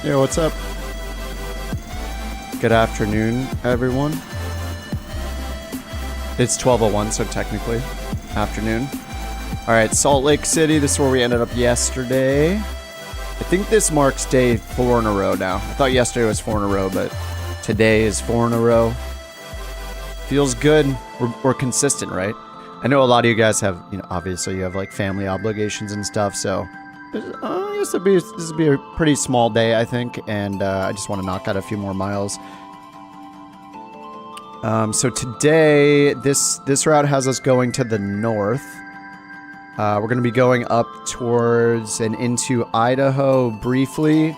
Hey, what's up? Good afternoon, everyone. It's 12:01, so technically afternoon. All right, Salt Lake City. This is where we ended up yesterday. I think this marks day 4 in a row now. I thought yesterday was 4 in a row, but today is 4 in a row. Feels good. We're consistent, right? I know a lot of you guys have, obviously you have like family obligations and stuff, so this would be a pretty small day, I think, and I just want to knock out a few more miles. So today, this route has us going to the north. We're going to be going up towards and into Idaho briefly.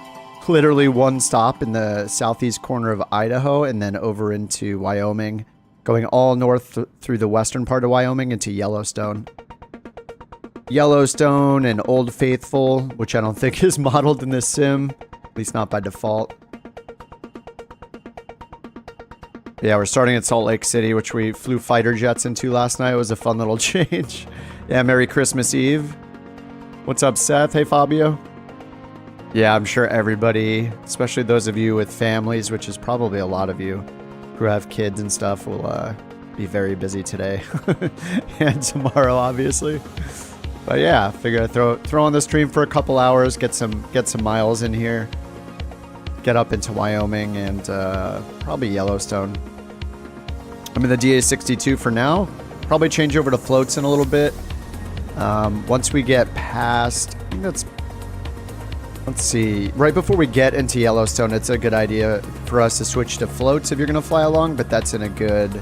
Literally one stop in the southeast corner of Idaho, and then over into Wyoming. Going all north through the western part of Wyoming into Yellowstone. Yellowstone and Old Faithful, which I don't think is modeled in this sim. At least not by default. Yeah, we're starting at Salt Lake City, which we flew fighter jets into last night. It was a fun little change. Yeah, Merry Christmas Eve. What's up, Seth? Hey, Fabio. Yeah, I'm sure everybody, especially those of you with families, which is probably a lot of you who have kids and stuff, will be very busy today. And tomorrow, obviously. But yeah, figured I'd throw on the stream for a couple hours, get some miles in here. Get up into Wyoming and probably Yellowstone. I'm in the DA62 for now. Probably change over to floats in a little bit. Once we get past, I think that's, let's see, right before we get into Yellowstone, it's a good idea for us to switch to floats if you're going to fly along, but that's in a good,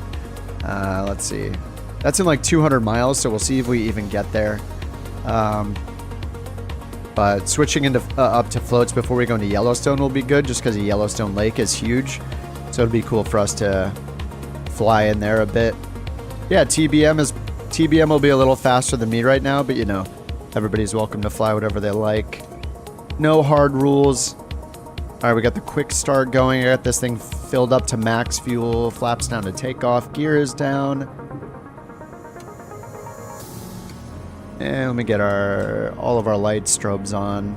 let's see, that's in like 200 miles, so we'll see if we even get there. But switching into up to floats before we go into Yellowstone will be good, just because the Yellowstone Lake is huge. So it'd be cool for us to fly in there a bit. Yeah, TBM will be a little faster than me right now, but everybody's welcome to fly whatever they like. No hard rules. All right, we got the quick start going. I got this thing filled up to max fuel. Flaps down to takeoff. Gear is down. And let me get all of our light strobes on.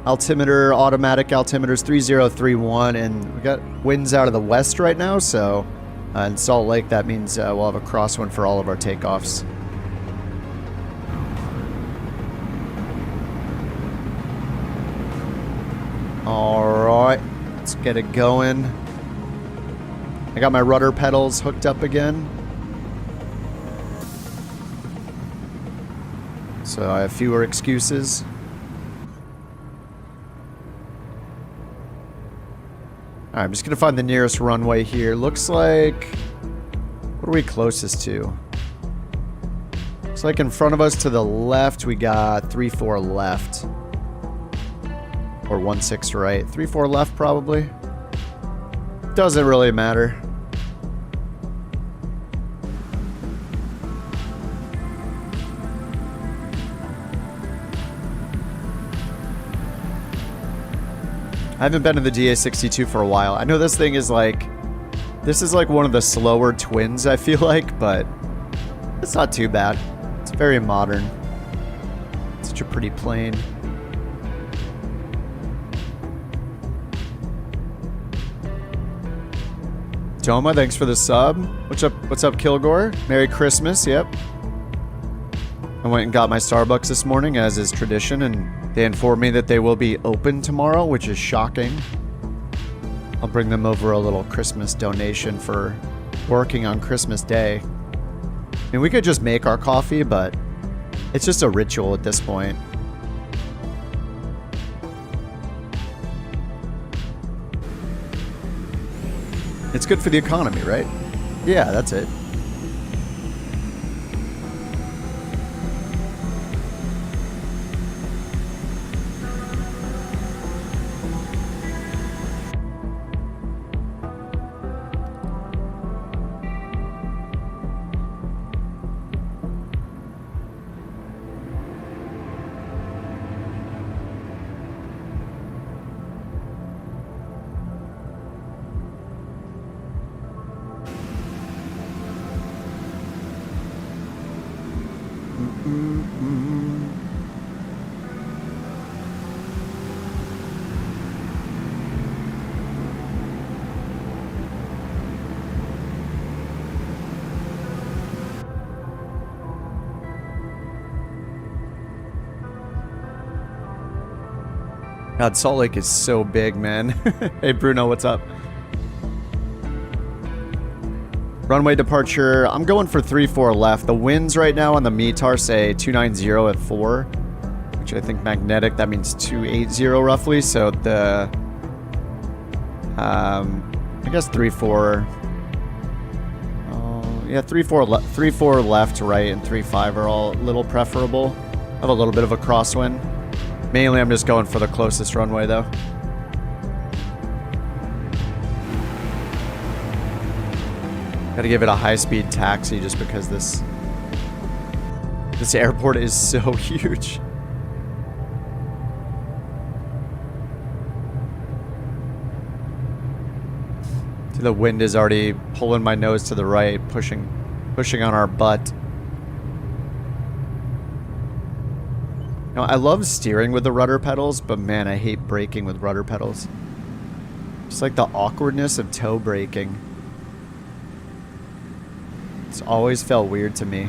Altimeter, automatic altimeter's 3031, and we got winds out of the west right now, so in Salt Lake that means we'll have a crosswind for all of our takeoffs. Alright, let's get it going. I got my rudder pedals hooked up again. So I have fewer excuses. Alright, I'm just going to find the nearest runway here. Looks like... what are we closest to? Looks like in front of us to the left we got 34 left. Or 16 right. 34 left probably. Doesn't really matter. I haven't been in the DA62 for a while. I know this thing is like... this is like one of the slower twins, I feel like, but it's not too bad. It's very modern. Such a pretty plane. Toma, thanks for the sub. What's up, Kilgore? Merry Christmas, yep. I went and got my Starbucks this morning, as is tradition, and they informed me that they will be open tomorrow, which is shocking. I'll bring them over a little Christmas donation for working on Christmas Day. I mean, we could just make our coffee, but it's just a ritual at this point. It's good for the economy, right? Yeah, that's it. God, Salt Lake is so big, man. Hey, Bruno, what's up? Runway departure, I'm going for 3-4 left. The winds right now on the METAR say 290 at 4, which I think magnetic, that means 280 roughly. So the, I guess 3-4. Yeah, 3-4 left, right, and 3-5 are all a little preferable. I have a little bit of a crosswind. Mainly, I'm just going for the closest runway, though. Gotta give it a high-speed taxi just because this airport is so huge. See, the wind is already pulling my nose to the right, pushing on our butt. You know, I love steering with the rudder pedals, but man, I hate braking with rudder pedals. Just like the awkwardness of toe braking. It's always felt weird to me.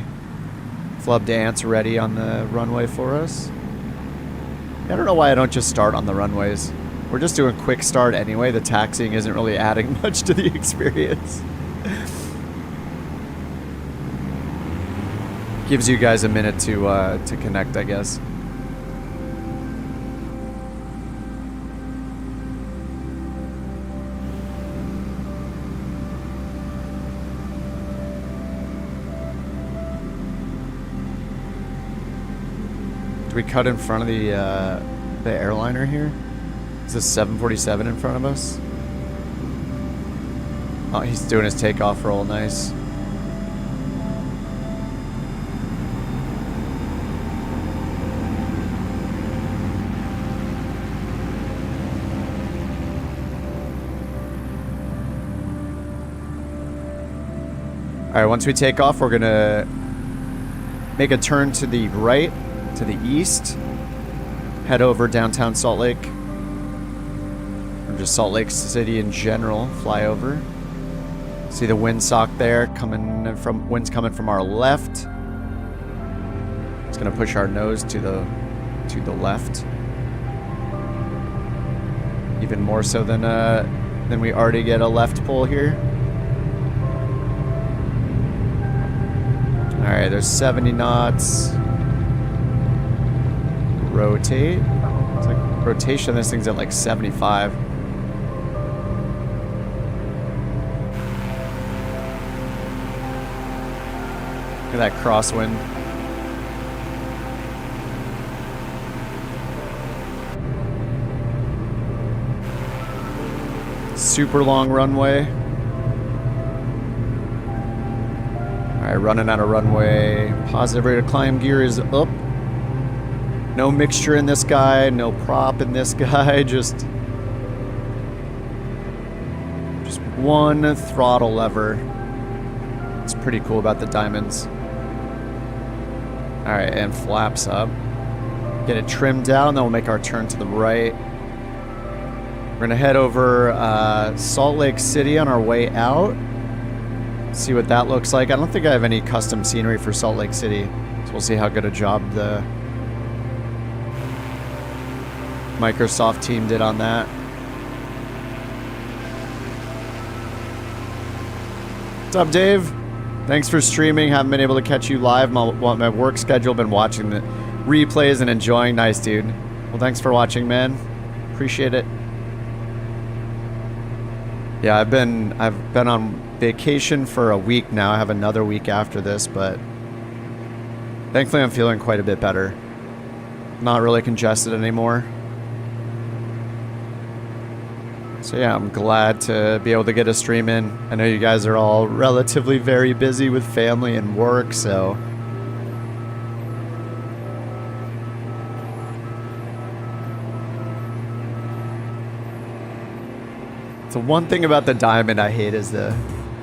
Flub dance ready on the runway for us. I don't know why I don't just start on the runways. We're just doing quick start anyway. The taxiing isn't really adding much to the experience. Gives you guys a minute to connect, I guess. Do we cut in front of the airliner here? Is this 747 in front of us? Oh, he's doing his takeoff roll. Nice. All right, once we take off, we're gonna make a turn to the right, to the east, head over downtown Salt Lake, or just Salt Lake City in general, fly over. See the windsock there, wind's coming from our left. It's gonna push our nose to the left. Even more so than we already get a left pull here. All right, there's 70 knots. Rotate. It's like rotation. This thing's at like 75. Look at that crosswind. Super long runway. All right, running out of runway. Positive rate of climb gear is up. No mixture in this guy, no prop in this guy, just one throttle lever. It's pretty cool about the diamonds. All right, and flaps up. Get it trimmed down, then we'll make our turn to the right. We're gonna head over Salt Lake City on our way out. See what that looks like. I don't think I have any custom scenery for Salt Lake City, so we'll see how good a job the Microsoft team did on that. What's up, Dave? Thanks for streaming. Haven't been able to catch you live. My work schedule. Been watching the replays and enjoying. Nice, dude. Well, thanks for watching, man. Appreciate it. Yeah, I've been on vacation for a week now. I have another week after this, but thankfully I'm feeling quite a bit better. Not really congested anymore. So yeah, I'm glad to be able to get a stream in. I know you guys are all relatively very busy with family and work, so so one thing about the Diamond I hate is the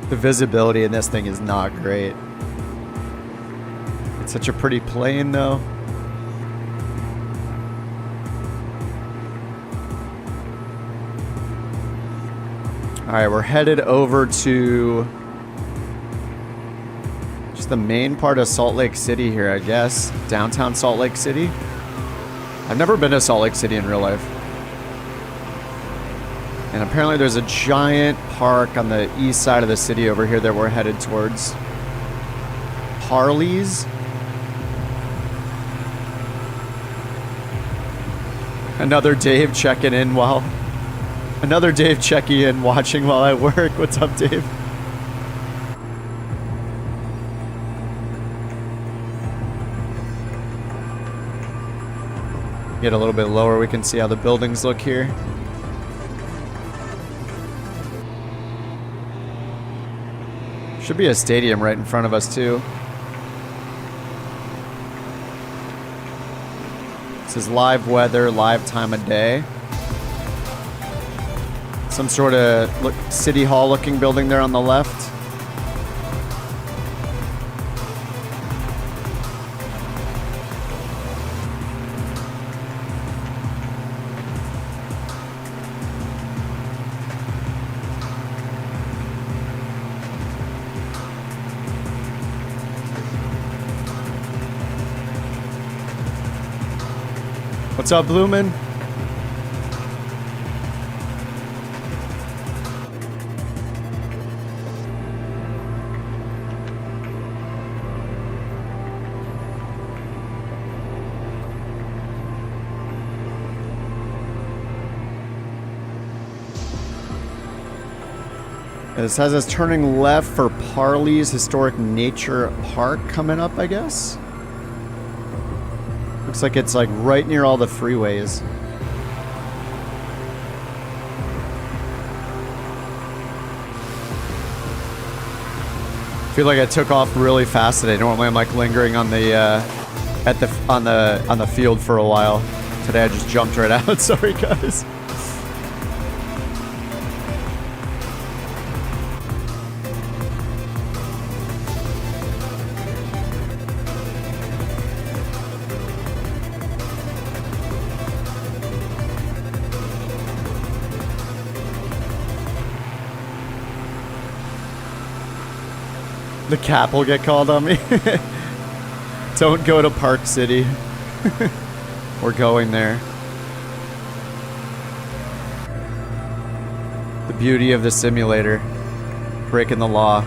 visibility in this thing is not great. It's such a pretty plane though. All right, we're headed over to just the main part of Salt Lake City here, I guess. Downtown Salt Lake City. I've never been to Salt Lake City in real life. And apparently there's a giant park on the east side of the city over here that we're headed towards. Harley's? Another Dave checking in while... Another Dave checking in, watching while I work. What's up, Dave? Get a little bit lower, we can see how the buildings look here. Should be a stadium right in front of us, too. This is live weather, live time of day. Some sort of city hall looking building there on the left. What's up, Bloomin'? This has us turning left for Parley's Historic Nature Park coming up, I guess. Looks like it's like right near all the freeways. I feel like I took off really fast today. Normally I'm like lingering on the on the field for a while. Today I just jumped right out. Sorry, guys. The cap will get called on me. Don't go to Park City. We're going there. The beauty of the simulator. Breaking the law.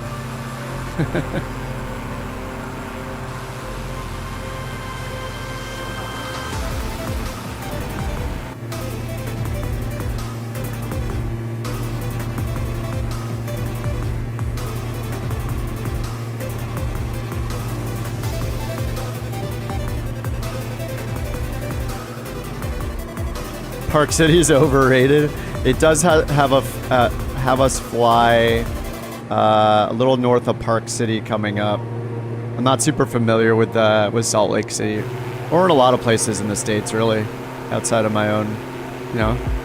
Park City is overrated. It does have us fly a little north of Park City coming up. I'm not super familiar with Salt Lake City, or in a lot of places in the States, really, outside of my own,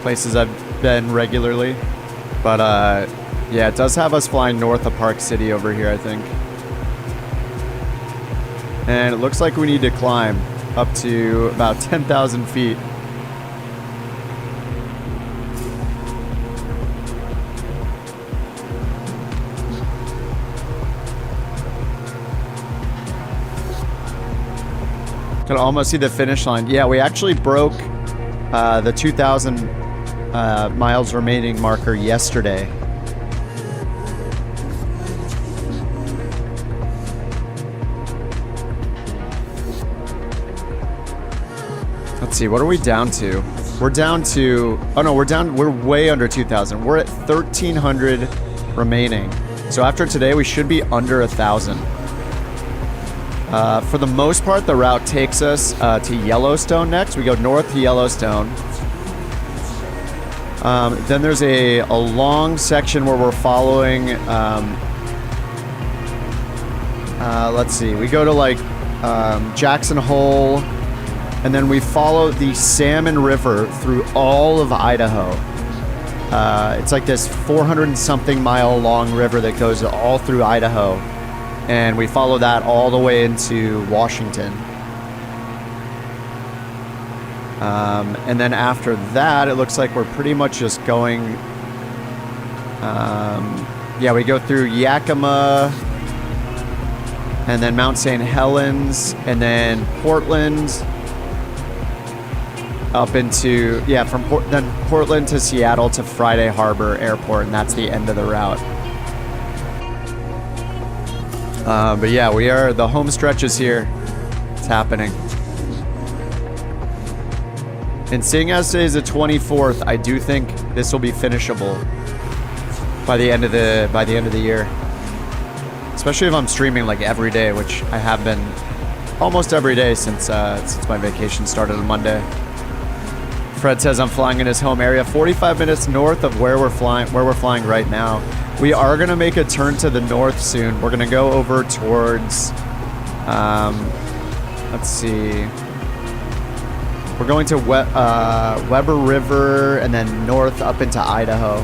places I've been regularly. But yeah, it does have us flying north of Park City over here, I think. And it looks like we need to climb up to about 10,000 feet. Can almost see the finish line. Yeah, we actually broke the 2,000 miles remaining marker yesterday. Let's see, what are we down to? We're down to, oh no, we're way under 2,000. We're at 1,300 remaining. So after today, we should be under 1,000. For the most part, the route takes us to Yellowstone next. We go north to Yellowstone. Then there's a long section where we're following, let's see, we go to like Jackson Hole, and then we follow the Salmon River through all of Idaho. It's like this 400 and something mile long river that goes all through Idaho. And we follow that all the way into Washington. And then after that, it looks like we're pretty much just going... yeah, we go through Yakima, and then Mount St. Helens, and then Portland. up into, yeah, from then Portland to Seattle to Friday Harbor Airport, and that's the end of the route. But yeah, the home stretch is here. It's happening. And seeing as today is the 24th, I do think this will be finishable by the end of the year. Especially if I'm streaming like every day, which I have been almost every day since my vacation started on Monday. Fred says I'm flying in his home area, 45 minutes north of where we're flying right now. We are gonna make a turn to the north soon. We're gonna go over towards, let's see. We're going to Weber River and then north up into Idaho.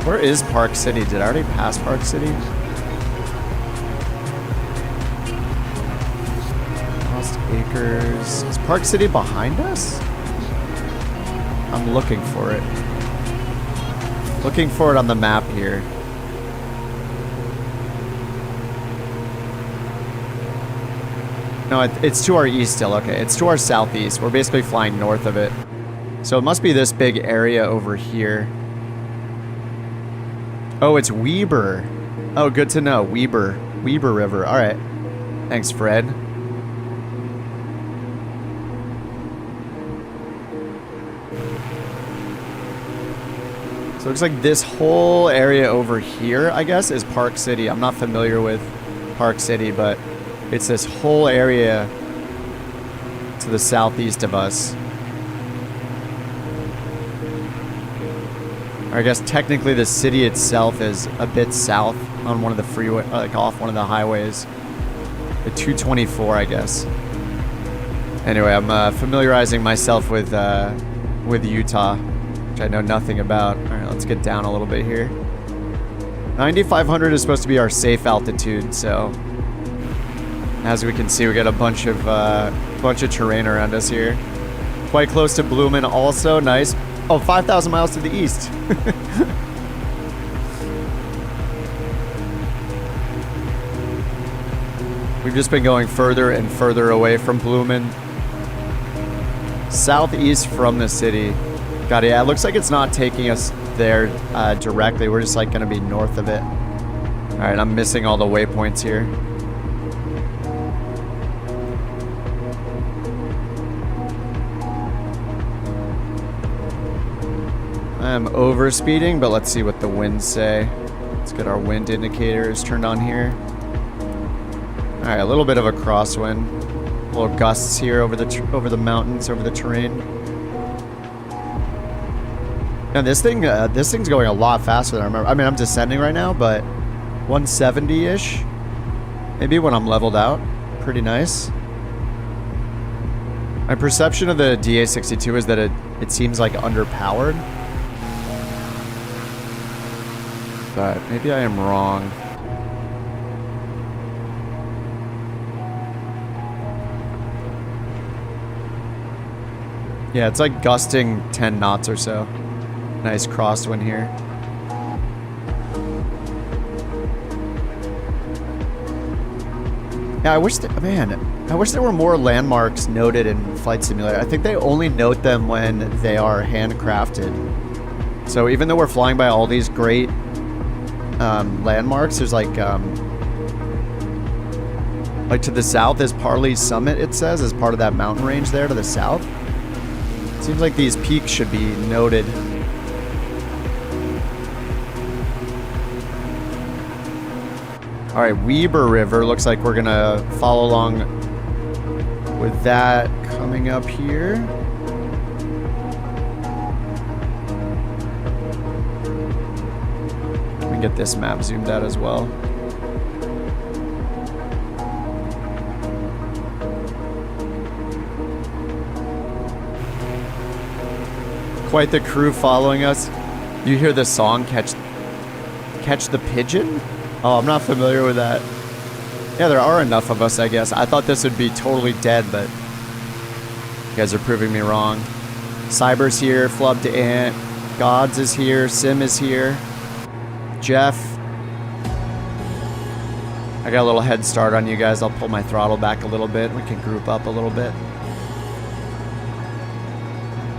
Where is Park City? Did I already pass Park City? Lost Acres. Is Park City behind us? I'm looking for it. Looking for it on the map here. No, it's to our east still. Okay, it's to our southeast. We're basically flying north of it. So it must be this big area over here. Oh, it's Weber. Oh, good to know. Weber River. All right. Thanks, Fred. So it looks like this whole area over here, I guess, is Park City. I'm not familiar with Park City, but it's this whole area to the southeast of us. Or I guess technically the city itself is a bit south on one of the freeway, like off one of the highways. The 224, I guess. Anyway, I'm familiarizing myself with Utah, which I know nothing about. All right, let's get down a little bit here. 9,500 is supposed to be our safe altitude, so as we can see, we got a bunch of terrain around us here. Quite close to Boseman, also nice. Oh, 5,000 miles to the east. We've just been going further and further away from Boseman. Southeast from the city. God, yeah, it looks like it's not taking us there directly. We're just like going to be north of it. All right, I'm missing all the waypoints here. I'm over speeding, but let's see what the winds say. Let's get our wind indicators turned on here. All right, a little bit of a crosswind. Little gusts here over the mountains, over the terrain. Now this thing's going a lot faster than I remember. I mean, I'm descending right now, but 170-ish, maybe when I'm leveled out. Pretty nice. My perception of the DA62 is that it seems like underpowered. But maybe I am wrong. Yeah, it's like gusting 10 knots or so. Nice crosswind here. Yeah, I wish there were more landmarks noted in Flight Simulator. I think they only note them when they are handcrafted. So even though we're flying by all these great landmarks, there's like to the south is Parley's Summit, it says, as part of that mountain range there to the south. Seems like these peaks should be noted. All right, Weber River. Looks like we're gonna follow along with that coming up here. Let me get this map zoomed out as well. Quite the crew following us. You hear the song Catch the Pigeon? Oh, I'm not familiar with that. Yeah, there are enough of us, I guess. I thought this would be totally dead, but you guys are proving me wrong. Cyber's here, Flub to Ant, Gods is here, Sim is here, Jeff, I got a little head start on you guys. I'll pull my throttle back a little bit. We can group up a little bit.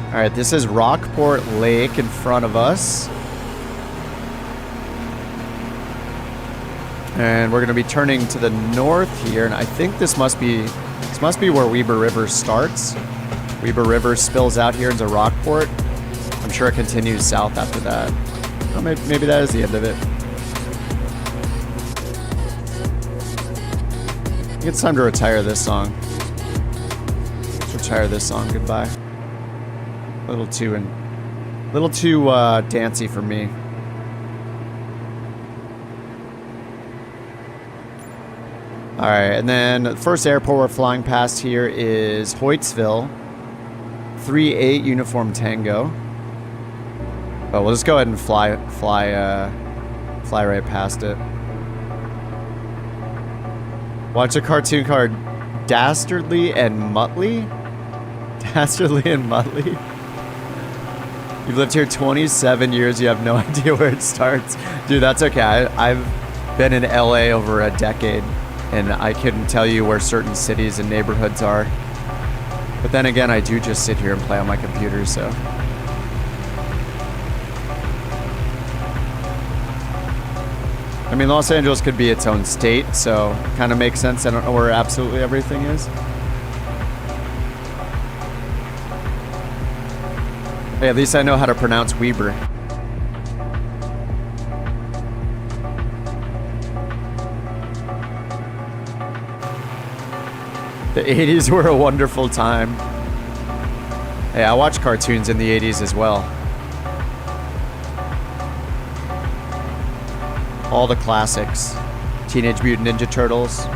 All right, this is Rockport Lake in front of us. And we're going to be turning to the north here, and I think this must be where Weber River starts. Weber River spills out here into Rockport. I'm sure it continues south after that. Well, maybe that is the end of it. I think it's time to retire this song. Let's retire this song. Goodbye. A little too dancey for me. All right, and then the first airport we're flying past here is Hoytsville, 38 Uniform Tango. Oh, we'll just go ahead and fly right past it. Watch a cartoon called Dastardly and Muttley. Dastardly and Muttley. You've lived here 27 years. You have no idea where it starts, dude. That's okay. I've been in LA over a decade. And I couldn't tell you where certain cities and neighborhoods are. But then again, I do just sit here and play on my computer, so. I mean, Los Angeles could be its own state, so kind of makes sense. I don't know where absolutely everything is. Hey, at least I know how to pronounce Weber. The 80s were a wonderful time. Hey, I watched cartoons in the 80s as well. All the classics. Teenage Mutant Ninja Turtles.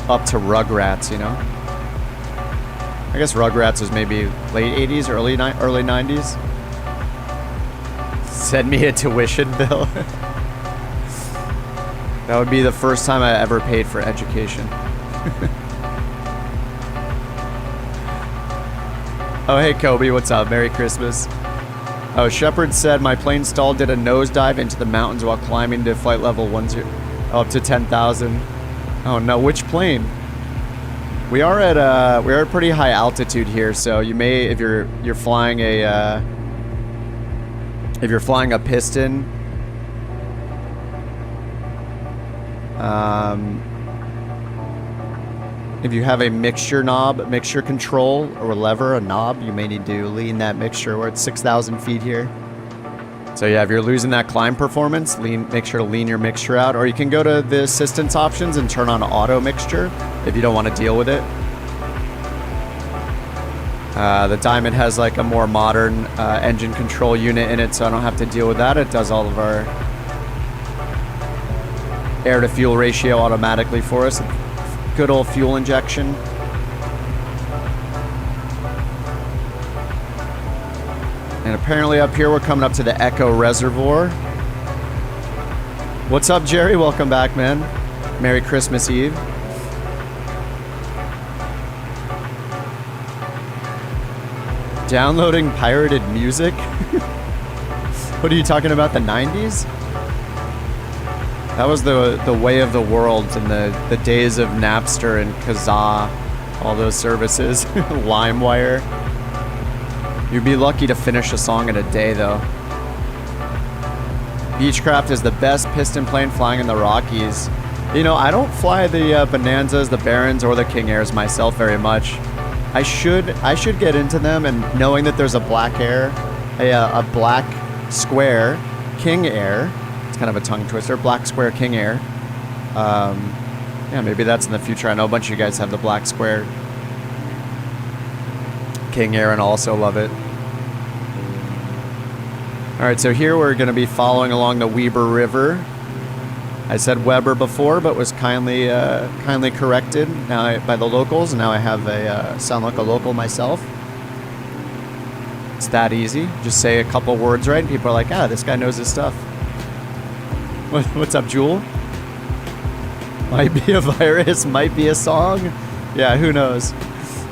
Up to Rugrats, you know? I guess Rugrats was maybe late 80s, early 90s. Send me a tuition bill. That would be the first time I ever paid for education. Oh, hey, Kobe, what's up? Merry Christmas. Oh, Shepard said my plane stall did a nosedive into the mountains while climbing to flight level 10, up to 10,000. Oh no, which plane? We are at pretty high altitude here, so you may, if you're flying a piston, if you have a mixture control or lever, a knob, you may need to lean that mixture. We're at 6,000 feet here. So yeah, if you're losing that climb performance, make sure to lean your mixture out. Or you can go to the assistance options and turn on auto mixture if you don't want to deal with it. The Diamond has like a more modern engine control unit in it, so I don't have to deal with that. It does all of our air to fuel ratio automatically for us. Good old fuel injection. And apparently up here we're coming up to the Echo Reservoir. What's up, Jerry? Welcome back, man. Merry Christmas Eve. Downloading pirated music? What are you talking about, the 90s? That was the way of the world in the days of Napster and Kazaa, all those services. LimeWire. You'd be lucky to finish a song in a day, though. Beechcraft is the best piston plane flying in the Rockies. You know, I don't fly the Bonanzas, the Barons, or the King Airs myself very much. I should get into them, and knowing that there's a black square King Air. Kind of a tongue twister. Black square King Air. Yeah, maybe that's in the future. I know a bunch of you guys have the black square King Air and also love it. All right, so here we're going to be following along the Weber River. I said Weber before, but was kindly corrected now by the locals. Now I have sound like a local myself. It's that easy. Just say a couple words right, and people are like, ah, this guy knows his stuff. What's up, Jewel? Might be a virus, might be a song. Yeah, who knows?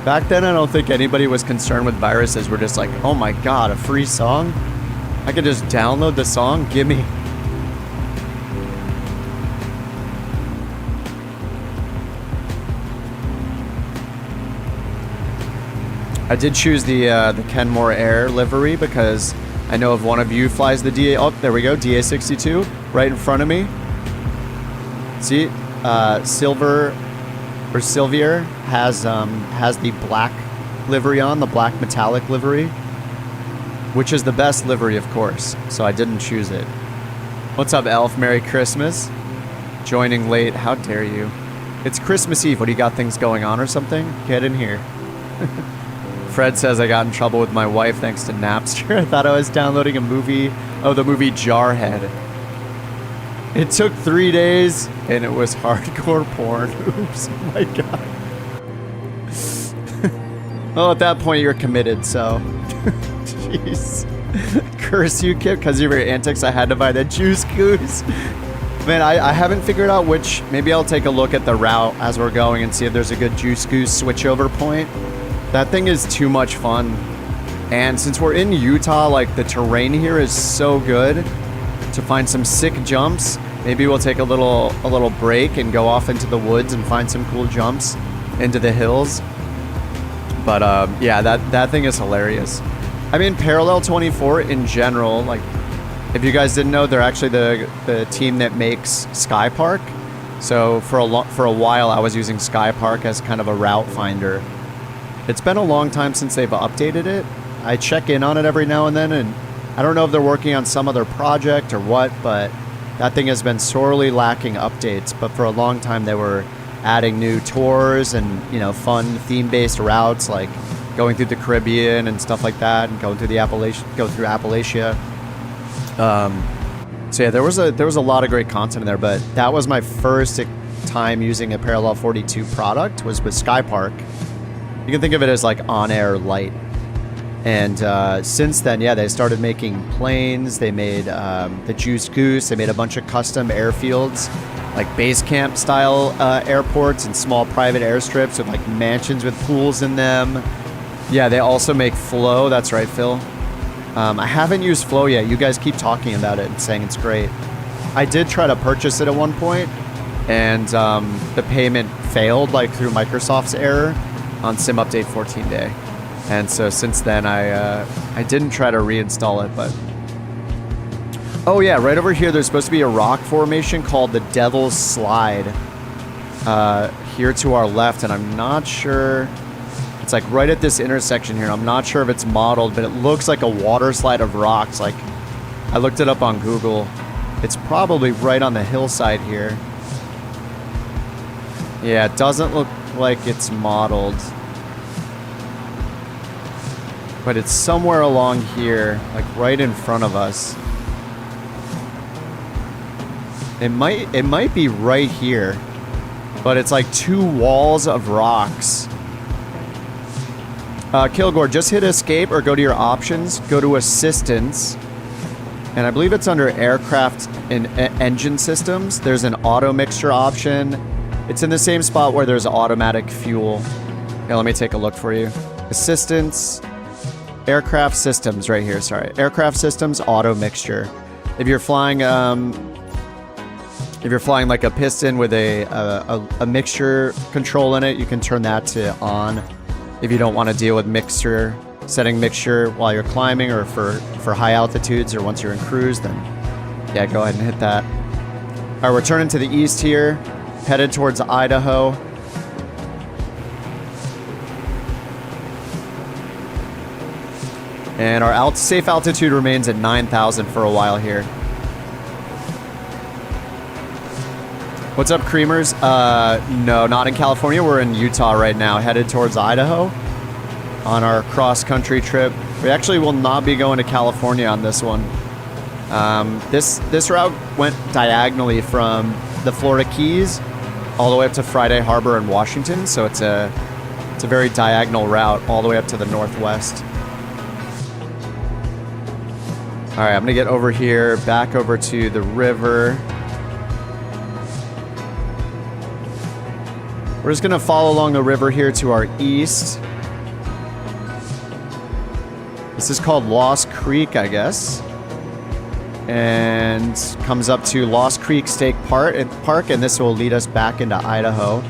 Back then, I don't think anybody was concerned with viruses. We're just like, oh my god, a free song? I could just download the song? Gimme. I did choose the Kenmore Air livery because I know if one of you flies the DA... Oh, there we go, DA62, right in front of me. See, Silver or Silvier has the black livery on, the black metallic livery, which is the best livery, of course. So I didn't choose it. What's up, Elf? Merry Christmas. Joining late. How dare you? It's Christmas Eve. What, do you got things going on or something? Get in here. Fred says I got in trouble with my wife thanks to Napster. I thought I was downloading a movie. Oh, the movie Jarhead. It took 3 days, and it was hardcore porn. Oops, oh my god. Well, at that point, you're committed, so... Jeez. Curse you, Kip, because of your antics, I had to buy that Juice Goose. Man, I haven't figured out which... Maybe I'll take a look at the route as we're going and see if there's a good Juice Goose switchover point. That thing is too much fun. And since we're in Utah, like, the terrain here is so good to find some sick jumps. Maybe we'll take a little break and go off into the woods and find some cool jumps into the hills. But yeah, that thing is hilarious. I mean, Parallel 24 in general, like, if you guys didn't know, they're actually the team that makes Sky Park. So for a while, I was using Sky Park as kind of a route finder. It's been a long time since they've updated it. I check in on it every now and then, and I don't know if they're working on some other project or what, but that thing has been sorely lacking updates. But for a long time, they were adding new tours and, you know, fun theme-based routes, like going through the Caribbean and stuff like that, and going through Appalachia. So yeah, there was a lot of great content in there, but that was my first time using a Parallel 42 product, was with Sky Park. You can think of it as like on-air light. And since then, yeah, they started making planes. They made the Juice Goose. They made a bunch of custom airfields, like base camp style airports and small private airstrips with like mansions with pools in them. Yeah, they also make Flow. That's right, Phil. I haven't used Flow yet. You guys keep talking about it and saying it's great. I did try to purchase it at one point, and the payment failed, like through Microsoft's error on Sim Update 14 day. And so since then, I didn't try to reinstall it, but... Oh yeah, right over here, there's supposed to be a rock formation called the Devil's Slide here to our left, and I'm not sure... It's like right at this intersection here. I'm not sure if it's modeled, but it looks like a water slide of rocks. Like, I looked it up on Google. It's probably right on the hillside here. Yeah, it doesn't look like it's modeled. But it's somewhere along here, like right in front of us. It might be right here. But it's like two walls of rocks. Kilgore, just hit escape or go to your options. Go to assistance. And I believe it's under aircraft and engine systems. There's an auto mixture option. It's in the same spot where there's automatic fuel. Here, let me take a look for you. Assistance, aircraft systems right here, sorry. Aircraft systems, auto mixture. If you're flying like a piston with a mixture control in it, you can turn that to on. If you don't want to deal with setting mixture while you're climbing or for high altitudes or once you're in cruise, then yeah, go ahead and hit that. All right, we're turning to the east here, headed towards Idaho. And our safe altitude remains at 9,000 for a while here. What's up, Creamers? No, not in California. We're in Utah right now, headed towards Idaho on our cross-country trip. We actually will not be going to California on this one. This route went diagonally from the Florida Keys all the way up to Friday Harbor in Washington, so it's a very diagonal route all the way up to the northwest. All right, I'm gonna get over here, back over to the river. We're just gonna follow along the river here to our east. This is called Lost Creek, I guess. And comes up to Lost Creek State Park, and this will lead us back into Idaho.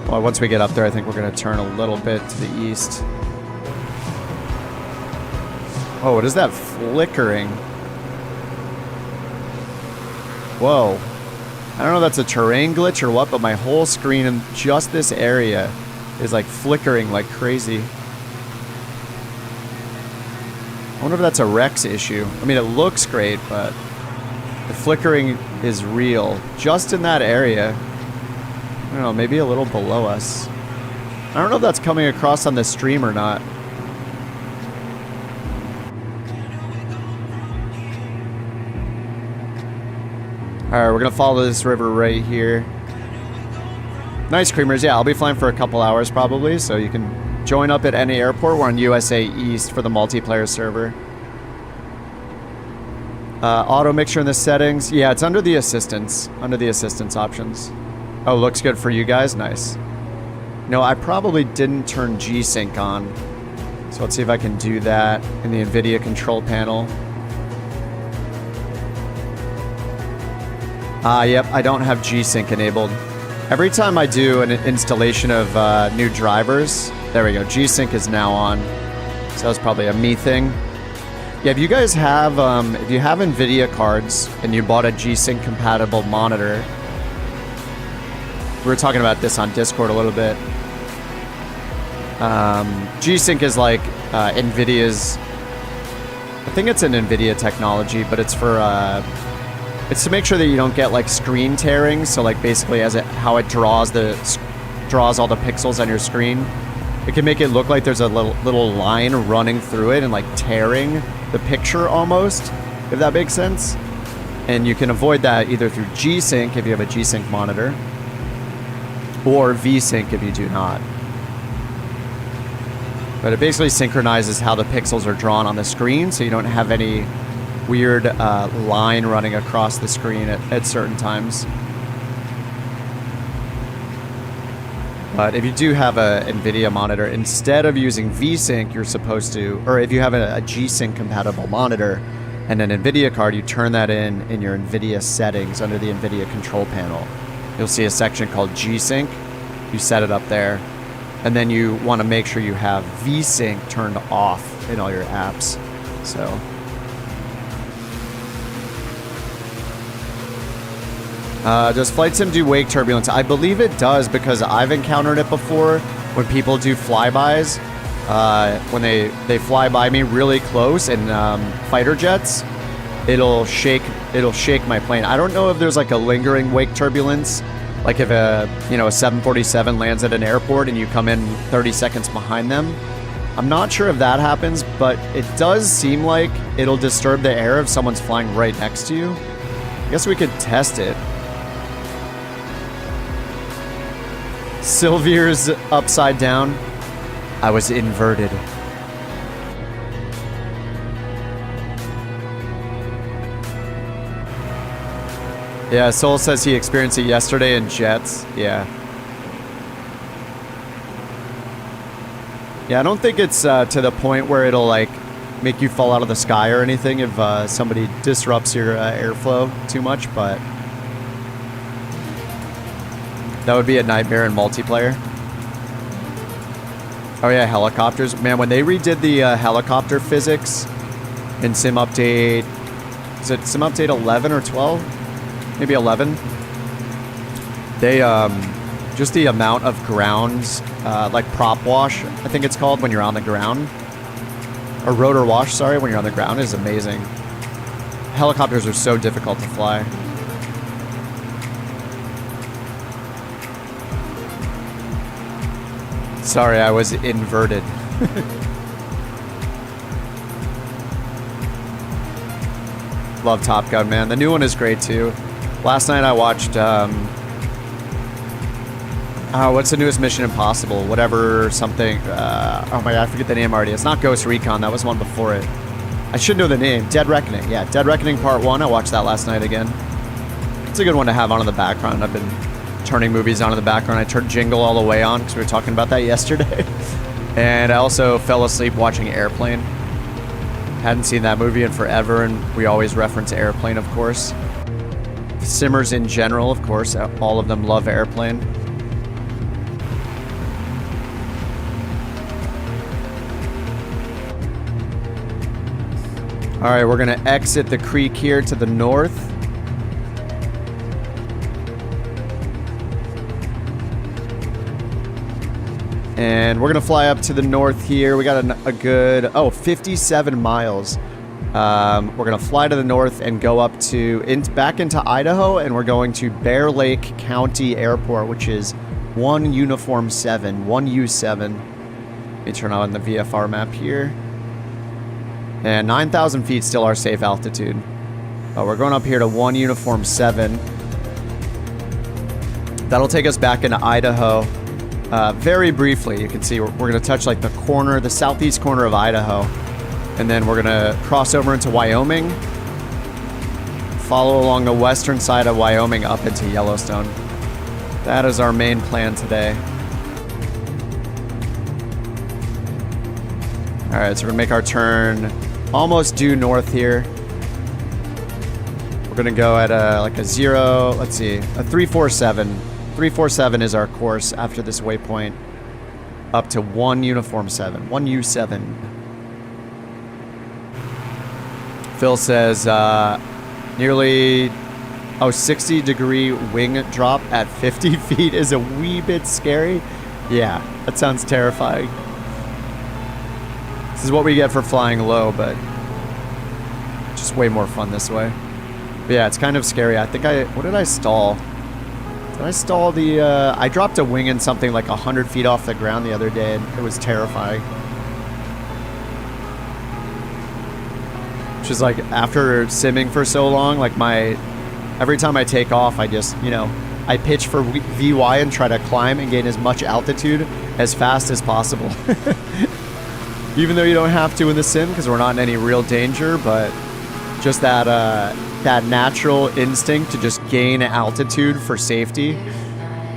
Well, once we get up there, I think we're gonna turn a little bit to the east. Oh, what is that flickering? Whoa. I don't know if that's a terrain glitch or what, but my whole screen in just this area is like flickering like crazy. I wonder if that's a Rex issue. I mean, it looks great, but the flickering is real. Just in that area. I don't know, maybe a little below us. I don't know if that's coming across on the stream or not. Alright, we're gonna follow this river right here. Nice, Creamers. Yeah, I'll be flying for a couple hours probably, so you can join up at any airport. We're on USA East for the multiplayer server. Auto mixture in the settings. Yeah, it's under the assistance. Under the assistance options. Oh, looks good for you guys. Nice. No, I probably didn't turn G-Sync on. So let's see if I can do that in the NVIDIA control panel. Yep, I don't have G-Sync enabled. Every time I do an installation of new drivers, there we go, G-Sync is now on. So that was probably a me thing. Yeah, if you guys have, if you have NVIDIA cards and you bought a G-Sync compatible monitor, we were talking about this on Discord a little bit. G-Sync is like NVIDIA's, I think it's an NVIDIA technology, but it's for, it's to make sure that you don't get like screen tearing. So like basically how it draws all the pixels on your screen. It can make it look like there's a little line running through it and like tearing the picture almost, if that makes sense. And you can avoid that either through G-Sync if you have a G-Sync monitor, or V-Sync if you do not. But it basically synchronizes how the pixels are drawn on the screen, so you don't have any weird line running across the screen at certain times. But if you do have a NVIDIA monitor, instead of using V-Sync, you're supposed to, or if you have a G-Sync compatible monitor and an NVIDIA card, you turn that in your NVIDIA settings under the NVIDIA control panel. You'll see a section called G-Sync. You set it up there. And then you want to make sure you have V-Sync turned off in all your apps. So does Flight Sim do wake turbulence? I believe it does, because I've encountered it before when people do flybys. When they fly by me really close in fighter jets, it'll shake my plane. I don't know if there's like a lingering wake turbulence, like if a 747 lands at an airport and you come in 30 seconds behind them. I'm not sure if that happens, but it does seem like it'll disturb the air if someone's flying right next to you. I guess we could test it. Sylvier's upside down. I was inverted. Yeah, Soul says he experienced it yesterday in jets. Yeah. Yeah, I don't think it's to the point where it'll like make you fall out of the sky or anything if somebody disrupts your airflow too much, but that would be a nightmare in multiplayer. Oh yeah, helicopters. Man, when they redid the helicopter physics in Sim Update, is it Sim Update 11 or 12? Maybe 11. They, just the amount of grounds, like prop wash, I think it's called, when you're on the ground. Or rotor wash, sorry, when you're on the ground is amazing. Helicopters are so difficult to fly. Sorry, I was inverted. Love Top Gun, man. The new one is great, too. Last night I watched, what's the newest Mission Impossible? Whatever, something. Oh my god, I forget the name already. It's not Ghost Recon. That was one before it. I should know the name. Dead Reckoning. Yeah, Dead Reckoning Part 1. I watched that last night again. It's a good one to have on in the background. I've been turning movies on in the background. I turned Jingle all the way on because we were talking about that yesterday. And I also fell asleep watching Airplane. Hadn't seen that movie in forever, and we always reference Airplane, of course. Simmers in general, of course. All of them love Airplane. All right, we're gonna exit the creek here to the north. And we're gonna fly up to the north here. We got a good, 57 miles. We're gonna fly to the north and go up to, back into Idaho, and we're going to Bear Lake County Airport, which is 1 Uniform 7, 1U7. Let me turn on the VFR map here. And 9,000 feet still our safe altitude. We're going up here to 1 Uniform 7. That'll take us back into Idaho. Very briefly, you can see we're going to touch like the southeast corner of Idaho. And then we're going to cross over into Wyoming. Follow along the western side of Wyoming up into Yellowstone. That is our main plan today. Alright, so we're going to make our turn almost due north here. We're going to go at a 347. 347 is our course after this waypoint. Up to 1 Uniform 7. 1U7. Phil says nearly 60-degree wing drop at 50 feet is a wee bit scary. Yeah, that sounds terrifying. This is what we get for flying low, but just way more fun this way. But yeah, it's kind of scary. I think what did I stall? Did I stall the, I dropped a wing in something like 100 feet off the ground the other day, and it was terrifying. Which is like, after simming for so long, like every time I take off, I just, I pitch for VY and try to climb and gain as much altitude as fast as possible. Even though you don't have to in the sim, because we're not in any real danger, but just that natural instinct to just gain altitude for safety,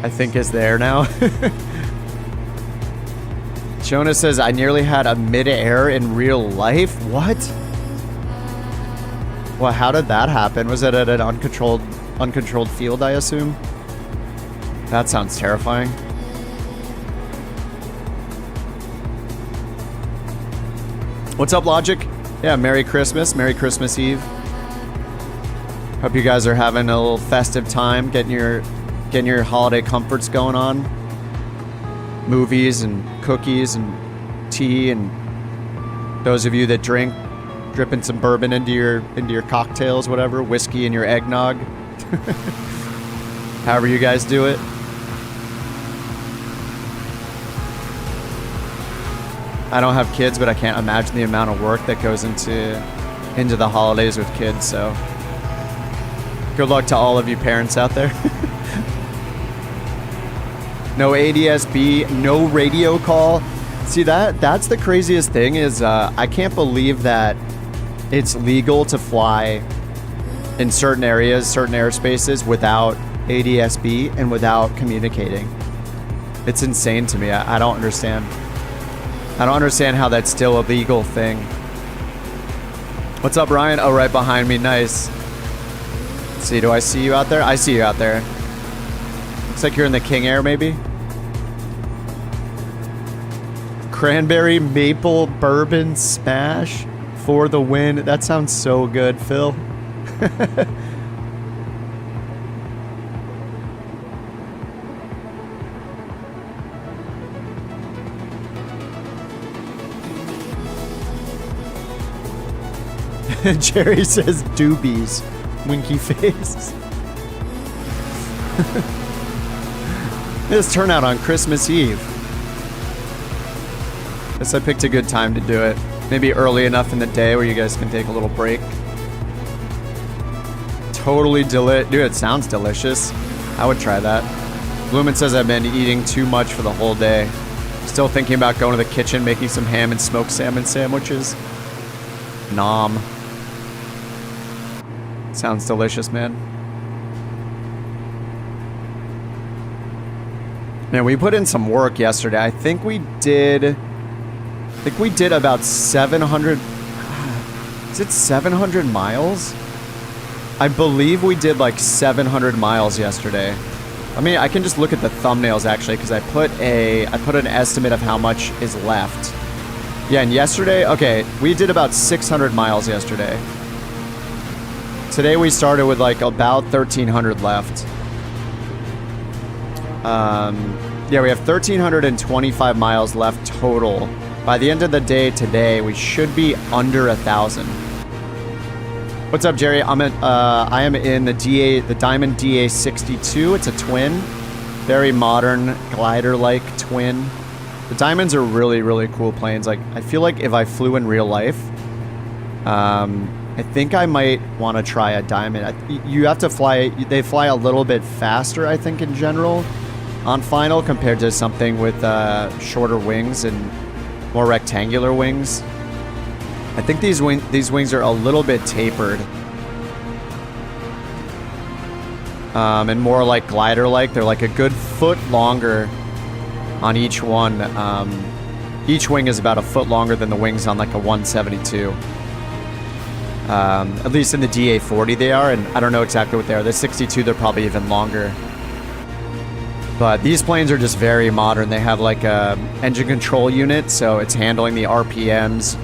I think is there now. Jonah says, I nearly had a mid-air in real life. What? Well, how did that happen? Was it at an uncontrolled field, I assume? That sounds terrifying. What's up, Logic? Yeah, Merry Christmas. Merry Christmas Eve. Hope you guys are having a little festive time, getting your holiday comforts going on. Movies and cookies and tea, and those of you that drink, dripping some bourbon into your cocktails, whatever, whiskey in your eggnog. However you guys do it. I don't have kids, but I can't imagine the amount of work that goes into the holidays with kids, so good luck to all of you parents out there. No ADSB, no radio call. See, that's the craziest thing is I can't believe that it's legal to fly in certain areas, certain airspaces without ADSB and without communicating. It's insane to me. I don't understand. I don't understand how that's still a legal thing. What's up, Ryan? Oh, right behind me. Nice. Let's see, do I see you out there? I see you out there. Looks like you're in the King Air, maybe? Cranberry maple bourbon smash for the win. That sounds so good, Phil. Jerry says doobies. Winky face. This turnout on Christmas Eve. Guess I picked a good time to do it. Maybe early enough in the day where you guys can take a little break. Totally dude, it sounds delicious. I would try that. Lumen says I've been eating too much for the whole day. Still thinking about going to the kitchen, making some ham and smoked salmon sandwiches. Nom. Sounds delicious, man. Man, we put in some work yesterday. I think we did about 700. Is it 700 miles? I believe we did like 700 miles yesterday. I mean, I can just look at the thumbnails actually, because I put an estimate of how much is left. Yeah, and yesterday, okay, we did about 600 miles yesterday. Today we started with like about 1,300 left. Yeah, we have 1,325 miles left total. By the end of the day today, we should be under 1,000. What's up, Jerry? I am in the Diamond DA62. It's a twin, very modern glider-like twin. The Diamonds are really, really cool planes. Like, I feel like if I flew in real life, I think I might want to try a Diamond. You have to fly. They fly a little bit faster, I think, in general, on final compared to something with shorter wings and more rectangular wings. I think these wings are a little bit tapered. And more like glider-like. They're like a good foot longer on each one. Each wing is about a foot longer than the wings on like a 172. At least in the DA40 they are, and I don't know exactly what they are. The 62, they're probably even longer. But these planes are just very modern. They have like a engine control unit, so it's handling the RPMs,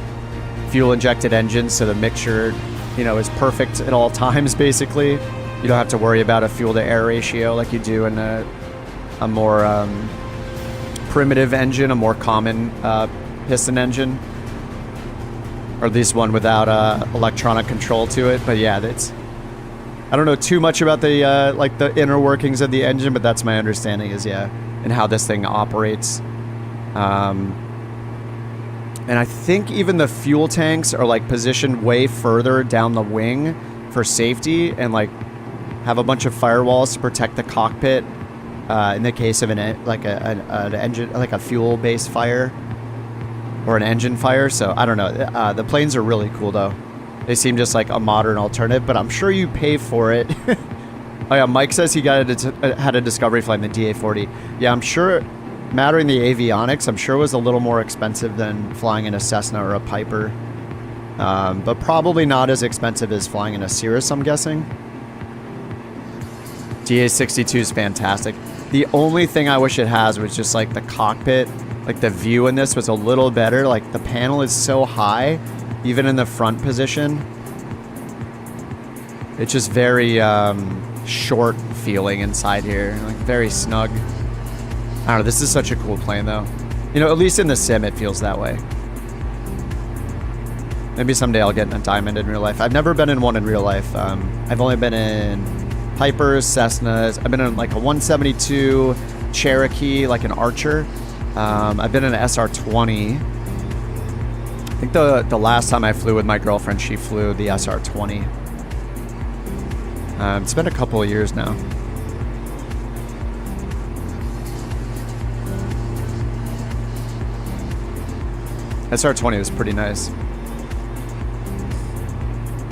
fuel-injected engines, so the mixture, you know, is perfect at all times, basically. You don't have to worry about a fuel-to-air ratio like you do in a more primitive engine, a more common piston engine. Or at least one without electronic control to it. But yeah, I don't know too much about the like the inner workings of the engine, but that's my understanding is, yeah, and how this thing operates. And I think even the fuel tanks are like positioned way further down the wing for safety, and like have a bunch of firewalls to protect the cockpit in the case of an engine, like a fuel-based fire or an engine fire. So I don't know. The planes are really cool though. They seem just like a modern alternative, but I'm sure you pay for it. Oh yeah, Mike says he had a discovery flight in the DA40. Yeah, I'm sure, mattering the avionics, I'm sure it was a little more expensive than flying in a Cessna or a Piper. But probably not as expensive as flying in a Cirrus, I'm guessing. DA62 is fantastic. The only thing I wish it has was just like the cockpit, like the view in this was a little better. Like the panel is so high, even in the front position. It's just very short feeling inside here, like very snug. I don't know, this is such a cool plane though. You know, at least in the sim it feels that way. Maybe someday I'll get in a Diamond in real life. I've never been in one in real life. I've only been in Pipers, Cessnas. I've been in like a 172 Cherokee, like an Archer. I've been in an SR-20. I think the last time I flew with my girlfriend, she flew the SR-20. It's been a couple of years now. SR-20 was pretty nice.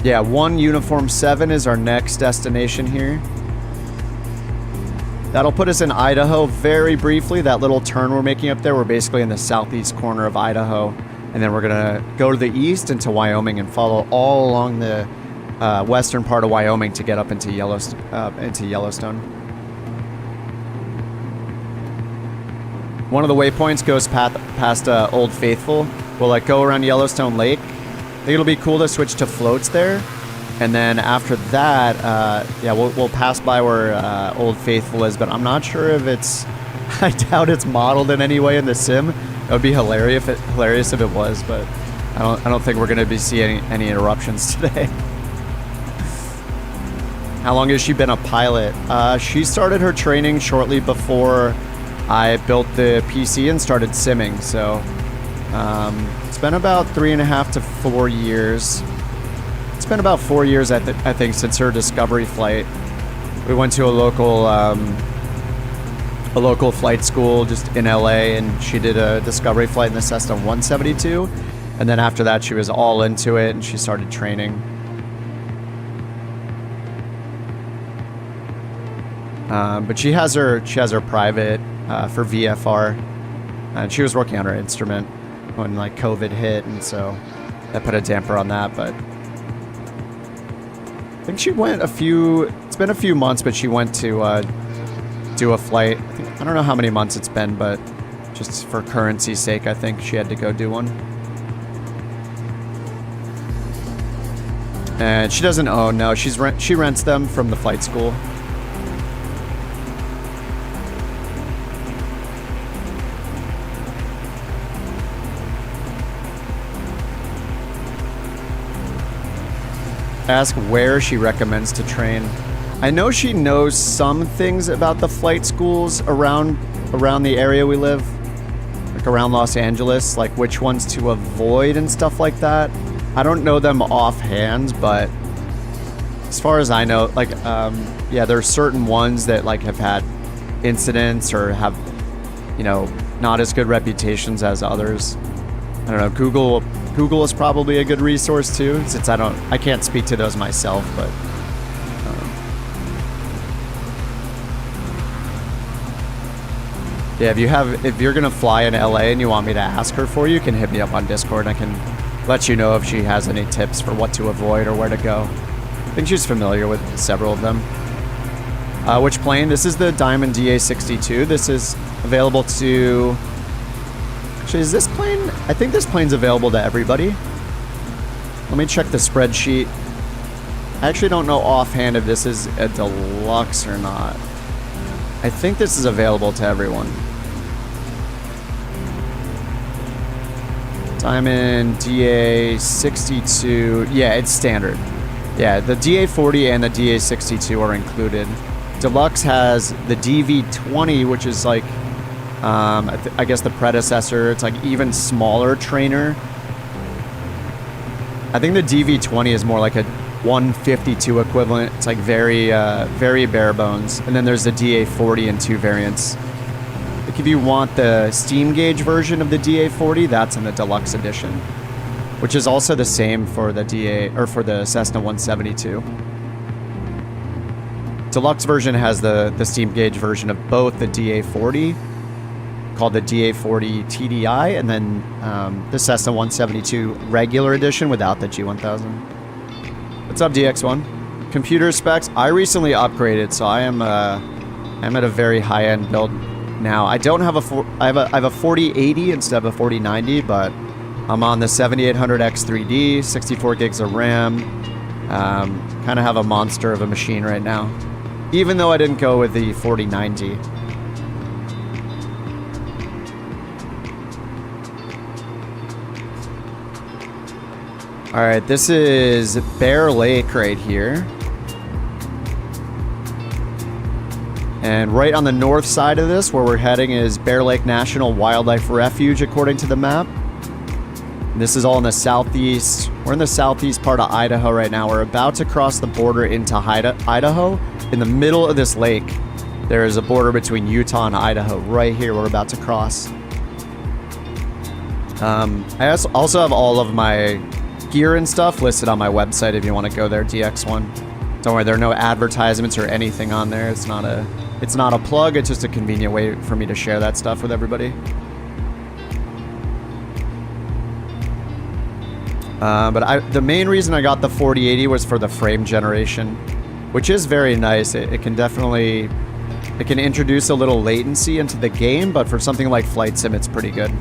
Yeah, 1 Uniform 7 is our next destination here. That'll put us in Idaho very briefly. That little turn we're making up there, we're basically in the southeast corner of Idaho. And then we're gonna go to the east into Wyoming and follow all along the western part of Wyoming to get up into Yellowstone. One of the waypoints goes past Old Faithful. We'll like go around Yellowstone Lake. I think it'll be cool to switch to floats there. And then after that, yeah, we'll pass by where Old Faithful is, but I'm not sure if it's, I doubt it's modeled in any way in the sim. It would be hilarious if it was, but I don't think we're going to be seeing any interruptions today. How long has she been a pilot? She started her training shortly before I built the PC and started simming, so it's been about 3.5 to 4 years. It's been about 4 years, I think, since her discovery flight. We went to a local flight school just in LA, and she did a discovery flight in the Cessna 172. And then after that, she was all into it, and she started training. But she has her private for VFR, and she was working on her instrument when like COVID hit, and so that put a damper on that. But I think she went it's been a few months, but she went to do a flight. I don't know how many months it's been, but just for currency's sake, I think she had to go do one. And she doesn't own, no, she rents them from the flight school. Ask where she recommends to train. I know she knows some things about the flight schools around the area we live, like around Los Angeles, like which ones to avoid and stuff like that. I don't know them offhand, but as far as I know, like, yeah, there are certain ones that like have had incidents or have, you know, not as good reputations as others. I don't know. Google is probably a good resource too, since I can't speak to those myself, but. Yeah, if you're gonna fly in LA and you want me to ask her for you, can hit me up on Discord and I can let you know if she has any tips for what to avoid or where to go. I think she's familiar with several of them. Which plane? This is the Diamond DA62. This is available to... Actually, is this plane? I think this plane's available to everybody. Let me check the spreadsheet. I actually don't know offhand if this is a deluxe or not. I think this is available to everyone. Diamond DA62. Yeah, it's standard. Yeah, the DA40 and the DA62 are included. Deluxe has the DV20, which is like, I guess the predecessor. It's like even smaller trainer. I think the DV20 is more like a 152 equivalent. It's like very bare bones. And then there's the DA40 in two variants. Like if you want the steam gauge version of the DA40, that's in the deluxe edition, which is also the same for the for the Cessna 172. Deluxe version has the steam gauge version of both the DA40, called the DA40 TDI, and then the Cessna 172 regular edition without the G1000. What's up, DX1? Computer specs. I recently upgraded, so I'm at a very high-end build now. I don't have I have a 4080 instead of a 4090, but I'm on the 7800 X3D, 64 gigs of RAM. Kind of have a monster of a machine right now, even though I didn't go with the 4090. All right, this is Bear Lake right here. And right on the north side of this, where we're heading, is Bear Lake National Wildlife Refuge, according to the map. And this is all in the southeast. We're in the southeast part of Idaho right now. We're about to cross the border into Idaho. In the middle of this lake, there is a border between Utah and Idaho. Right here, we're about to cross. I also have all of my gear and stuff listed on my website if you want to go there, DX1. Don't worry, there are no advertisements or anything on there. It's not a plug. It's just a convenient way for me to share that stuff with everybody. But the main reason I got the 4080 was for the frame generation, which is very nice. It can introduce a little latency into the game, but for something like Flight Sim, it's pretty good.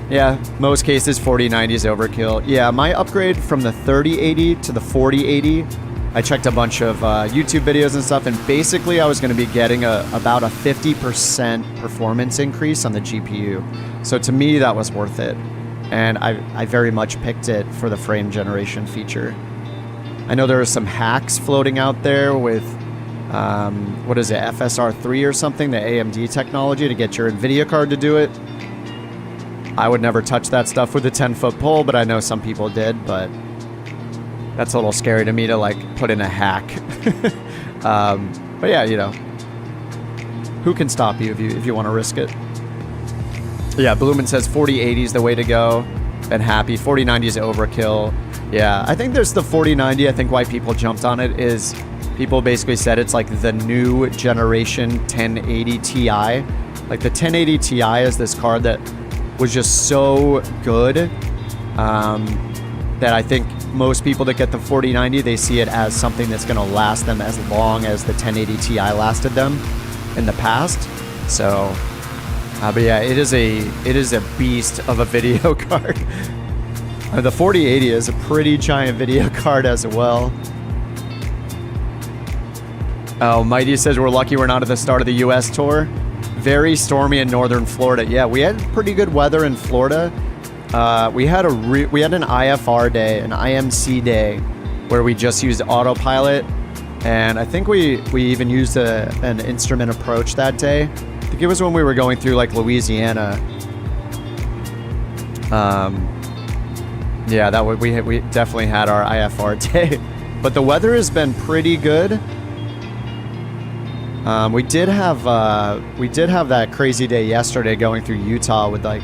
Yeah, most cases 4090 is overkill. Yeah, my upgrade from the 3080 to the 4080, I checked a bunch of YouTube videos and stuff, and basically I was going to be getting about a 50% performance increase on the GPU. So to me, that was worth it. And I very much picked it for the frame generation feature. I know there are some hacks floating out there with, what is it, FSR3 or something, the AMD technology to get your NVIDIA card to do it. I would never touch that stuff with a 10-foot pole, but I know some people did, but that's a little scary to me to like put in a hack. But yeah, you know, who can stop you if you want to risk it? Yeah, Bloomin says 4080 is the way to go. Been happy. 4090 is overkill. Yeah, I think there's the 4090. I think why people jumped on it is people basically said it's like the new generation 1080 Ti. Like the 1080 Ti is this card that was just so good that I think most people that get the 4090, they see it as something that's going to last them as long as the 1080 Ti lasted them in the past. So, but yeah, it is a beast of a video card. The 4080 is a pretty giant video card as well. Oh, Mighty says we're lucky we're not at the start of the U.S. tour. Very stormy in northern Florida. Yeah, we had pretty good weather in Florida. We had an IFR day, an IMC day, where we just used autopilot, and I think we even used an instrument approach that day. I think it was when we were going through like Louisiana. Yeah, that we definitely had our IFR day, but the weather has been pretty good. We did have that crazy day yesterday going through Utah with like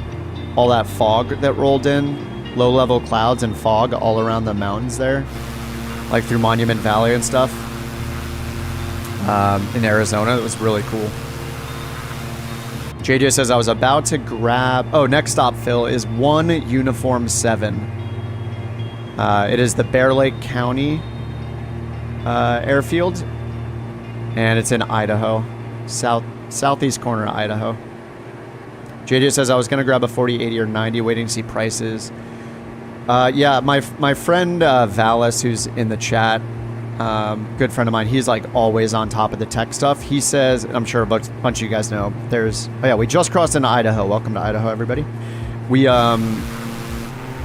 all that fog that rolled in, low-level clouds and fog all around the mountains there, like through Monument Valley and stuff. In Arizona, it was really cool. JJ says I was about to grab. Oh, next stop, Phil, is 1 Uniform 7. It is the Bear Lake County airfield. And it's in Idaho, southeast corner of Idaho. JJ says I was gonna grab a 40, 80, or 90, waiting to see prices. Yeah, my friend Valis, who's in the chat, good friend of mine, he's like always on top of the tech stuff. He says, I'm sure a bunch of you guys know, we just crossed into Idaho. Welcome to Idaho, everybody. We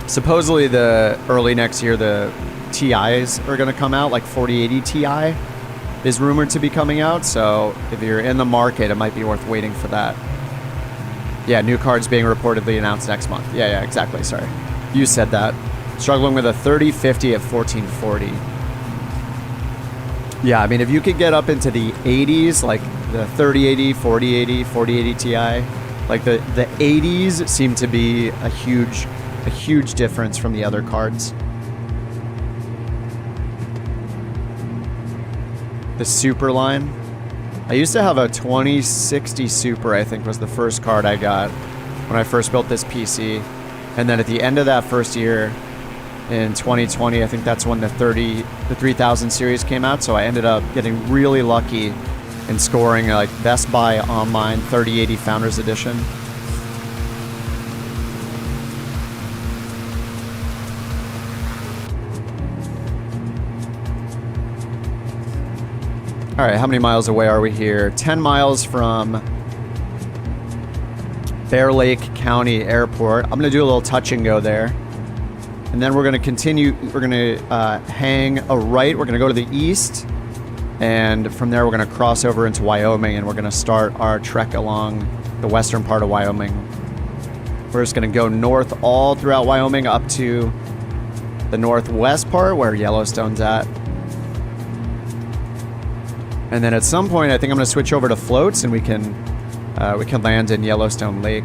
supposedly early next year the TIs are gonna come out, like 4080 Ti is rumored to be coming out, so if you're in the market, it might be worth waiting for that. Yeah, new cards being reportedly announced next month. Yeah, exactly, sorry. You said that. Struggling with a 3050 at 1440. Yeah, I mean, if you could get up into the 80s, like the 3080, 4080, 4080 Ti, like the 80s seem to be a huge difference from the other cards. The Super line. I used to have a 2060 Super, I think was the first card I got when I first built this PC. And then at the end of that first year in 2020, I think that's when the 3000 series came out. So I ended up getting really lucky and scoring like Best Buy Online 3080 Founders Edition. All right, how many miles away are we here? 10 miles from Bear Lake County Airport. I'm gonna do a little touch and go there. And then we're gonna continue, we're gonna hang a right, we're gonna go to the east. And from there, we're gonna cross over into Wyoming and we're gonna start our trek along the western part of Wyoming. We're just gonna go north all throughout Wyoming up to the northwest part where Yellowstone's at. And then at some point, I think I'm going to switch over to floats, and we can land in Yellowstone Lake.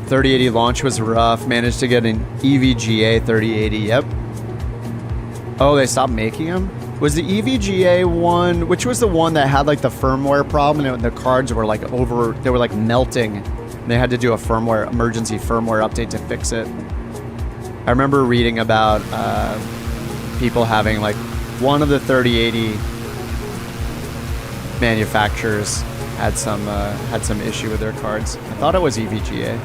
.3080 launch was rough. Managed to get an EVGA 3080. Yep. Oh, they stopped making them? Was the EVGA one, which was the one that had like the firmware problem, and the cards were like they were like melting. And they had to do a emergency firmware update to fix it. I remember reading about people having like one of the 3080 manufacturers had some issue with their cards. I thought it was EVGA.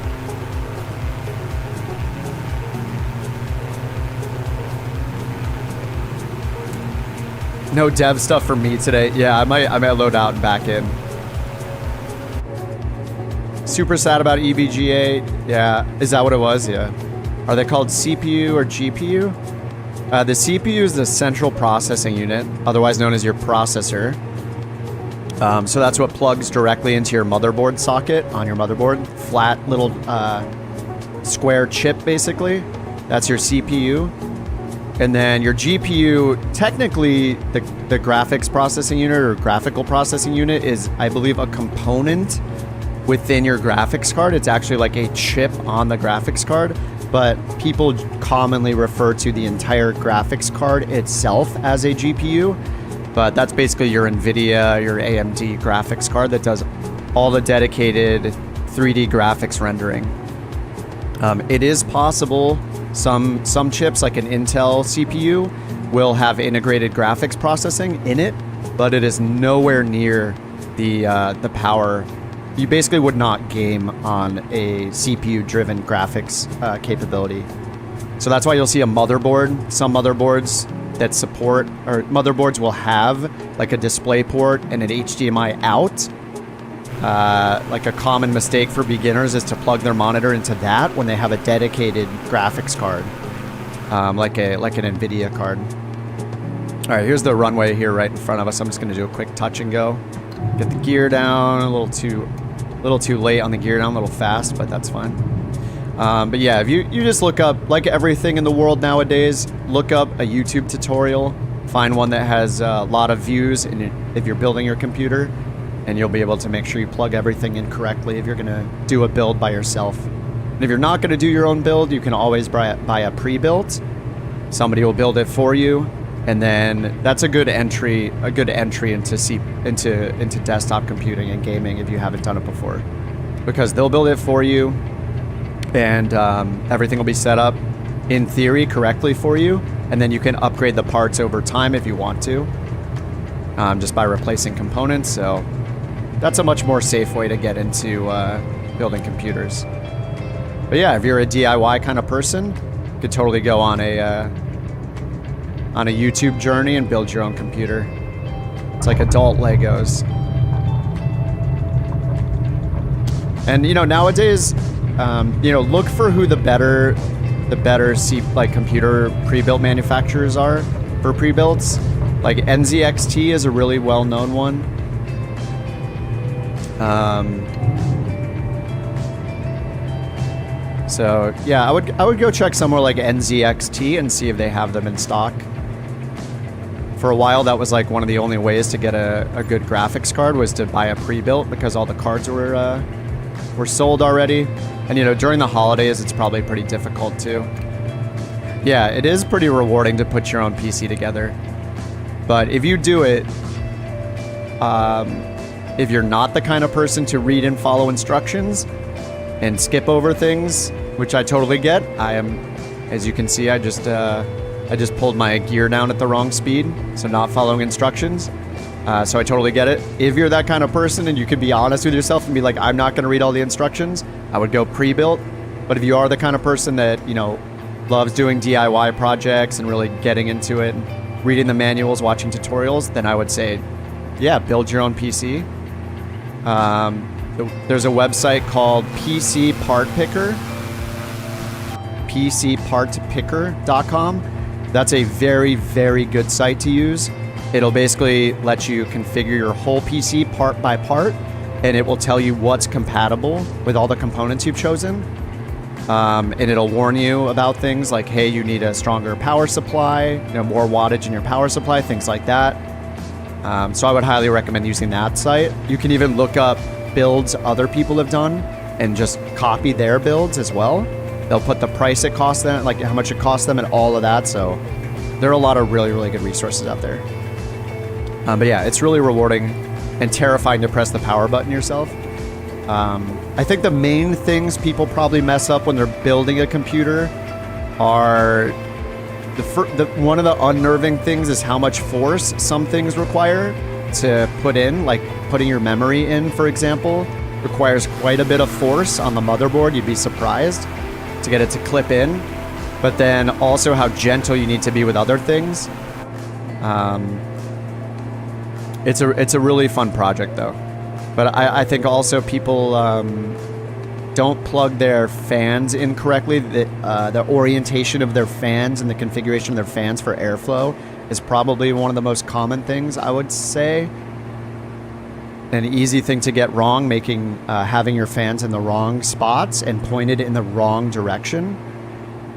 No dev stuff for me today. Yeah, I might load out and back in. Super sad about EVGA. Yeah, is that what it was? Yeah. Are they called CPU or GPU? The CPU is the central processing unit, otherwise known as your processor. So that's what plugs directly into your motherboard socket on your motherboard. Flat little square chip, basically. That's your CPU. And then your GPU, technically the graphics processing unit or graphical processing unit is, I believe, a component within your graphics card. It's actually like a chip on the graphics card. But people commonly refer to the entire graphics card itself as a GPU. But that's basically your NVIDIA, your AMD graphics card that does all the dedicated 3D graphics rendering. It is possible some chips, like an Intel CPU, will have integrated graphics processing in it, but it is nowhere near the power. You basically would not game on a CPU-driven graphics capability. So that's why you'll see a motherboard. Some motherboards that support, or motherboards will have like a display port and an HDMI out. Like a common mistake for beginners is to plug their monitor into that when they have a dedicated graphics card, like an NVIDIA card. All right, here's the runway here right in front of us. I'm just going to do a quick touch and go. Get the gear down, a little too late on the gear down, a little fast, but that's fine. But yeah, if you just look up, like everything in the world nowadays, look up a YouTube tutorial, find one that has a lot of views, and if you're building your computer, and you'll be able to make sure you plug everything in correctly if you're going to do a build by yourself. And if you're not going to do your own build, you can always buy a pre-built. Somebody will build it for you, and then that's a good entry into desktop computing and gaming if you haven't done it before, because they'll build it for you, and everything will be set up in theory correctly for you, and then you can upgrade the parts over time if you want to, just by replacing components. So that's a much more safe way to get into building computers. But yeah, if you're a DIY kind of person, you could totally go on a YouTube journey and build your own computer. It's like adult Legos. And nowadays, look for who the better computer pre-built manufacturers are for pre-builds. Like NZXT is a really well-known one. So yeah, I would go check somewhere like NZXT and see if they have them in stock. For a while, that was like one of the only ways to get a good graphics card was to buy a pre-built, because all the cards were sold already. And during the holidays, it's probably pretty difficult too. Yeah, it is pretty rewarding to put your own PC together. But if you do it, if you're not the kind of person to read and follow instructions and skip over things, which I totally get. I am, as you can see, I just pulled my gear down at the wrong speed, so not following instructions. So I totally get it. If you're that kind of person and you can be honest with yourself and be like, I'm not going to read all the instructions, I would go pre-built. But if you are the kind of person that, loves doing DIY projects and really getting into it, reading the manuals, watching tutorials, then I would say, yeah, build your own PC. There's a website called PC Part Picker, PCPartPicker.com. That's a very, very good site to use. It'll basically let you configure your whole PC part by part, and it will tell you what's compatible with all the components you've chosen. And it'll warn you about things like, hey, you need a stronger power supply, more wattage in your power supply, things like that. So I would highly recommend using that site. You can even look up builds other people have done and just copy their builds as well. They'll put the price it costs them, like how much it costs them and all of that. So there are a lot of really, really good resources out there. But yeah, it's really rewarding and terrifying to press the power button yourself. I think the main things people probably mess up when they're building a computer are one of the unnerving things is how much force some things require to put in, like putting your memory in, for example, requires quite a bit of force on the motherboard. You'd be surprised to get it to clip in, but then also how gentle you need to be with other things. It's a really fun project though. But I think also people don't plug their fans in correctly. The orientation of their fans and the configuration of their fans for airflow is probably one of the most common things, I would say. An easy thing to get wrong, having your fans in the wrong spots and pointed in the wrong direction.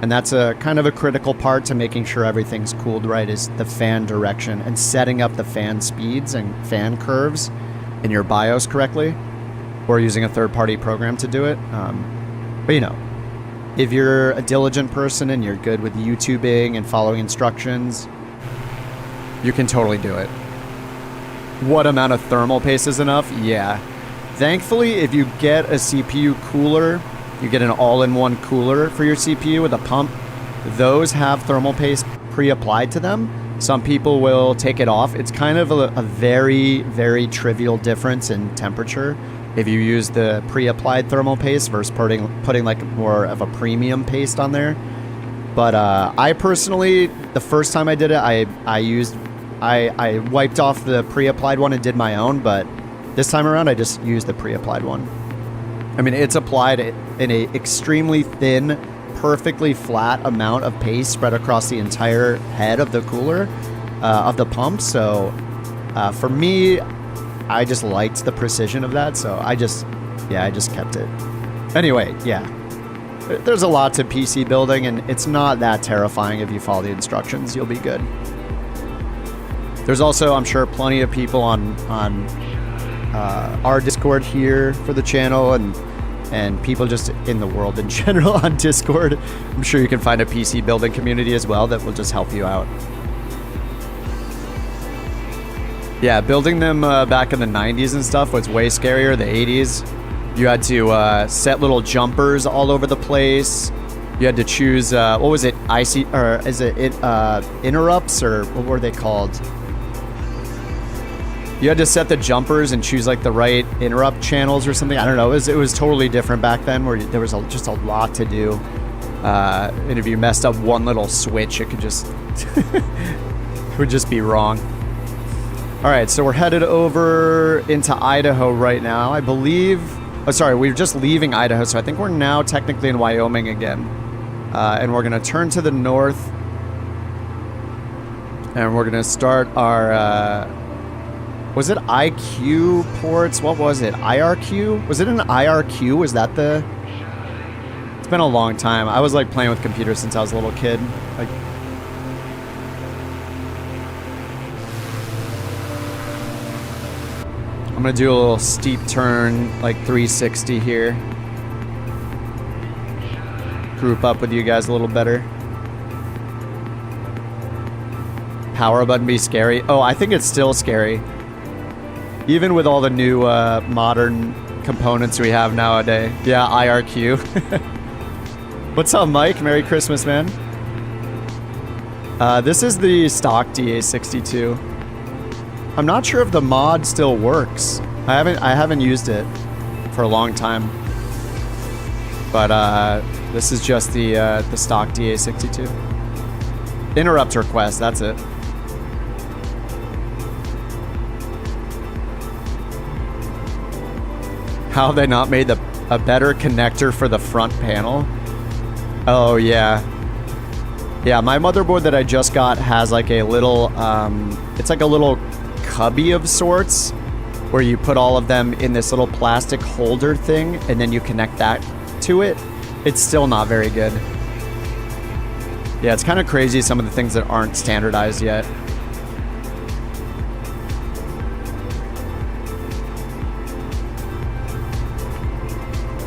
And that's a kind of a critical part to making sure everything's cooled right, is the fan direction and setting up the fan speeds and fan curves in your BIOS correctly, or using a third-party program to do it. But if you're a diligent person and you're good with YouTubing and following instructions, you can totally do it. What amount of thermal paste is enough? Yeah. Thankfully, if you get a CPU cooler, you get an all-in-one cooler for your CPU with a pump, those have thermal paste pre-applied to them. Some people will take it off. It's kind of a very, very trivial difference in temperature if you use the pre-applied thermal paste versus putting like more of a premium paste on there. But I personally, the first time I did it, I wiped off the pre-applied one and did my own, but this time around I just used the pre-applied one. I mean, it's applied in a extremely thin, perfectly flat amount of paste spread across the entire head of the cooler, of the pump. So for me, I just liked the precision of that. So I just kept it. Anyway, yeah, there's a lot to PC building, and it's not that terrifying if you follow the instructions. You'll be good. There's also, I'm sure, plenty of people on our Discord here for the channel, and people just in the world in general on Discord. I'm sure you can find a PC building community as well that will just help you out. Yeah, building them back in the 90s and stuff was way scarier. The 80s, you had to set little jumpers all over the place. You had to choose, what was it, interrupts, or what were they called? You had to set the jumpers and choose like the right interrupt channels or something. I don't know. It was totally different back then, where there was just a lot to do. And if you messed up one little switch, it could just it would just be wrong. All right, so we're headed over into Idaho right now, I believe. Oh, sorry, we were just leaving Idaho, so I think we're now technically in Wyoming again. And we're gonna turn to the north, and we're gonna start our. Was it IQ ports? What was it? IRQ? Was it an IRQ? Was that the... It's been a long time. I was like playing with computers since I was a little kid. Like... I'm gonna do a little steep turn, like 360 here. Group up with you guys a little better. Power button be scary? Oh, I think it's still scary. Even with all the new modern components we have nowadays. Yeah, IRQ. What's up, Mike? Merry Christmas, man. This is the stock DA62. I'm not sure if the mod still works. I haven't used it for a long time. But this is just the stock DA62. Interrupt request, that's it. How have they not made a better connector for the front panel? Oh, yeah. Yeah, my motherboard that I just got has like a little, it's like a little cubby of sorts where you put all of them in this little plastic holder thing and then you connect that to it. It's still not very good. Yeah, it's kind of crazy some of the things that aren't standardized yet.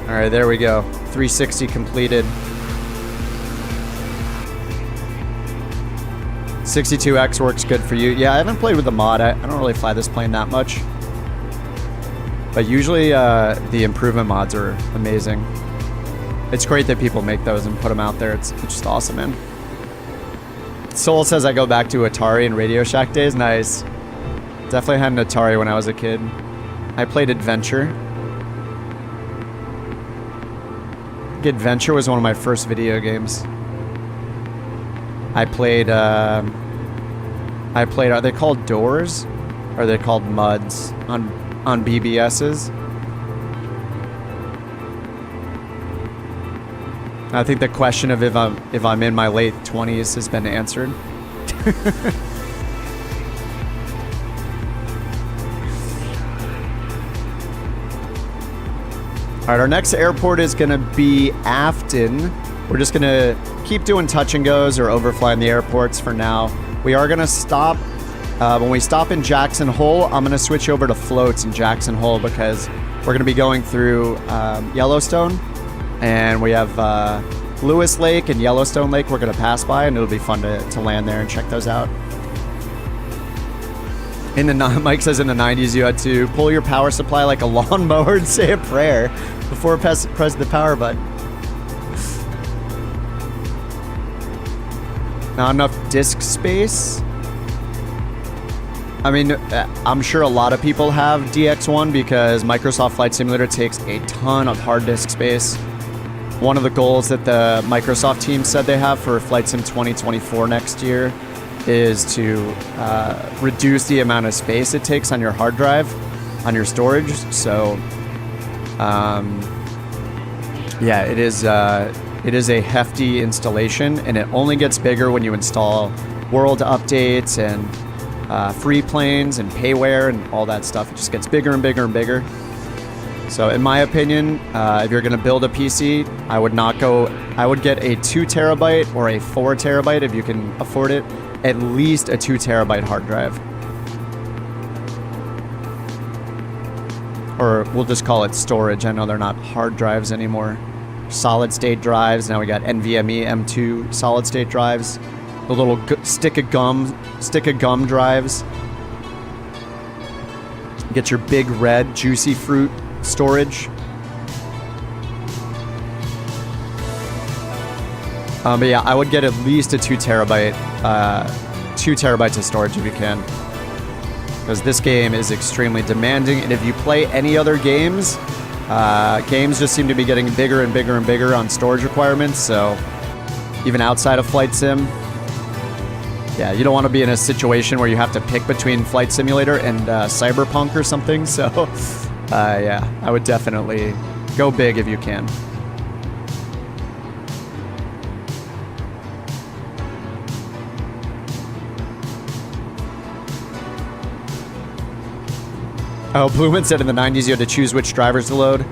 All right, there we go. 360 completed. 62X works good for you. Yeah, I haven't played with the mod. I don't really fly this plane that much. But usually the improvement mods are amazing. It's great that people make those and put them out there. It's just awesome, man. Soul says I go back to Atari and Radio Shack days. Nice. Definitely had an Atari when I was a kid. I played Adventure. Adventure was one of my first video games. I played, are they called doors? Or are they called muds on BBSs? I think the question of if I'm in my late 20s has been answered. All right, our next airport is going to be Afton. We're just going to keep doing touch and goes or overflying the airports for now. We are going to stop. When we stop in Jackson Hole, I'm going to switch over to floats in Jackson Hole because we're going to be going through Yellowstone. And we have Lewis Lake and Yellowstone Lake we're going to pass by, and it'll be fun to land there and check those out. Mike says in the 90s you had to pull your power supply like a lawnmower and say a prayer before press the power button. Not enough disk space? I mean, I'm sure a lot of people have DX1 because Microsoft Flight Simulator takes a ton of hard disk space. One of the goals that the Microsoft team said they have for Flight Sim 2024 next year is to reduce the amount of space it takes on your hard drive, on your storage. So, yeah, it is a hefty installation, and it only gets bigger when you install world updates and free planes and payware and all that stuff. It just gets bigger and bigger and bigger. So in my opinion, if you're going to build a PC, I would get a 2 terabyte or a 4 terabyte if you can afford it, at least a 2 terabyte hard drive. Or we'll just call it storage. I know they're not hard drives anymore. Solid state drives. Now we got NVMe M2 solid state drives. The little stick of gum drives. Get your big red juicy fruit storage. But yeah, I would get at least a 2 terabyte, 2 terabytes of storage if you can, because this game is extremely demanding. And if you play any other games, games just seem to be getting bigger and bigger and bigger on storage requirements. So even outside of Flight Sim, yeah, you don't want to be in a situation where you have to pick between Flight Simulator and Cyberpunk or something. So yeah, I would definitely go big if you can. Oh, Blumen said in the 90s you had to choose which drivers to load.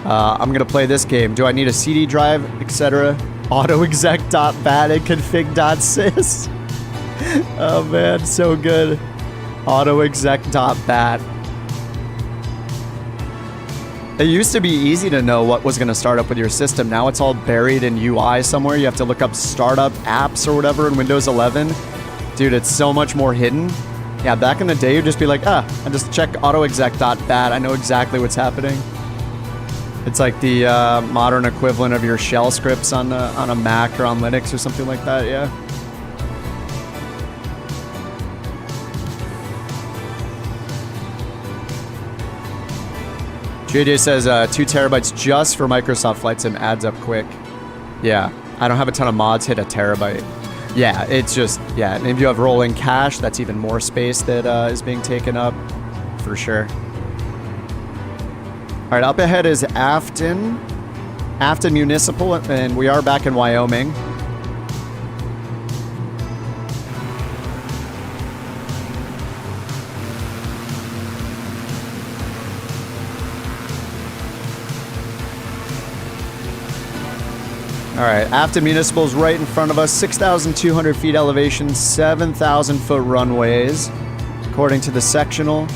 I'm going to play this game. Do I need a CD drive, etc.? Autoexec.bat and config.sys. Oh man, so good. Autoexec.bat. It used to be easy to know what was going to start up with your system. Now it's all buried in UI somewhere. You have to look up startup apps or whatever in Windows 11. Dude, it's so much more hidden. Yeah, back in the day, you'd just be like, I just check autoexec.bat. I know exactly what's happening. It's like the modern equivalent of your shell scripts on a Mac or on Linux or something like that, yeah. JJ says 2 terabytes just for Microsoft Flight Sim adds up quick. Yeah, I don't have a ton of mods hit a terabyte. Yeah, it's just, yeah, and if you have rolling cache, that's even more space that is being taken up, for sure. All right, up ahead is Afton Municipal, and we are back in Wyoming. All right, Afton Municipal is right in front of us. 6,200 feet elevation, 7,000 foot runways, according to the sectional.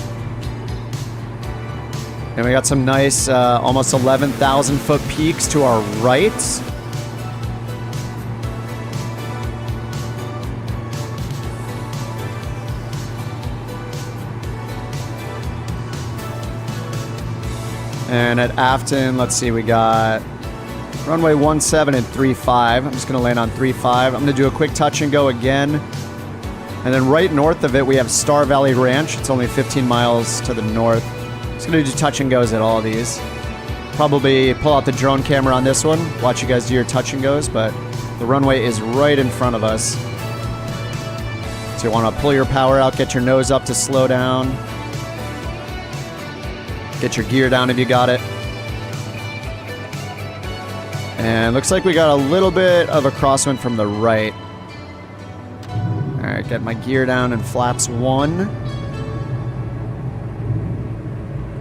And we got some nice, almost 11,000 foot peaks to our right. And at Afton, let's see, we got runway 17 and 35. I'm just going to land on 35. I'm going to do a quick touch and go again. And then right north of it, we have Star Valley Ranch. It's only 15 miles to the north. Just going to do touch and goes at all of these. Probably pull out the drone camera on this one. Watch you guys do your touch and goes, but the runway is right in front of us. So you want to pull your power out, get your nose up to slow down. Get your gear down if you got it. And looks like we got a little bit of a crosswind from the right. All right, get my gear down and flaps 1.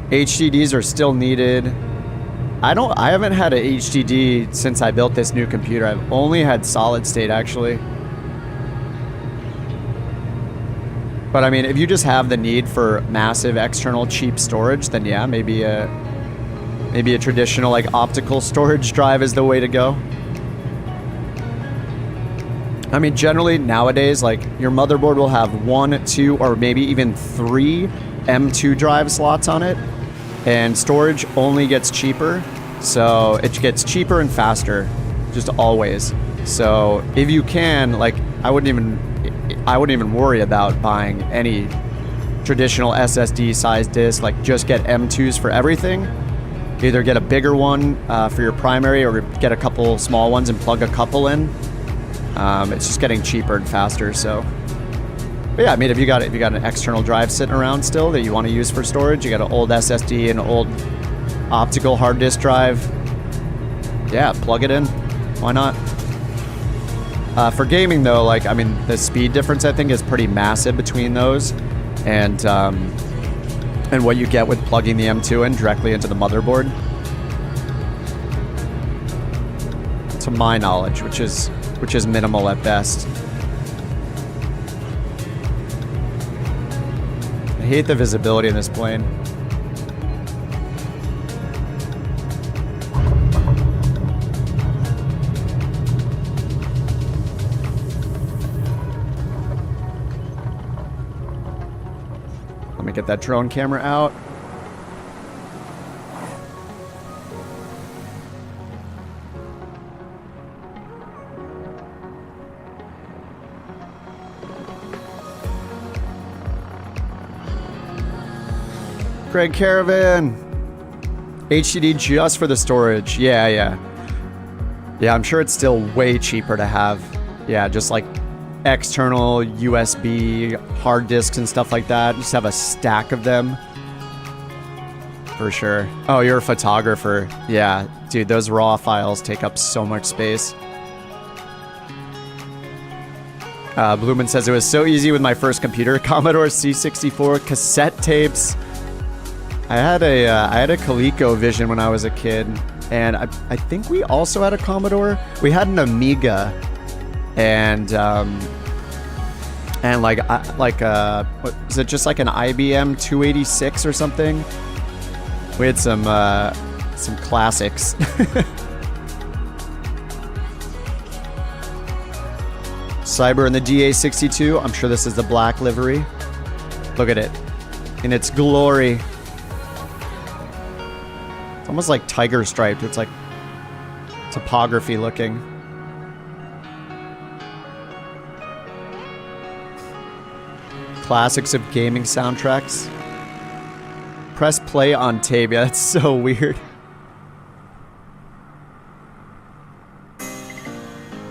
HDDs are still needed. I haven't had a HDD since I built this new computer. I've only had solid state actually. But I mean, if you just have the need for massive external cheap storage, then yeah, maybe a traditional like optical storage drive is the way to go. I mean, generally nowadays, like your motherboard will have 1, 2, or maybe even 3 M2 drive slots on it, and storage only gets cheaper. So it gets cheaper and faster, just always. So if you can, like, I wouldn't even worry about buying any traditional SSD size disk, like just get M2s for everything. Either get a bigger one for your primary or get a couple small ones and plug a couple in. It's just getting cheaper and faster, so. But yeah, I mean, if you got an external drive sitting around still that you want to use for storage, you got an old SSD, an old optical hard disk drive, yeah, plug it in. Why not? For gaming though, like, I mean, the speed difference I think is pretty massive between those, and what you get with plugging the M2 in directly into the motherboard. To my knowledge, which is minimal at best. I hate the visibility in this plane. Let me get that drone camera out. Greg Caravan. HDD just for the storage. Yeah, I'm sure it's still way cheaper to have, yeah, just like external USB hard disks and stuff like that. Just have a stack of them. For sure. Oh, you're a photographer. Yeah, dude, those raw files take up so much space. Blumen says it was so easy with my first computer, Commodore C64 cassette tapes. I had a ColecoVision when I was a kid, and I think we also had a Commodore. We had an Amiga, and like what is it, just like an IBM 286 or something? We had some classics. Cyber in the DA62. I'm sure this is the black livery. Look at it in its glory. It's almost like tiger striped. It's like topography looking. Classics of gaming soundtracks. Press play on tape. Yeah, that's so weird.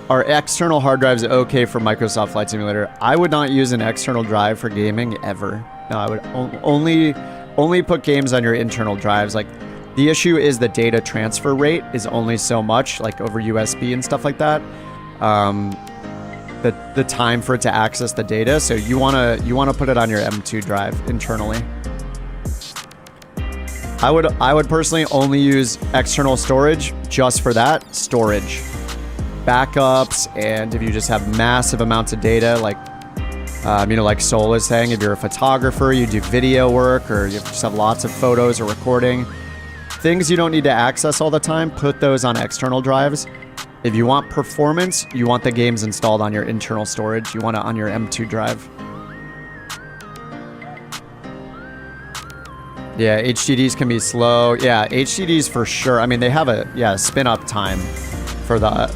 Are external hard drives okay for Microsoft Flight Simulator? I would not use an external drive for gaming ever. No, I would only put games on your internal drives. Like, the issue is the data transfer rate is only so much, like over USB and stuff like that. The time for it to access the data. So you wanna put it on your M2 drive internally. I would personally only use external storage just for that storage, backups, and if you just have massive amounts of data, like like Sol is saying, if you're a photographer, you do video work, or you just have lots of photos or recording. Things you don't need to access all the time, put those on external drives. If you want performance, you want the games installed on your internal storage. You want it on your M2 drive. Yeah, HDDs can be slow. Yeah, HDDs for sure. I mean, they have a spin up time for the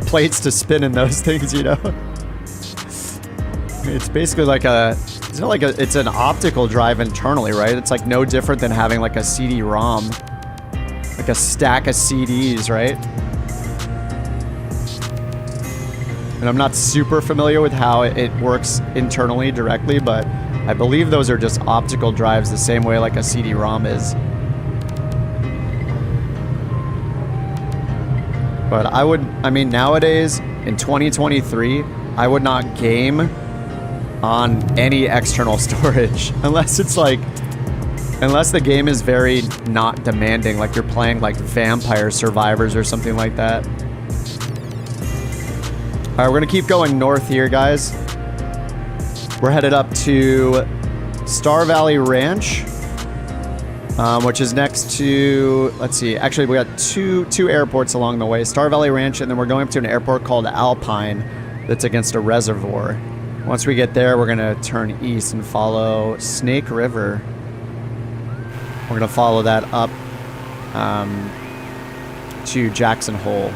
plates to spin in those things, you know. I mean, it's basically like it's an optical drive internally, right? It's like no different than having like a CD-ROM, like a stack of CDs, right? And I'm not super familiar with how it works internally directly, but I believe those are just optical drives the same way like a CD-ROM is. But I mean, nowadays, in 2023, I would not game on any external storage unless the game is very not demanding, like you're playing like Vampire Survivors or something like that. All right, we're gonna keep going north here, guys. We're headed up to Star Valley Ranch, which is next to, let's see, actually we got two airports along the way, Star Valley Ranch, and then we're going up to an airport called Alpine that's against a reservoir. Once we get there, we're gonna turn east and follow Snake River. We're gonna follow that up to Jackson Hole.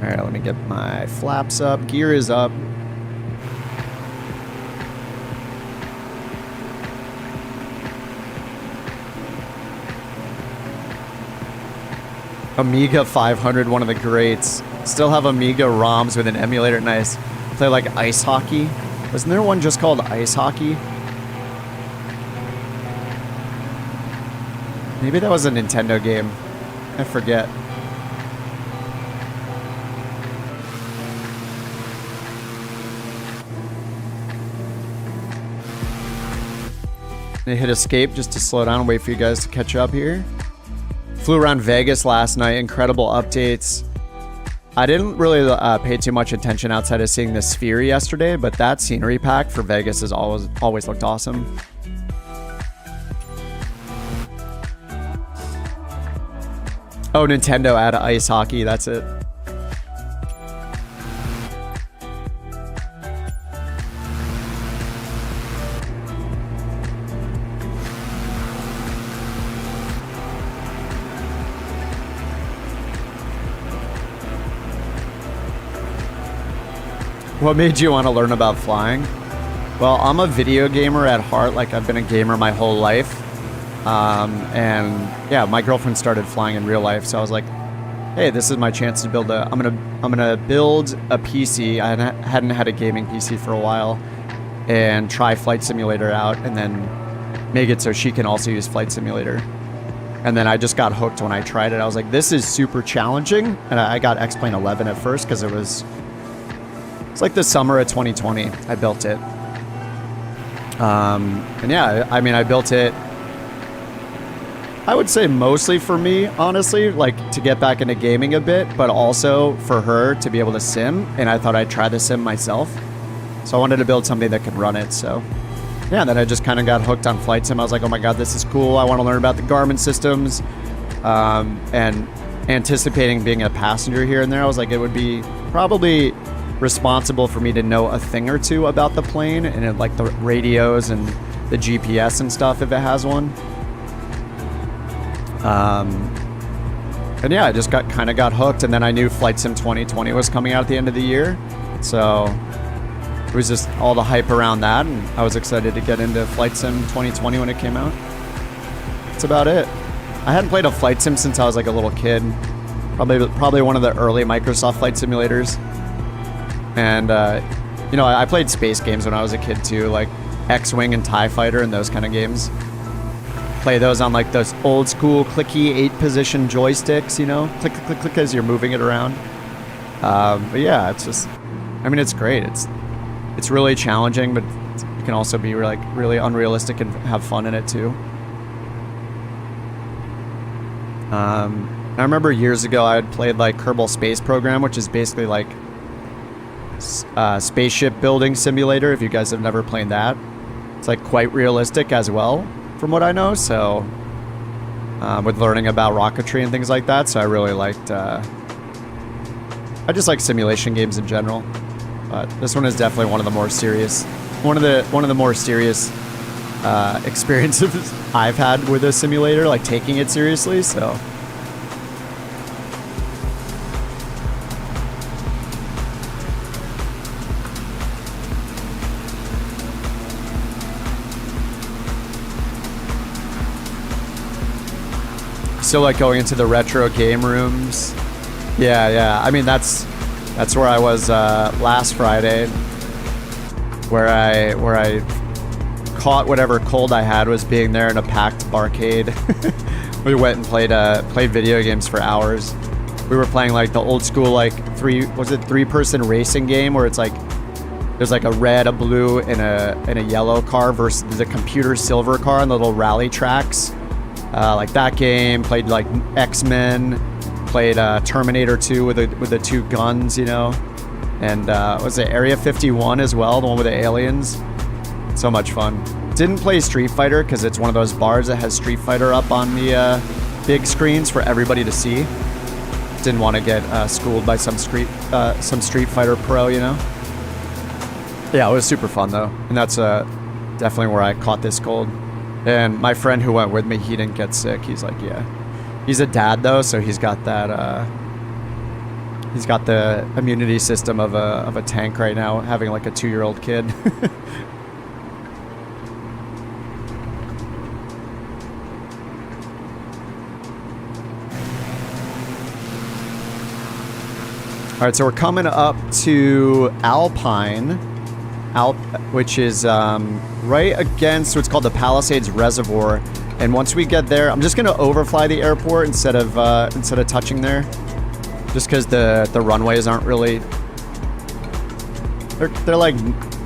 All right, let me get my flaps up. Gear is up. Amiga 500, one of the greats. Still have Amiga ROMs with an emulator. Nice. Play like ice hockey. Wasn't there one just called ice hockey? Maybe that was a Nintendo game. I forget. I hit escape just to slow down and wait for you guys to catch up here. Flew around Vegas last night. Incredible updates. I didn't really pay too much attention outside of seeing the Sphere yesterday, but that scenery pack for Vegas has always looked awesome. Oh, Nintendo added ice hockey. That's it. What made you want to learn about flying? Well, I'm a video gamer at heart. Like, I've been a gamer my whole life. And yeah, my girlfriend started flying in real life, so I was like, hey, this is my chance to build I'm gonna build a PC. I hadn't had a gaming PC for a while, and try Flight Simulator out, and then make it so she can also use Flight Simulator. And then I just got hooked when I tried it. I was like, this is super challenging. And I got X-Plane 11 at first because it's like the summer of 2020. I built it. And yeah, I mean, I built it, I would say mostly for me, honestly, like to get back into gaming a bit, but also for her to be able to sim. And I thought I'd try the sim myself. So I wanted to build something that could run it. So yeah, then I just kind of got hooked on flight sim. I was like, oh my God, this is cool. I want to learn about the Garmin systems. And anticipating being a passenger here and there, I was like, it would be probably responsible for me to know a thing or two about the plane and like the radios and the GPS and stuff if it has one. And yeah, I just kind of got hooked, and then I knew Flight Sim 2020 was coming out at the end of the year, so it was just all the hype around that, and I was excited to get into Flight Sim 2020 when it came out. That's about it. I hadn't played a Flight Sim since I was like a little kid, probably one of the early Microsoft flight simulators. And you know, I played space games when I was a kid too, like X-Wing and TIE Fighter and those kind of games. Play those on like those old school clicky 8-position joysticks, you know, click, click, click, click as you're moving it around. But yeah, it's just, I mean, it's great. It's really challenging, but it can also be like really unrealistic and have fun in it too. I remember years ago I had played like Kerbal Space Program, which is basically like spaceship building simulator. If you guys have never played that, it's like quite realistic as well, from what I know. So with learning about rocketry and things like that, so I really liked I just like simulation games in general, but this one is definitely one of the more serious experiences I've had with a simulator, like taking it seriously. So still like going into the retro game rooms. Yeah. I mean, that's where I was last Friday, where I caught whatever cold I had was being there in a packed barcade. We went and played video games for hours. We were playing like the old school like three-person racing game where it's like there's like a red, a blue, and a yellow car versus the computer silver car on the little rally tracks. Like that game. Played like X-Men, played Terminator 2 with the two guns, you know, and was it Area 51 as well, the one with the aliens. So much fun. Didn't play Street Fighter because it's one of those bars that has Street Fighter up on the big screens for everybody to see. Didn't want to get schooled by some Street Fighter pro, you know. Yeah, it was super fun though, and that's definitely where I caught this cold. And my friend who went with me, he didn't get sick. He's like, yeah. He's a dad though, so he's got that. He's got the immunity system of a tank right now, having like a 2-year-old kid. All right, so we're coming up to Alpine, which is right against what's called the Palisades Reservoir. And once we get there, I'm just gonna overfly the airport instead of touching there, just because the runways aren't really. They're like,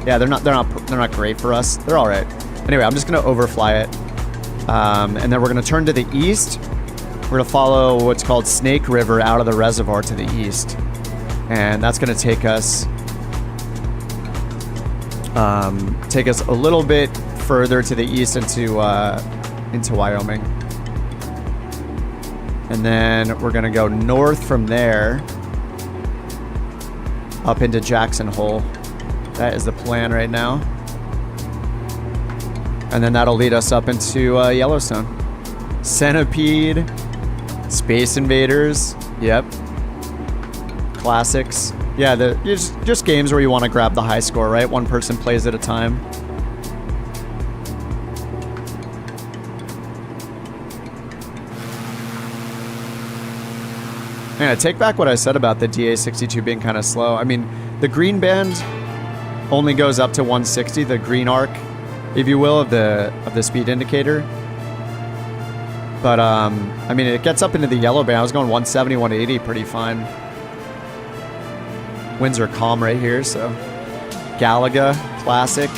yeah, they're not great for us. They're all right. Anyway, I'm just gonna overfly it, and then we're gonna turn to the east. We're gonna follow what's called Snake River out of the reservoir to the east, and that's gonna take us a little bit further to the east into Wyoming, and then we're gonna go north from there up into Jackson Hole. That is the plan right now, and then that'll lead us up into Yellowstone. Centipede, Space Invaders, yep, classics. Yeah, just games where you want to grab the high score, right? One person plays at a time. Yeah, take back what I said about the DA62 being kind of slow. I mean, the green band only goes up to 160, the green arc, if you will, of the speed indicator. But I mean, it gets up into the yellow band. I was going 170, 180, pretty fine. Winds are calm right here, so Galaga, classic.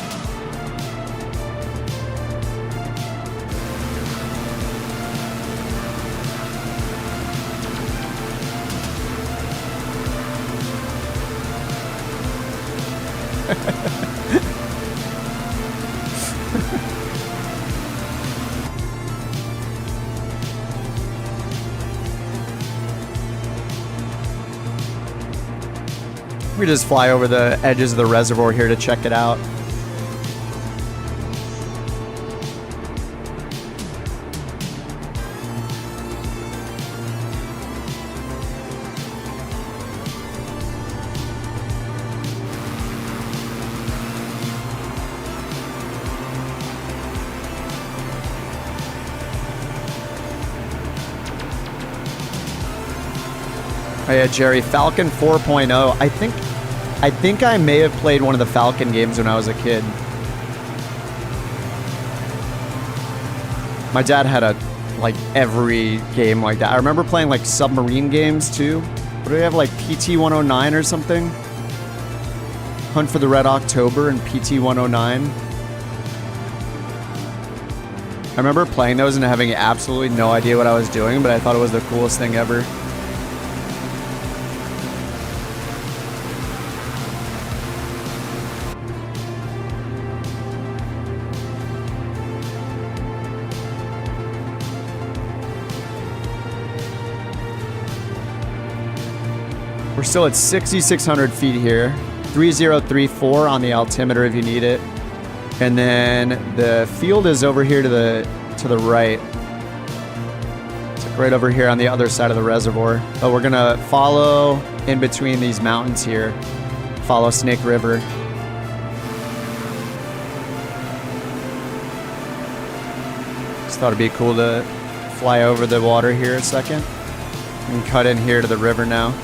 We just fly over the edges of the reservoir here to check it out. Oh yeah, Jerry, Falcon 4.0. I think I may have played one of the Falcon games when I was a kid. My dad had like every game like that. I remember playing like submarine games too. What do we have, like PT 109 or something? Hunt for the Red October and PT 109. I remember playing those and having absolutely no idea what I was doing, but I thought it was the coolest thing ever. We're still at 6,600 feet here. 3034 on the altimeter if you need it. And then the field is over here to the right. It's like right over here on the other side of the reservoir. But we're gonna follow in between these mountains here. Follow Snake River. Just thought it'd be cool to fly over the water here a second. And cut in here to the river now.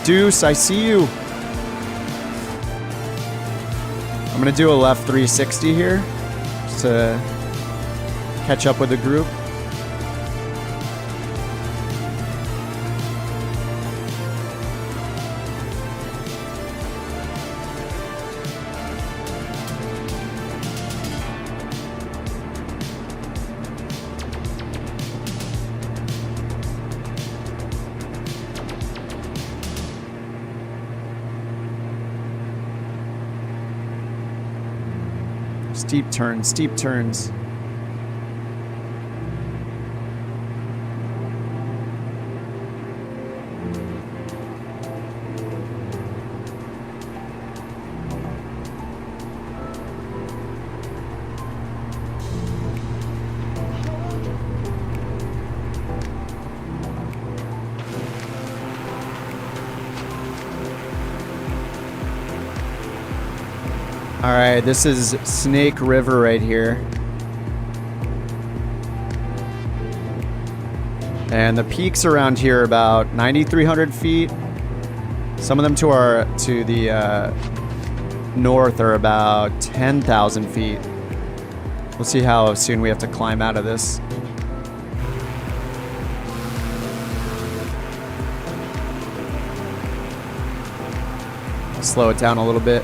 Deuce, I see you. I'm gonna do a left 360 here just to catch up with the group. Steep turns, steep turns. All right, this is Snake River right here. And the peaks around here are about 9,300 feet. Some of them to the north are about 10,000 feet. We'll see how soon we have to climb out of this. Slow it down a little bit.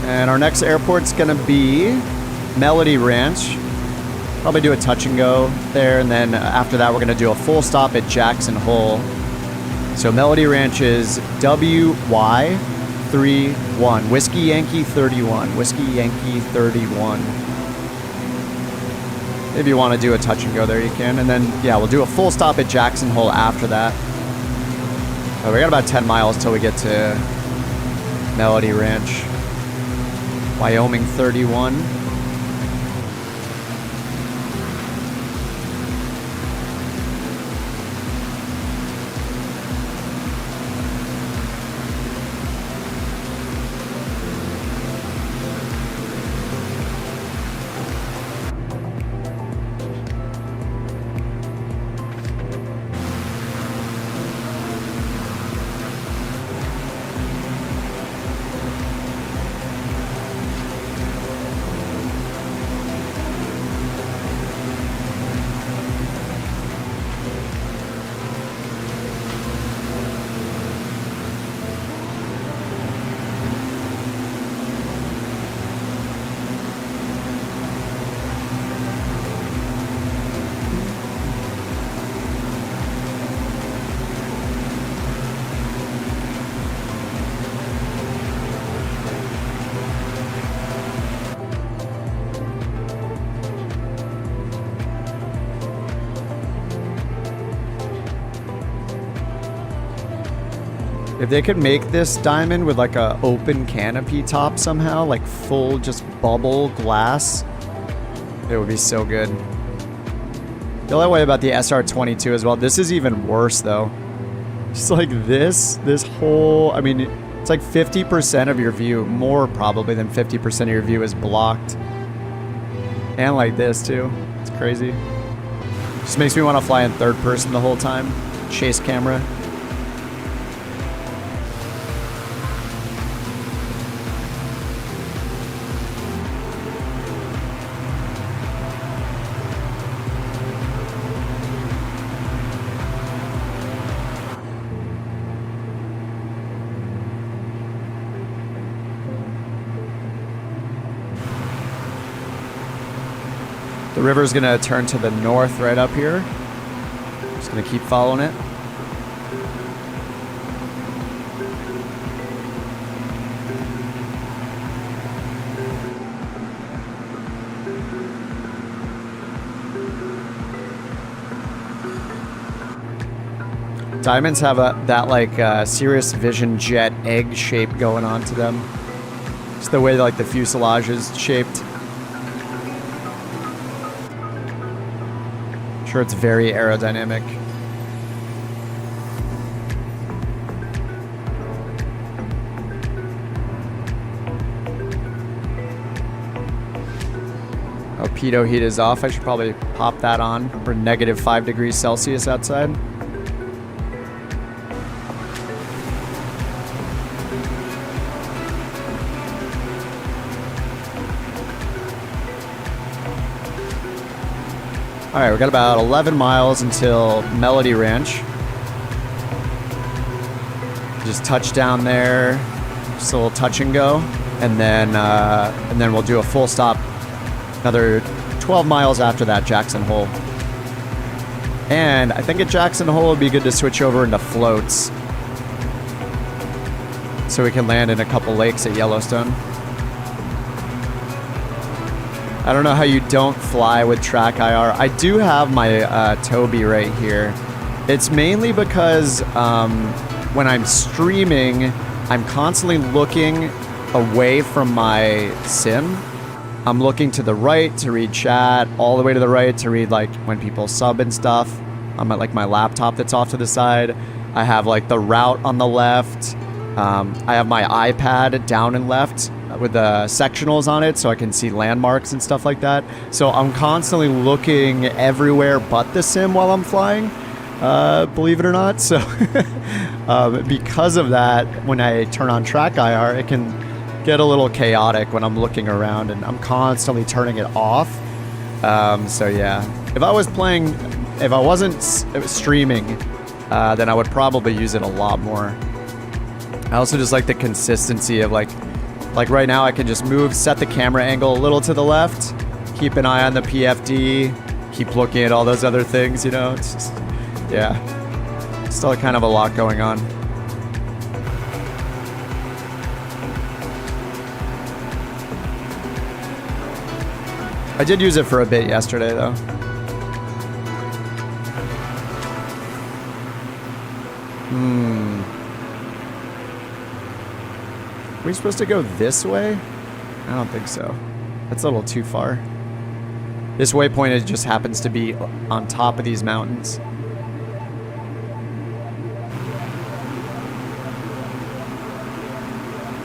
And our next airport's gonna be Melody Ranch. Probably do a touch and go there, and then after that we're gonna do a full stop at Jackson Hole. So Melody Ranch is WY31, Whiskey Yankee 31, Whiskey Yankee 31. If you want to do a touch and go there, you can. And then, yeah, we'll do a full stop at Jackson Hole after that. So we got about 10 miles till we get to Melody Ranch. Wyoming 31. If they could make this diamond with like a open canopy top somehow, like full just bubble glass, it would be so good. Feel that way about the SR22 as well. This is even worse though. Just like this whole, I mean, it's like 50% of your view, more probably than 50% of your view is blocked. And like this too. It's crazy. Just makes me want to fly in third person the whole time. Chase camera. The river's gonna turn to the north right up here. Just gonna keep following it. Diamonds have that like Cirrus Vision jet egg shape going on to them. Just the way like the fuselage is shaped. Sure, it's very aerodynamic. Oh, pitot heat is off. I should probably pop that on. We're negative 5 degrees Celsius outside. All right, we got about 11 miles until Melody Ranch. Just touch down there, just a little touch and go, and then we'll do a full stop. Another 12 miles after that, Jackson Hole. And I think at Jackson Hole it'd be good to switch over into floats, so we can land in a couple lakes at Yellowstone. I don't know how you don't fly with track IR. I do have my Toby right here. It's mainly because when I'm streaming, I'm constantly looking away from my sim. I'm looking to the right to read chat, all the way to the right to read like when people sub and stuff. I'm at like my laptop that's off to the side. I have like the route on the left. I have my iPad down and left with the sectionals on it so I can see landmarks and stuff like that. So I'm constantly looking everywhere but the sim while I'm flying, believe it or not. So because of that, when I turn on track IR, it can get a little chaotic when I'm looking around and I'm constantly turning it off. So yeah, if I wasn't streaming, then I would probably use it a lot more. I also just like the consistency of like right now I can just set the camera angle a little to the left, keep an eye on the PFD, keep looking at all those other things, you know, it's just, yeah, still kind of a lot going on. I did use it for a bit yesterday though. Are we supposed to go this way? I don't think so. That's a little too far. This waypoint just happens to be on top of these mountains.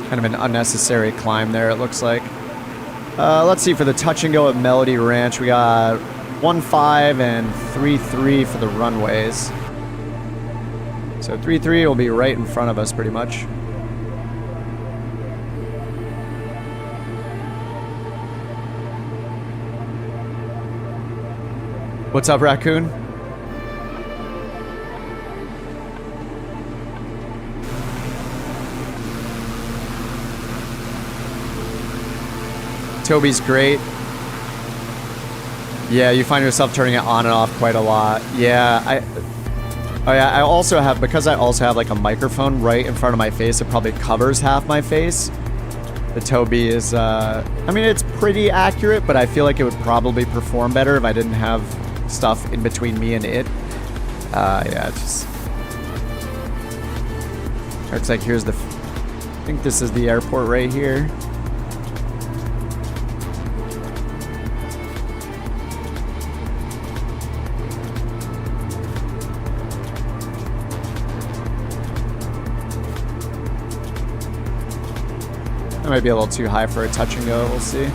Kind of an unnecessary climb there, it looks like. Let's see, for the touch and go at Melody Ranch, we got 1.5 and 3.3 for the runways. So 3.3 will be right in front of us pretty much. What's up, Raccoon? Toby's great. Yeah, you find yourself turning it on and off quite a lot. Yeah, I also have, because I also have like a microphone right in front of my face, it probably covers half my face. The Toby is, I mean, it's pretty accurate, but I feel like it would probably perform better if I didn't have stuff in between me and it. Yeah, it just... Looks like here's the... I think this is the airport right here. That might be a little too high for a touch and go, we'll see.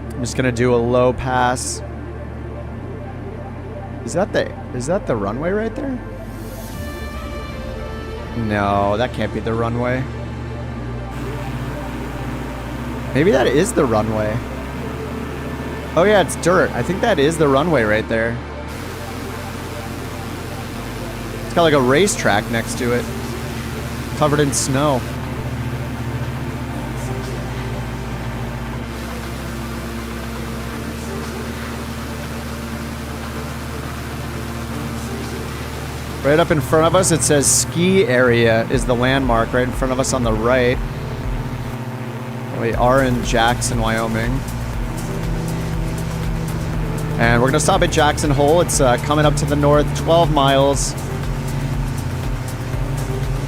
I'm just gonna do a low pass. Is that the runway right there? No, that can't be the runway. Maybe that is the runway. Oh yeah, it's dirt. I think that is the runway right there. It's got like a racetrack next to it, covered in snow. Right up in front of us, it says ski area is the landmark right in front of us on the right. We are in Jackson, Wyoming. And we're gonna stop at Jackson Hole. It's coming up to the north, 12 miles.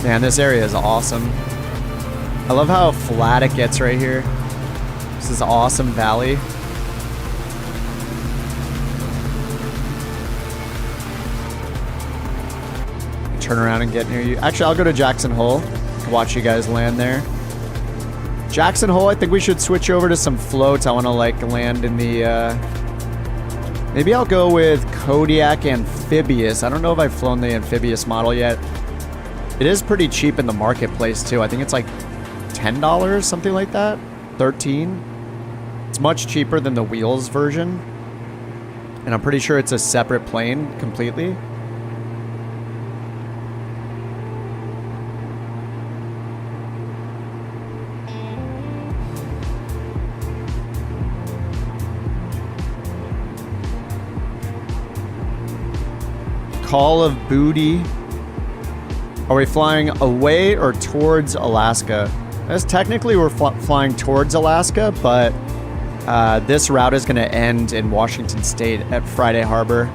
Man, this area is awesome. I love how flat it gets right here. This is awesome valley. Turn around and get near you. Actually, I'll go to Jackson Hole. Watch you guys land there. Jackson Hole, I think we should switch over to some floats. I want to like land in the... Maybe I'll go with Kodiak Amphibious. I don't know if I've flown the amphibious model yet. It is pretty cheap in the marketplace too. I think it's like $10, something like that. 13. It's much cheaper than the wheels version. And I'm pretty sure it's a separate plane completely. Call of Booty. Are we flying away or towards Alaska? As technically we're flying towards Alaska, but this route is going to end in Washington State at Friday Harbor.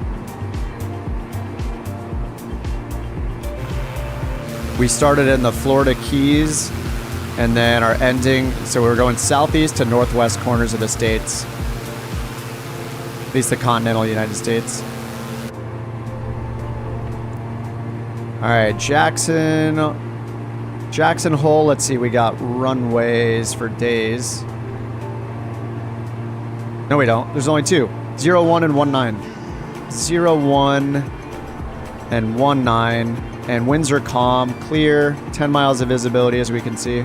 We started in the Florida Keys and then are ending, so we're going southeast to northwest corners of the states. At least the continental United States. All right, Jackson Hole. Let's see, we got runways for days. No, we don't. There's only two. 01 and 19. 01 and 19. And winds are calm, clear, 10 miles of visibility as we can see.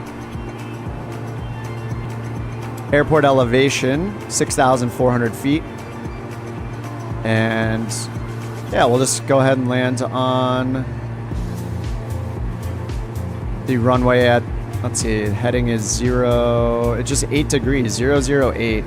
Airport elevation, 6,400 feet. And yeah, we'll just go ahead and land on the runway at, let's see, heading is 0, it's just 8 degrees, 008.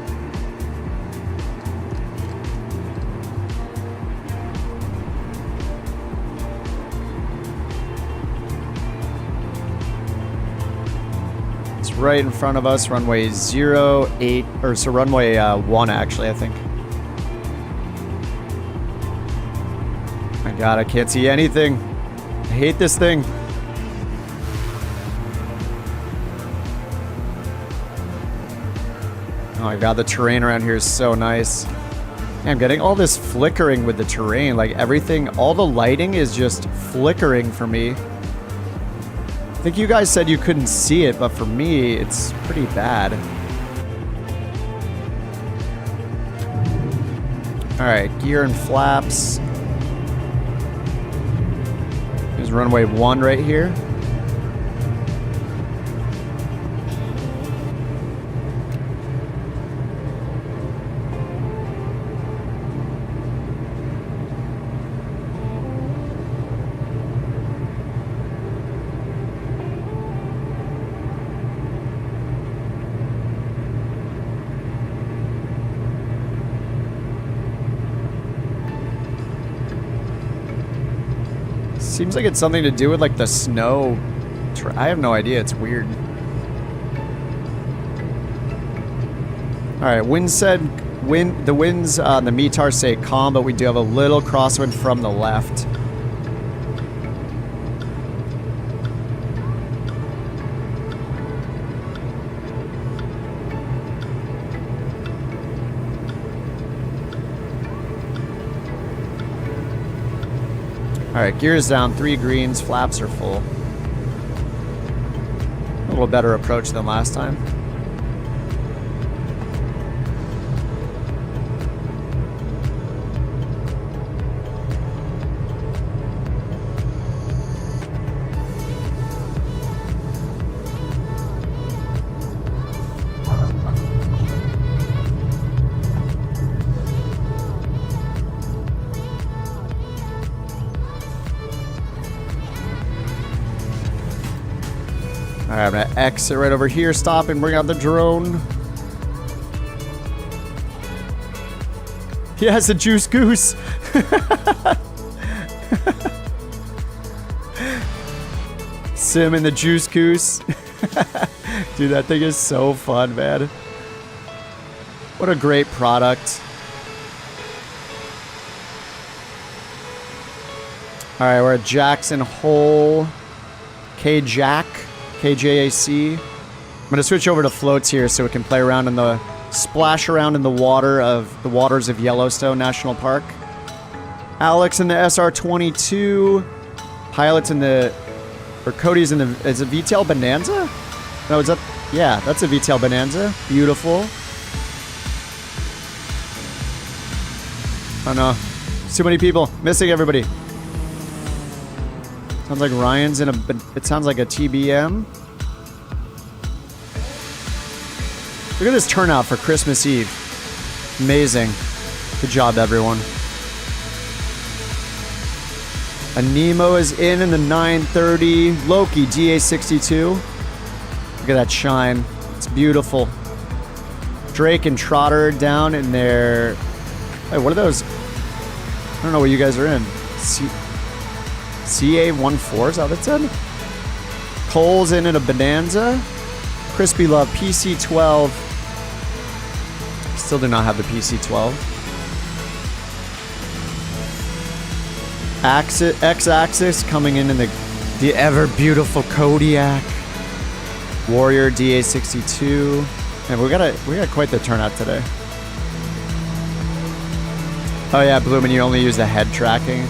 It's right in front of us, runway 08, or so runway 1 actually, I think. My God, I can't see anything. I hate this thing. Oh my God, the terrain around here is so nice. I'm getting all this flickering with the terrain. Like everything, all the lighting is just flickering for me. I think you guys said you couldn't see it, but for me, it's pretty bad. All right, gear and flaps. There's runway 1 right here. Seems like it's something to do with like the snow. I have no idea. It's weird. All right, the winds on the METAR say calm, but we do have a little crosswind from the left. All right, gears down, 3 greens, flaps are full. A little better approach than last time. All right, I'm gonna exit right over here, stop and bring out the drone. He has a juice goose. Sim and the juice goose. Dude, that thing is so fun, man. What a great product. All right, we're at Jackson Hole. KJAC. KJAC. I'm going to switch over to floats here so we can play around in the splash around in the waters of Yellowstone National Park. Alex in the SR-22. Pilot's in the, or Cody's in the, is it VTL Bonanza? No, is that, yeah, that's a VTL Bonanza. Beautiful. Oh no, too many people. Missing everybody. Sounds like Ryan's in a, it sounds like a TBM. Look at this turnout for Christmas Eve. Amazing. Good job, everyone. A Nemo is in the 930. Loki, DA62. Look at that shine. It's beautiful. Drake and Trotter down in their... Hey, what are those? I don't know what you guys are in. CA14, is that what it said? Cole's in it, a Bonanza. Crispy Love, PC12. Still do not have the PC12. X-Axis coming in the ever beautiful Kodiak. Warrior DA62. And we got quite the turnout today. Oh yeah, Bloomin', you only use the head tracking.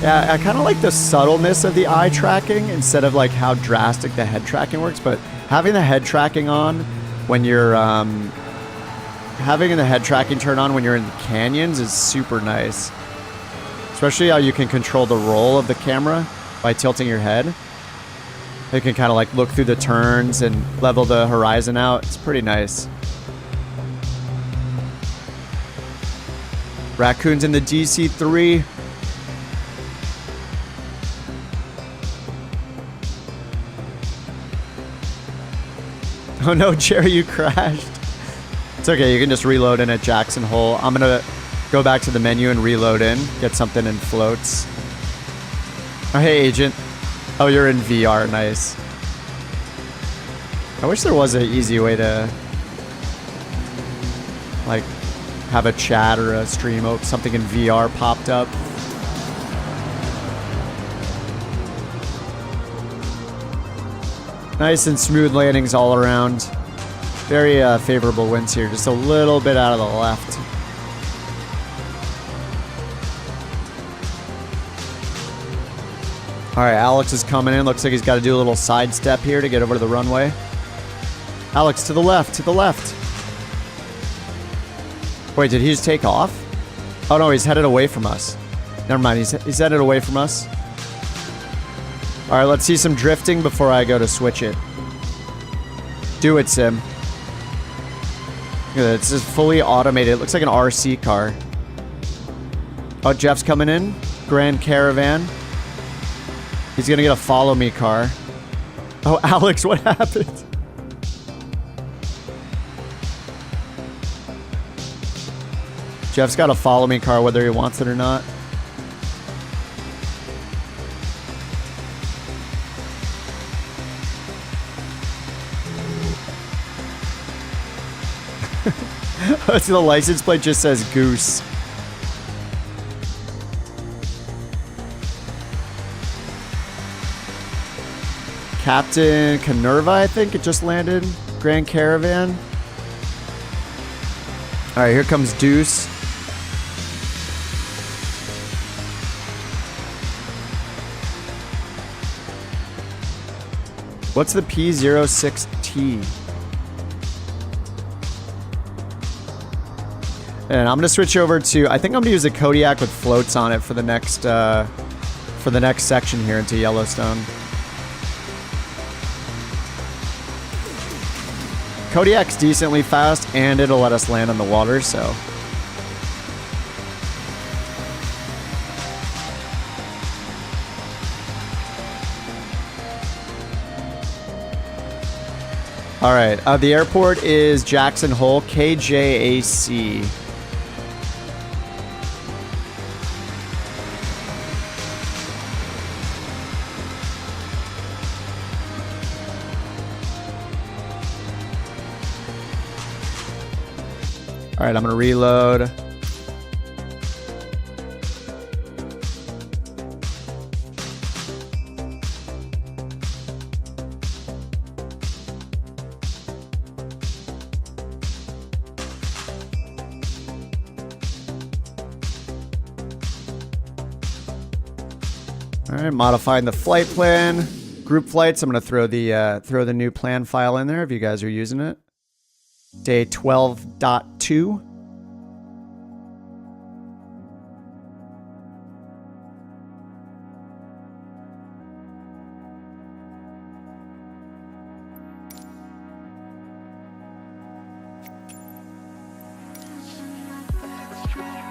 Yeah, I kind of like the subtleness of the eye tracking instead of like how drastic the head tracking works. But having the head tracking on when you're having the head tracking turn on when you're in the canyons is super nice. Especially how you can control the roll of the camera by tilting your head. You can kind of like look through the turns and level the horizon out. It's pretty nice. Raccoons in the DC3. Oh no, Jerry, you crashed. It's okay, you can just reload in at Jackson Hole. I'm gonna go back to the menu and reload in. Get something in floats. Oh, hey, Agent. Oh, you're in VR, nice. I wish there was an easy way to like have a chat or a stream or something in VR popped up. Nice and smooth landings all around. Very favorable winds here. Just a little bit out of the left. All right, Alex is coming in. Looks like he's got to do a little side step here to get over to the runway. Alex, to the left, to the left. Wait, did he just take off? Oh no, he's headed away from us. Never mind, he's headed away from us. All right, let's see some drifting before I go to switch it. Do it, Sim. Look at that, it's just fully automated. It looks like an RC car. Oh, Jeff's coming in. Grand Caravan. He's gonna get a follow me car. Oh, Alex, what happened? Jeff's got a follow me car whether he wants it or not. So the license plate just says Goose. Captain Canerva, I think it just landed. Grand Caravan. All right, here comes Deuce. What's the P06T? And I'm gonna switch over to, I think I'm gonna use a Kodiak with floats on it for the next section here into Yellowstone. Kodiak's decently fast and it'll let us land on the water, so. All right, the airport is Jackson Hole, KJAC. All right, I'm gonna reload. All right, modifying the flight plan. Group flights, I'm gonna throw the new plan file in there if you guys are using it. Day 12.2.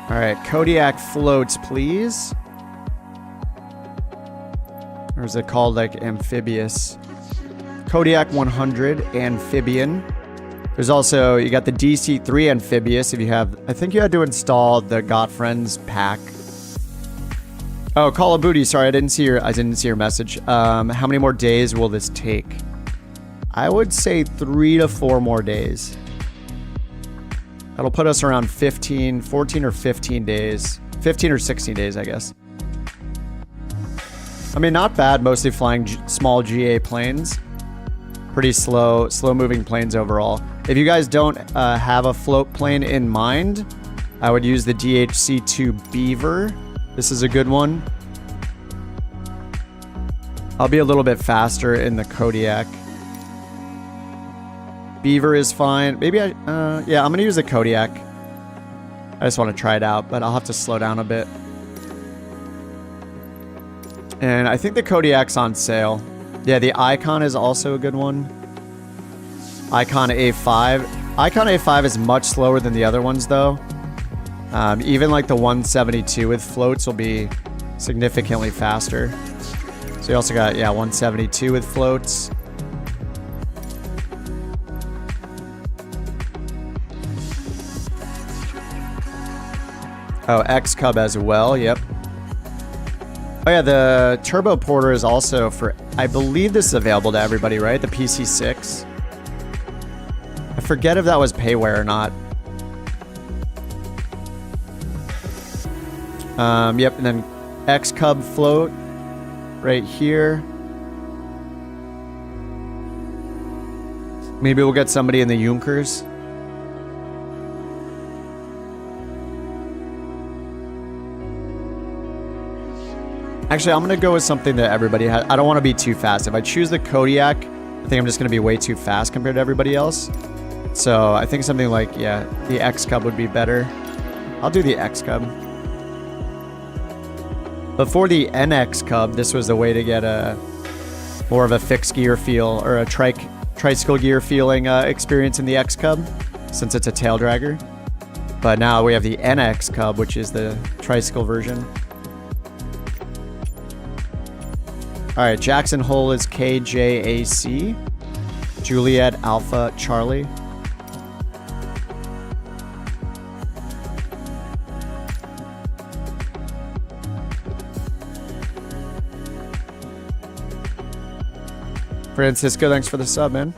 All right, Kodiak floats, please. Or is it called like amphibious? Kodiak 100 amphibian. There's also, you got the DC3 amphibious if you have, I think you had to install the Got Friends pack. Oh, Call of Booty. Sorry, I didn't see your message. How many more days will this take? I would say 3 to 4 more days. That'll put us around 14 or 15 days. 15 or 16 days, I guess. I mean, not bad. Mostly flying small GA planes. Pretty slow moving planes overall. If you guys don't have a float plane in mind, I would use the DHC-2 Beaver. This is a good one. I'll be a little bit faster in the Kodiak. Beaver is fine. Maybe yeah, I'm gonna use the Kodiak. I just want to try it out, but I'll have to slow down a bit. And I think the Kodiak's on sale. Yeah, the Icon is also a good one. Icon A5. Icon A5 is much slower than the other ones, though. Even like the 172 with floats will be significantly faster. So you also got, yeah, 172 with floats. Oh, X-Cub as well, yep. Oh yeah, the Turbo Porter is also for, I believe this is available to everybody, right? The PC6. I forget if that was payware or not. Yep, and then X-Cub float right here. Maybe we'll get somebody in the Junkers. Actually, I'm going to go with something that everybody has. I don't want to be too fast. If I choose the Kodiak, I think I'm just going to be way too fast compared to everybody else. So I think something like, yeah, the X-Cub would be better. I'll do the X-Cub. But for the NX Cub, this was the way to get a more of a fixed gear feel, or a tricycle gear feeling experience in the X Cub, since it's a tail dragger. But now we have the NX Cub, which is the tricycle version. Alright, Jackson Hole is KJAC. Juliet Alpha Charlie. Francisco, thanks for the sub, man.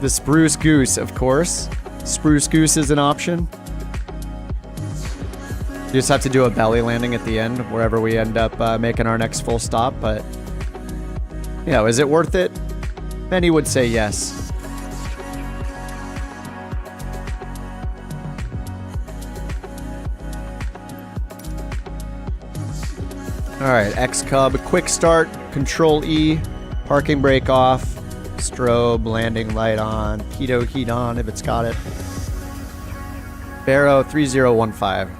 The Spruce Goose, of course. Spruce Goose is an option. You just have to do a belly landing at the end, wherever we end up making our next full stop, but... You know, is it worth it? Many would say yes. Alright, X-Cub, quick start, Control E, parking brake off, strobe, landing light on, pitot heat on if it's got it. Barrow 3015.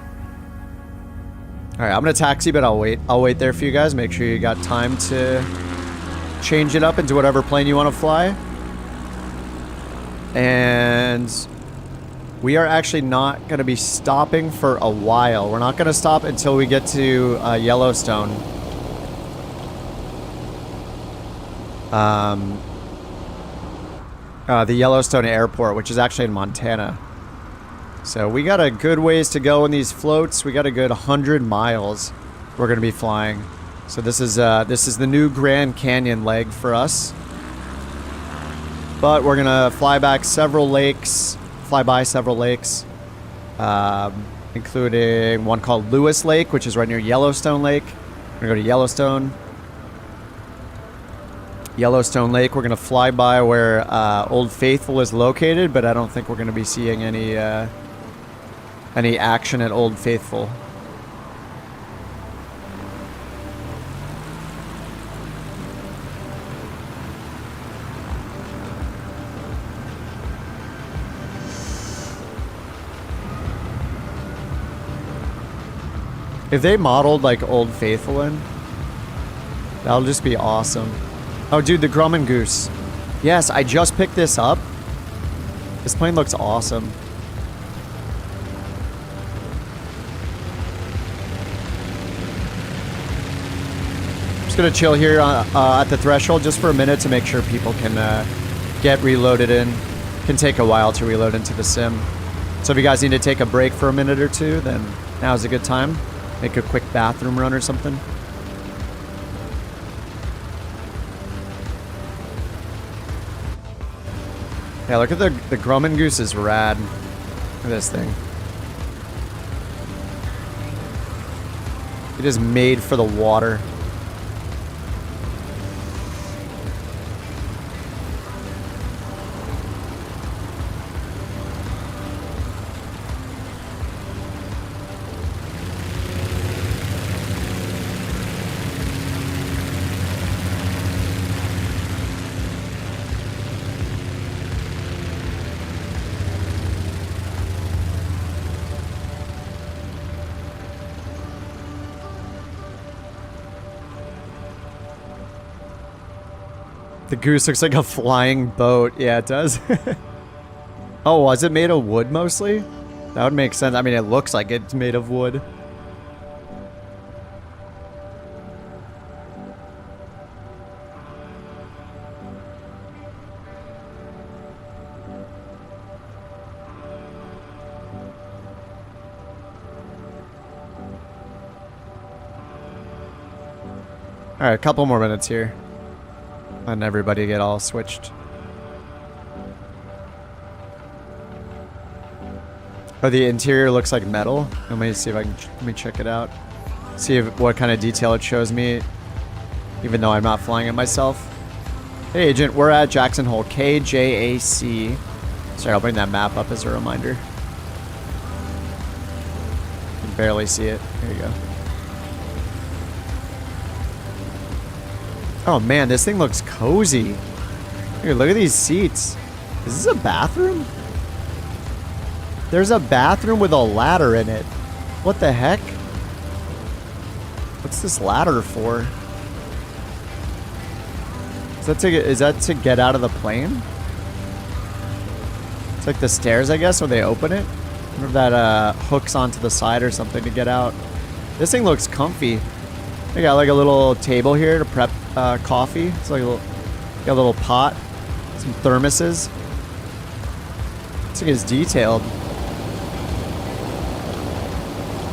Alright, I'm gonna taxi, but I'll wait there for you guys. Make sure you got time to change it up into whatever plane you want to fly. And we are actually not going to be stopping for a while. We're not going to stop until we get to Yellowstone. The Yellowstone airport, which is actually in Montana. So we got a good ways to go in these floats. We got a good 100 miles we're going to be flying. So this is the new Grand Canyon leg for us. But we're going to fly by several lakes, including one called Lewis Lake, which is right near Yellowstone Lake. We're going to go to Yellowstone Lake. We're going to fly by where Old Faithful is located, but I don't think we're going to be seeing any action at Old Faithful. If they modeled like Old Faithful in, that'll just be awesome. Oh, dude, the Grumman Goose. Yes, I just picked this up. This plane looks awesome. I'm just gonna chill here at the threshold just for a minute to make sure people can get reloaded in. Can take a while to reload into the sim. So if you guys need to take a break for a minute or two, then now's a good time. Make a quick bathroom run or something. Yeah, look at the Grumman goose is rad. Look at this thing. It is made for the water. The goose looks like a flying boat. Yeah, it does. Oh, was it made of wood mostly? That would make sense. I mean, it looks like it's made of wood. All right, a couple more minutes here. And everybody get all switched. Oh, the interior looks like metal. Let me see if I can, let me check it out. See if, what kind of detail it shows me, even though I'm not flying it myself. Hey agent, we're at Jackson Hole, KJAC. Sorry, I'll bring that map up as a reminder. You can barely see it. There you go. Oh man, this thing looks cozy. Here, look at these seats. Is this a bathroom? There's a bathroom with a ladder in it. What the heck? What's this ladder for? Is that to get out of the plane? It's like the stairs, I guess, when they open it. I wonder if that hooks onto the side or something to get out. This thing looks comfy. They got like a little table here to prep coffee. It's like got a little pot, some thermoses. This thing is detailed.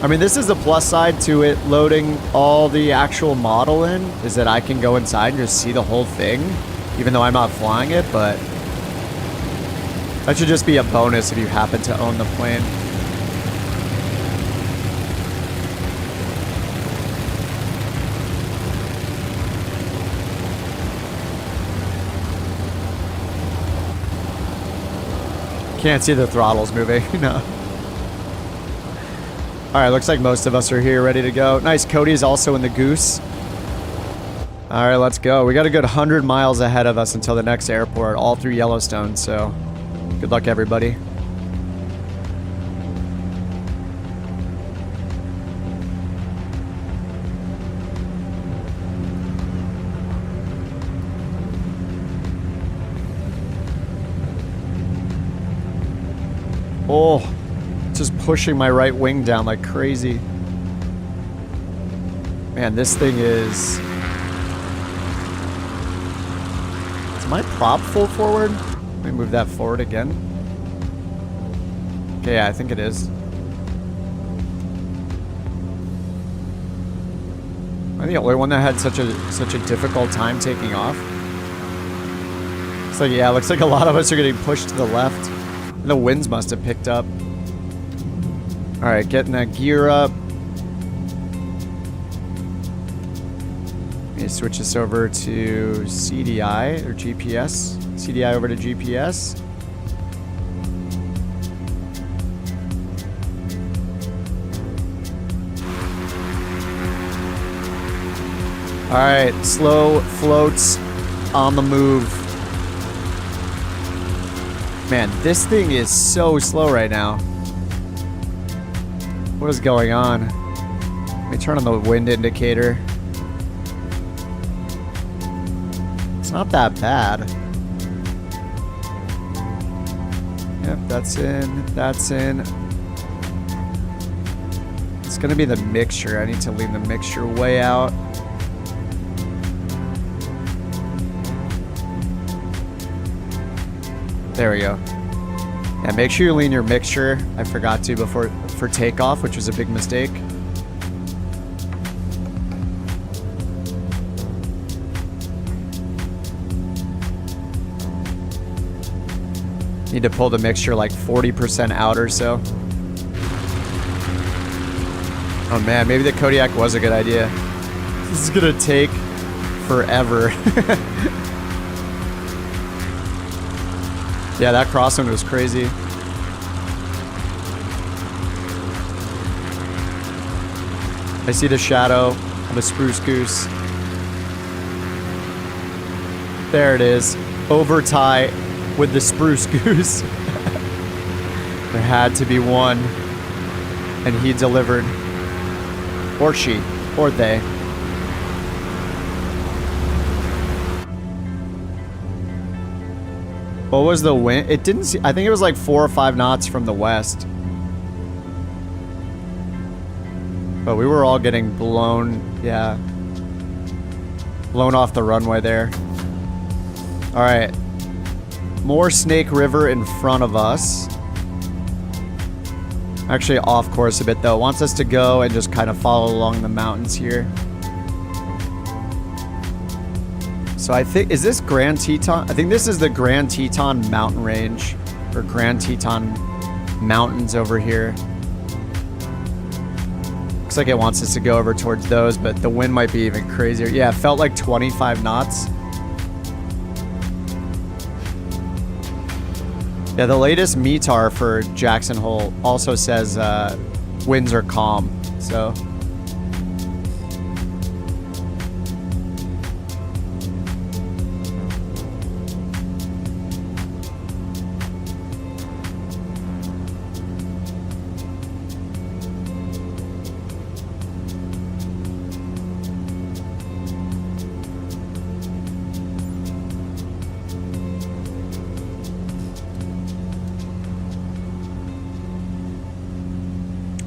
I mean, this is the plus side to it loading all the actual model in, is that I can go inside and just see the whole thing, even though I'm not flying it, but that should just be a bonus if you happen to own the plane. Can't see the throttles moving, no. Alright, looks like most of us are here ready to go. Nice, Cody's also in the Goose. Alright, let's go. We got a good 100 miles ahead of us until the next airport, all through Yellowstone, so good luck, everybody. Oh, just pushing my right wing down like crazy. Man, this thing is... Is my prop full forward? Let me move that forward again. Okay, yeah, I think it is. Am I the only one that had such a difficult time taking off? It's like, yeah, it looks like a lot of us are getting pushed to the left. The winds must have picked up. Alright, getting that gear up. Let me switch this over to CDI or GPS. CDI over to GPS. Alright, slow floats on the move. Man, this thing is so slow right now. What is going on? Let me turn on the wind indicator. It's not that bad. Yep, that's in. That's in. It's gonna be the mixture. I need to leave the mixture way out. There we go. Yeah, make sure you lean your mixture. I forgot to for takeoff, which was a big mistake. Need to pull the mixture like 40% out or so. Oh man, maybe the Kodiak was a good idea. This is gonna take forever. Yeah, that crosswind was crazy. I see the shadow of a spruce goose. There it is. Over tie with the spruce goose. There had to be one. And he delivered. Or she. Or they. What was the wind? It didn't see. I think it was like 4 or 5 knots from the west. But we were all getting blown. Yeah. Blown off the runway there. Alright. More Snake River in front of us. Actually off course a bit though. Wants us to go and just kind of follow along the mountains here. So I think, is this Grand Teton? I think this is the Grand Teton mountain range. Or Grand Teton mountains over here. Looks like it wants us to go over towards those, but the wind might be even crazier. Yeah, it felt like 25 knots. Yeah, the latest METAR for Jackson Hole also says winds are calm, so.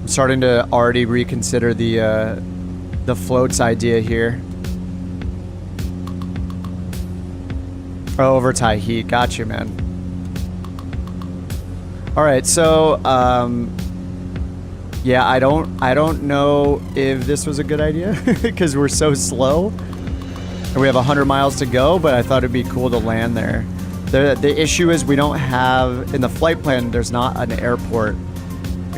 Starting to already reconsider the floats idea here. Oh, overtie heat. Got you, man. All right, so yeah, I don't know if this was a good idea because we're so slow and we have 100 miles to go. But I thought it'd be cool to land there. The issue is we don't have in the flight plan. There's not an airport.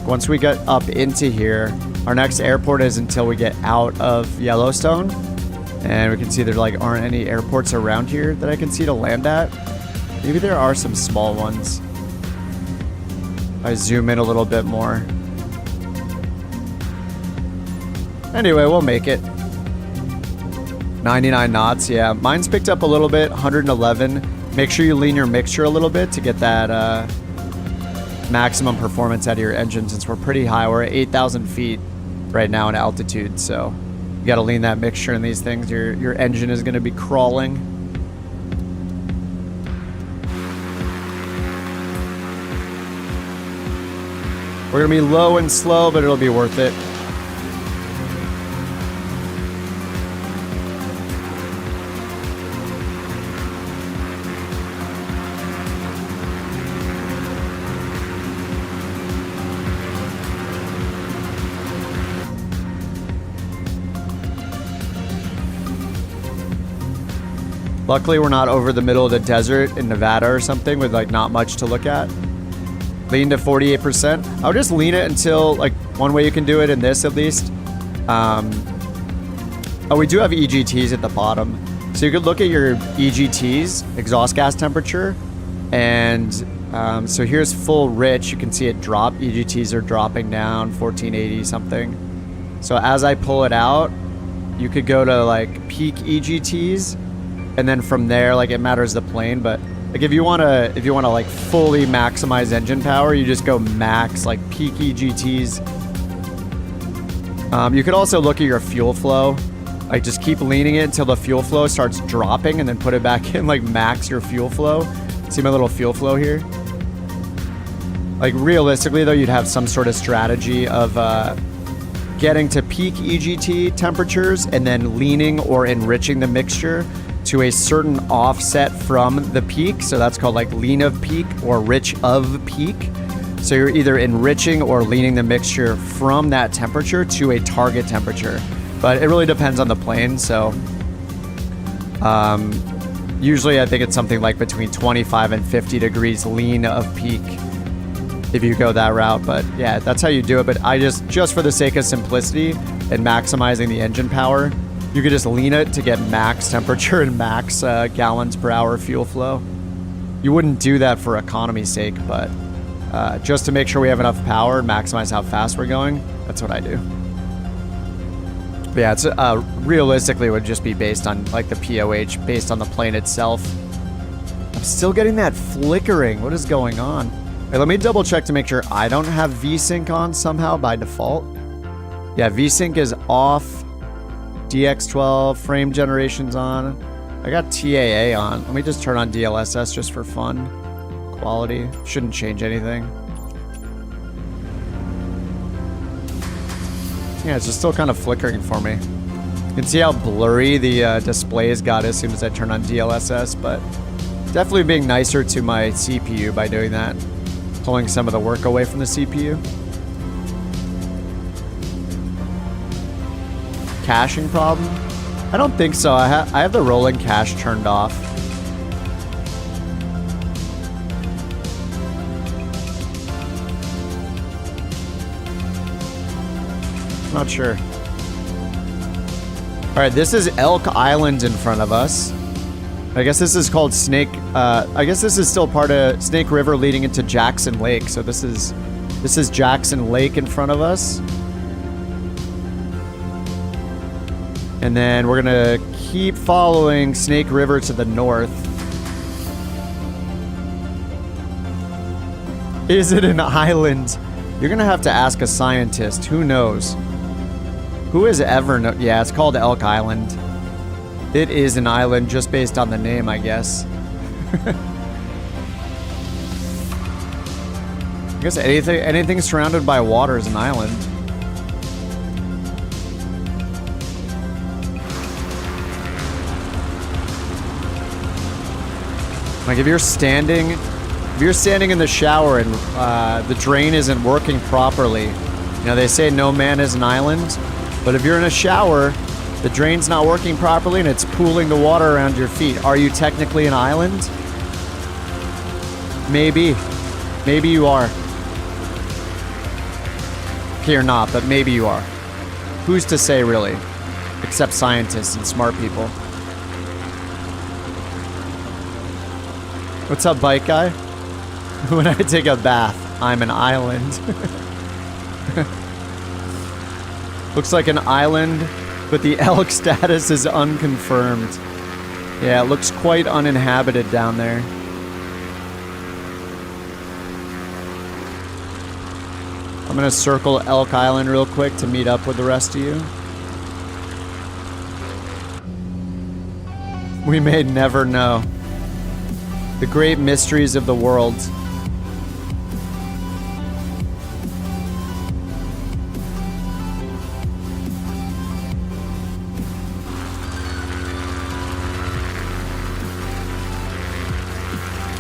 Once we get up into here, our next airport is until we get out of Yellowstone. And we can see there like aren't any airports around here that I can see to land at. Maybe there are some small ones. I zoom in a little bit more. Anyway, we'll make it. 99 knots, yeah. Mine's picked up a little bit, 111. Make sure you lean your mixture a little bit to get that maximum performance out of your engine, since we're pretty high. We're at 8,000 feet right now in altitude, so you got to lean that mixture in these things. Your engine is going to be crawling. We're going to be low and slow, but it'll be worth it. Luckily, we're not over the middle of the desert in Nevada or something with like not much to look at. Lean to 48%. I'll just lean it until, like, one way you can do it in this at least. Oh, we do have EGTs at the bottom. So you could look at your EGTs, exhaust gas temperature. And so here's full rich. You can see it drop. EGTs are dropping down 1480 something. So as I pull it out, you could go to like peak EGTs. And then from there, like, it matters the plane, but like if you wanna like fully maximize engine power, you just go max, like peak EGTs. You could also look at your fuel flow, like just keep leaning it until the fuel flow starts dropping, and then put it back in, like max your fuel flow. See my little fuel flow here? Like realistically though, you'd have some sort of strategy of getting to peak EGT temperatures and then leaning or enriching the mixture to a certain offset from the peak. So that's called like lean of peak or rich of peak. So you're either enriching or leaning the mixture from that temperature to a target temperature. But it really depends on the plane. So usually I think it's something like between 25 and 50 degrees lean of peak if you go that route. But yeah, that's how you do it. But I just for the sake of simplicity and maximizing the engine power, you could just lean it to get max temperature and max gallons per hour fuel flow. You wouldn't do that for economy's sake, but just to make sure we have enough power and maximize how fast we're going, that's what I do. But yeah, it's realistically it would just be based on like the POH, based on the plane itself. I'm still getting that flickering. What is going on? Hey, let me double check to make sure I don't have VSync on somehow by default. Yeah, VSync is off. DX12, frame generation's on. I got TAA on. Let me just turn on DLSS just for fun. Quality. Shouldn't change anything. Yeah, it's just still kind of flickering for me. You can see how blurry the displays got as soon as I turn on DLSS, but definitely being nicer to my CPU by doing that. Pulling some of the work away from the CPU. Caching problem? I don't think so. I have the rolling cache turned off. Not sure. Alright, this is Elk Island in front of us. I guess this is called Snake... I guess this is still part of Snake River leading into Jackson Lake. So this is Jackson Lake in front of us. And then we're gonna keep following Snake River to the north. Is it an island? You're gonna have to ask a scientist. Who knows? Who has ever known? Yeah, it's called Elk Island. It is an island just based on the name, I guess. I guess anything surrounded by water is an island. Like if you're standing in the shower and the drain isn't working properly, you know, they say no man is an island, but if you're in a shower, the drain's not working properly and it's pooling the water around your feet. Are you technically an island? Maybe. Maybe you are. Okay, you're not, but maybe you are. Who's to say, really? Except scientists and smart people. What's up, bike guy? When I take a bath, I'm an island. Looks like an island, but the elk status is unconfirmed. Yeah, it looks quite uninhabited down there. I'm gonna circle Elk Island real quick to meet up with the rest of you. We may never know. The great mysteries of the world.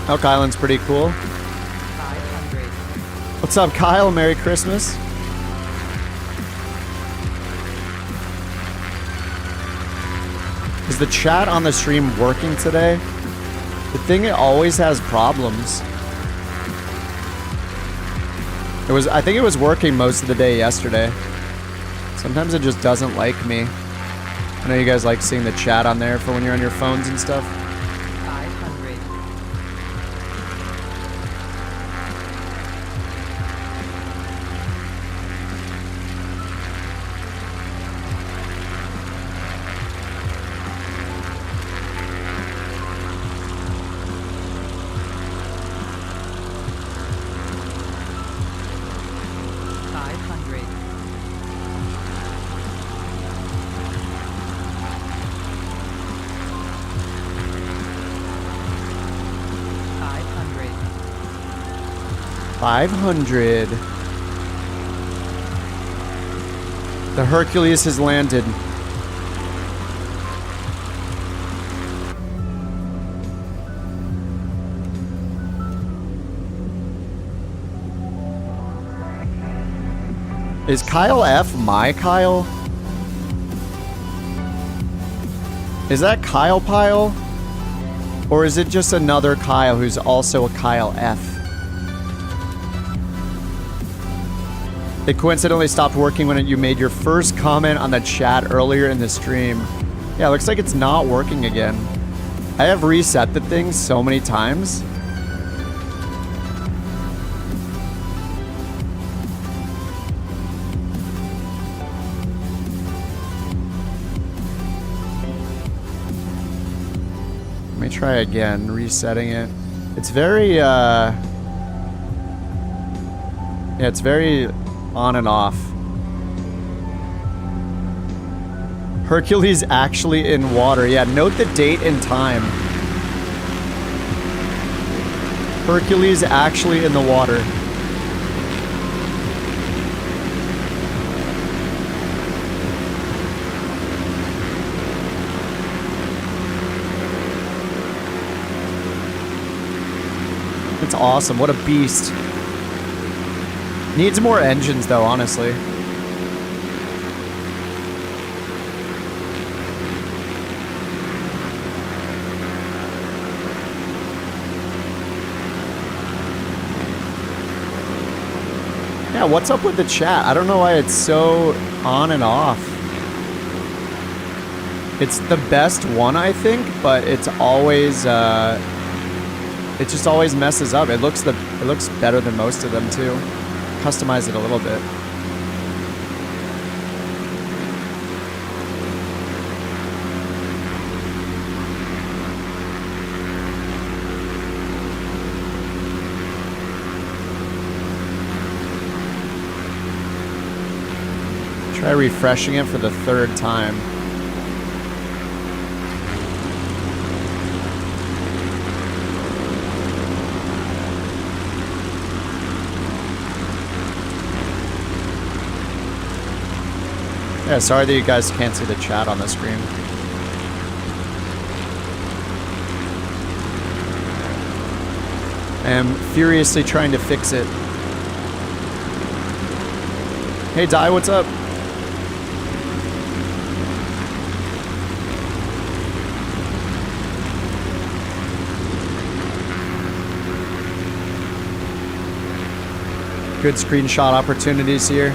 Elk Island's pretty cool. 500. What's up, Kyle? Merry Christmas. Is the chat on the stream working today? The thing, it always has problems. I think it was working most of the day yesterday. Sometimes it just doesn't like me. I know you guys like seeing the chat on there for when you're on your phones and stuff. 500. $500. The Hercules has landed. Is Kyle F my Kyle? Is that Kyle Pile? Or is it just another Kyle who's also a Kyle F? It coincidentally stopped working when you made your first comment on the chat earlier in the stream. Yeah, it looks like it's not working again. I have reset the thing so many times. Let me try again, resetting it. It's very, yeah, it's very on and off. Hercules actually in water. Yeah, note the date and time. Hercules actually in the water. It's awesome. What a beast. Needs more engines though, honestly. Yeah, what's up with the chat? I don't know why it's so on and off. It's the best one, I think, but it's always it just always messes up. It looks better than most of them too. Customize it a little bit. Try refreshing it for the third time. Yeah, sorry that you guys can't see the chat on the screen. I am furiously trying to fix it. Hey, Di, what's up? Good screenshot opportunities here.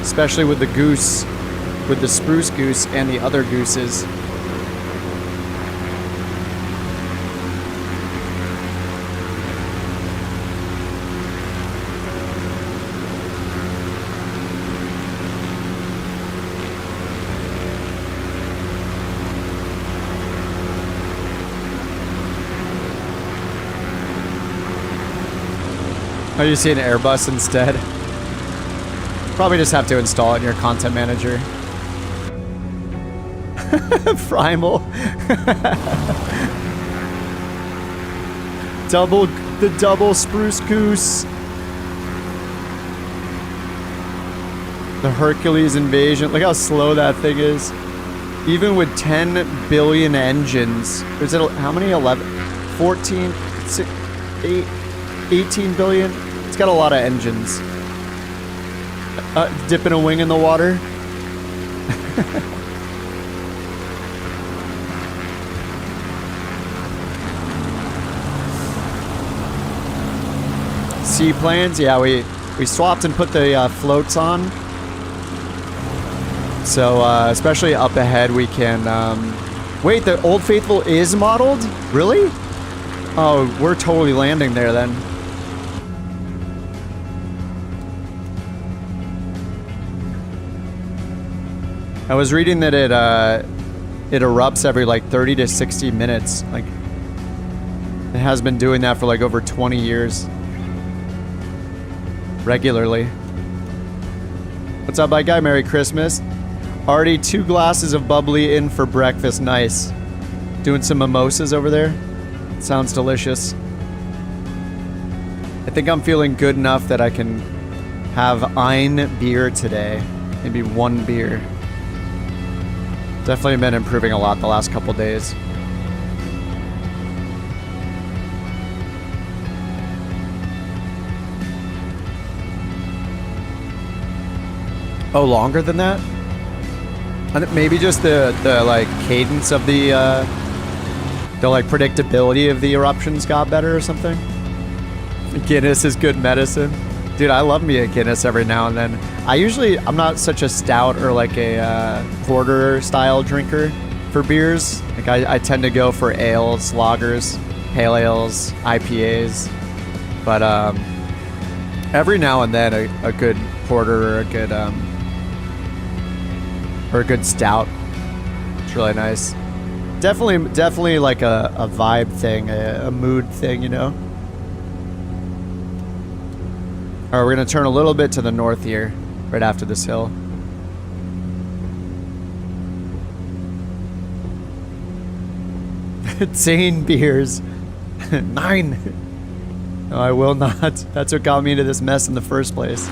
Especially with the goose, with the spruce goose and the other gooses. Oh, you see an Airbus instead? Probably just have to install it in your content manager. Primal. The double spruce goose. The Hercules invasion. Look how slow that thing is. Even with 10 billion engines. Is it how many? 11, 14, 6, 8, 18 billion? It's got a lot of engines. Dipping a wing in the water. Seaplanes, yeah, we swapped and put the floats on. So, especially up ahead, we can... wait, the Old Faithful is modeled? Really? Oh, we're totally landing there then. I was reading that it erupts every like 30 to 60 minutes. Like, it has been doing that for like over 20 years. Regularly. What's up, bye guy? Merry Christmas. Already 2 glasses of bubbly in for breakfast. Nice. Doing some mimosas over there. Sounds delicious. I think I'm feeling good enough that I can have ein beer today. Maybe 1 beer. Definitely been improving a lot the last couple days. Oh, longer than that? I think maybe just the like cadence of the like predictability of the eruptions got better or something. Guinness is good medicine. Dude, I love me a Guinness every now and then. I'm not such a stout or like a porter style drinker for beers. Like I tend to go for ales, lagers, pale ales, IPAs. But every now and then a good porter or a good stout. It's really nice. Definitely like a vibe thing, a mood thing, you know? All right, we're gonna turn a little bit to the north here, right after this hill. Zane beers. 9. No, I will not. That's what got me into this mess in the first place.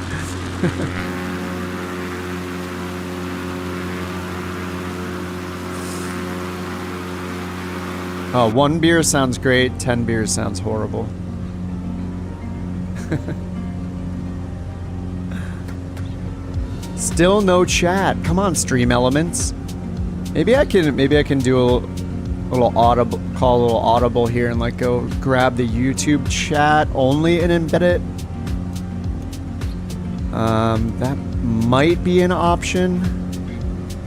Oh, 1 beer sounds great, 10 beers sounds horrible. Still no chat. Come on, Stream Elements. Maybe I can do a little audible, call a little audible here and like go grab the YouTube chat only and embed it. That might be an option.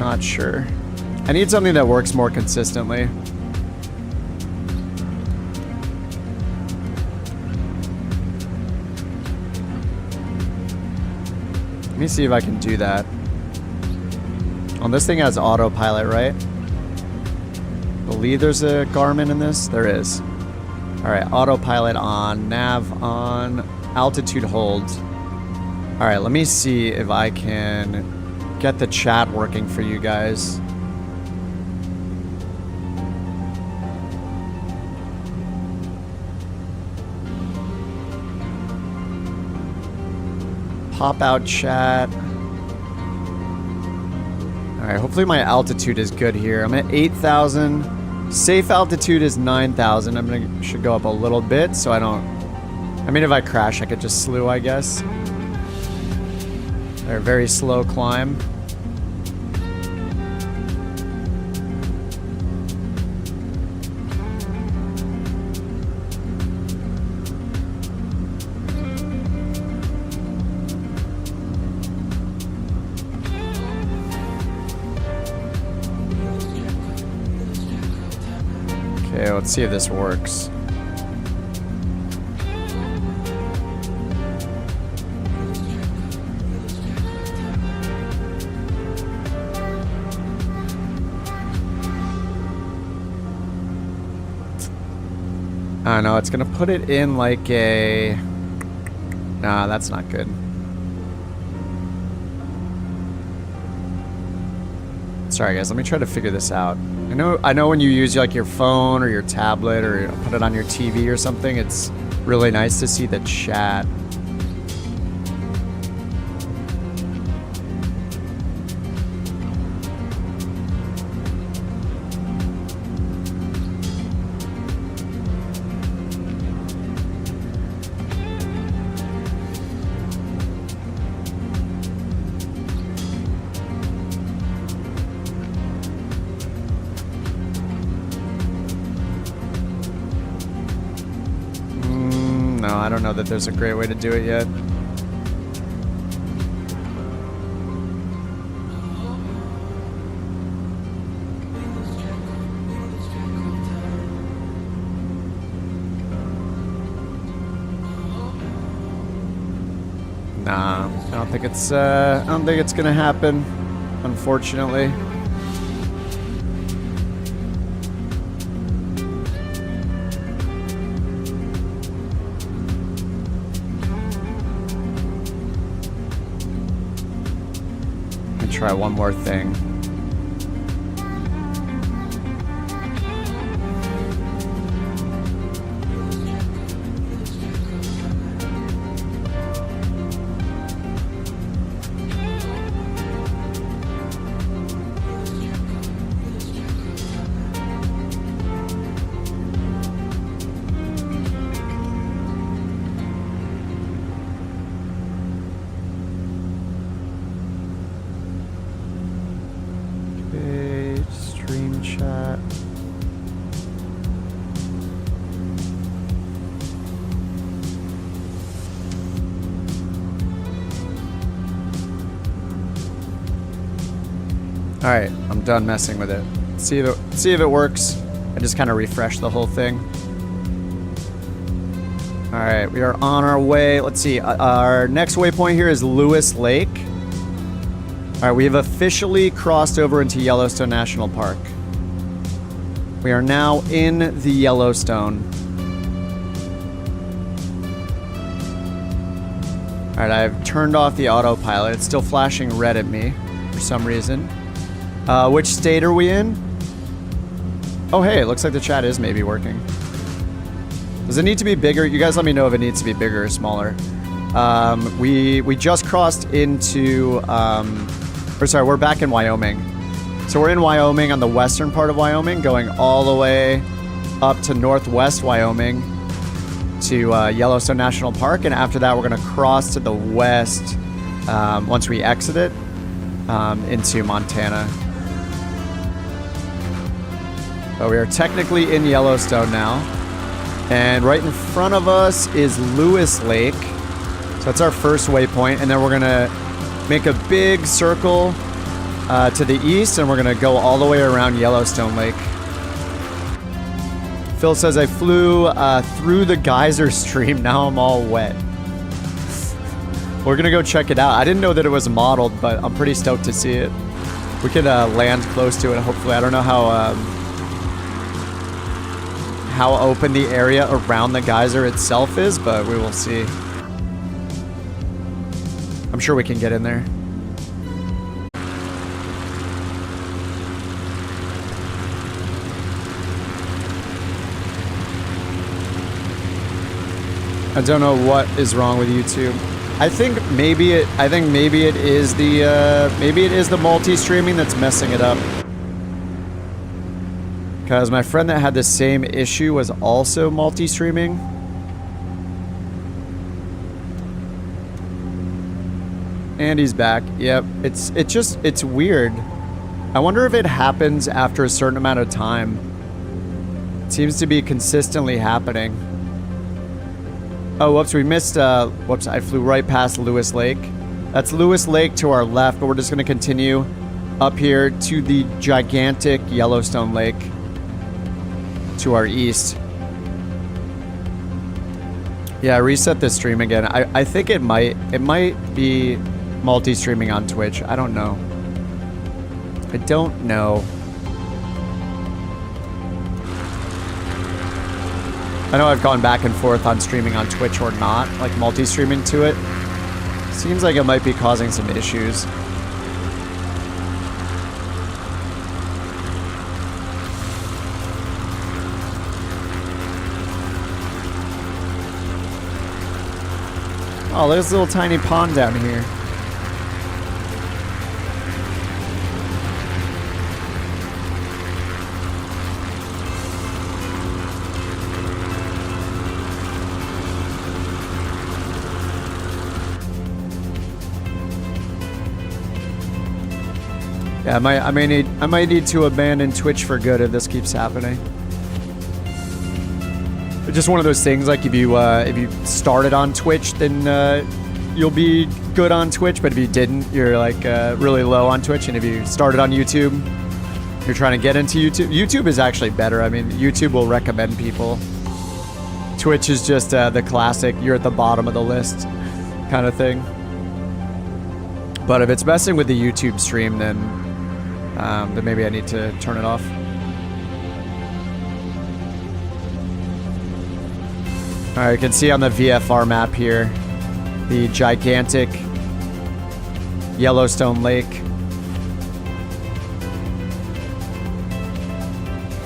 Not sure. I need something that works more consistently. Let me see if I can do that. Oh, this thing has autopilot, right? Believe there's a Garmin in this? There is. Alright, autopilot on, nav on, altitude hold. Alright, let me see if I can get the chat working for you guys. Pop out chat. Alright, hopefully my altitude is good here. I'm at 8,000. Safe altitude is 9,000. Should go up a little bit so I don't... I mean, if I crash, I could just slew, I guess. They're a very slow climb. Okay, let's see if this works. I don't know, it's gonna put it in like a... Nah, that's not good. Sorry guys, let me try to figure this out. I know when you use like your phone or your tablet or put it on your TV or something, it's really nice to see the chat. I don't know that there's a great way to do it yet. Nah, I don't think it's gonna happen, unfortunately. Try one more thing. All right, I'm done messing with it. See if it works. I just kind of refresh the whole thing. All right, we are on our way. Let's see. Our next waypoint here is Lewis Lake. All right, we have officially crossed over into Yellowstone National Park. We are now in the Yellowstone. All right, I've turned off the autopilot. It's still flashing red at me for some reason. Which state are we in? Oh, hey, it looks like the chat is maybe working. Does it need to be bigger? You guys let me know if it needs to be bigger or smaller. We just crossed into, we're back in Wyoming. So we're in Wyoming on the western part of Wyoming, going all the way up to northwest Wyoming to Yellowstone National Park. And after that, we're going to cross to the west once we exit it into Montana. But we are technically in Yellowstone now. And right in front of us is Lewis Lake. So that's our first waypoint. And then we're going to make a big circle to the east. And we're going to go all the way around Yellowstone Lake. Phil says, I flew through the Geyser stream. Now I'm all wet. We're going to go check it out. I didn't know that it was modeled, but I'm pretty stoked to see it. We could land close to it, hopefully. I don't know how open the area around the geyser itself is, but we will see. I'm sure we can get in there. I don't know what is wrong with YouTube. I think maybe it is the multi-streaming that's messing it up. Because my friend that had the same issue was also multi-streaming. And he's back. Yep. It's weird. I wonder if it happens after a certain amount of time. It seems to be consistently happening. Oh, whoops, we missed, whoops, I flew right past Lewis Lake. That's Lewis Lake to our left, but we're just going to continue up here to the gigantic Yellowstone Lake to our east. Yeah, reset the stream again. I think it might be multi-streaming on Twitch. I don't know. I don't know. I know I've gone back and forth on streaming on Twitch or not, like multi-streaming to it. Seems like it might be causing some issues. Oh, there's a little tiny pond down here. Yeah, I might need to abandon Twitch for good if this keeps happening. It's just one of those things, like if you started on Twitch, then you'll be good on Twitch, but if you didn't, you're like really low on Twitch. And if you started on YouTube, you're trying to get into YouTube. YouTube is actually better. I mean, YouTube will recommend people. Twitch is just the classic, you're at the bottom of the list kind of thing. But if it's messing with the YouTube stream, then maybe I need to turn it off. All right, you can see on the VFR map here, the gigantic Yellowstone Lake.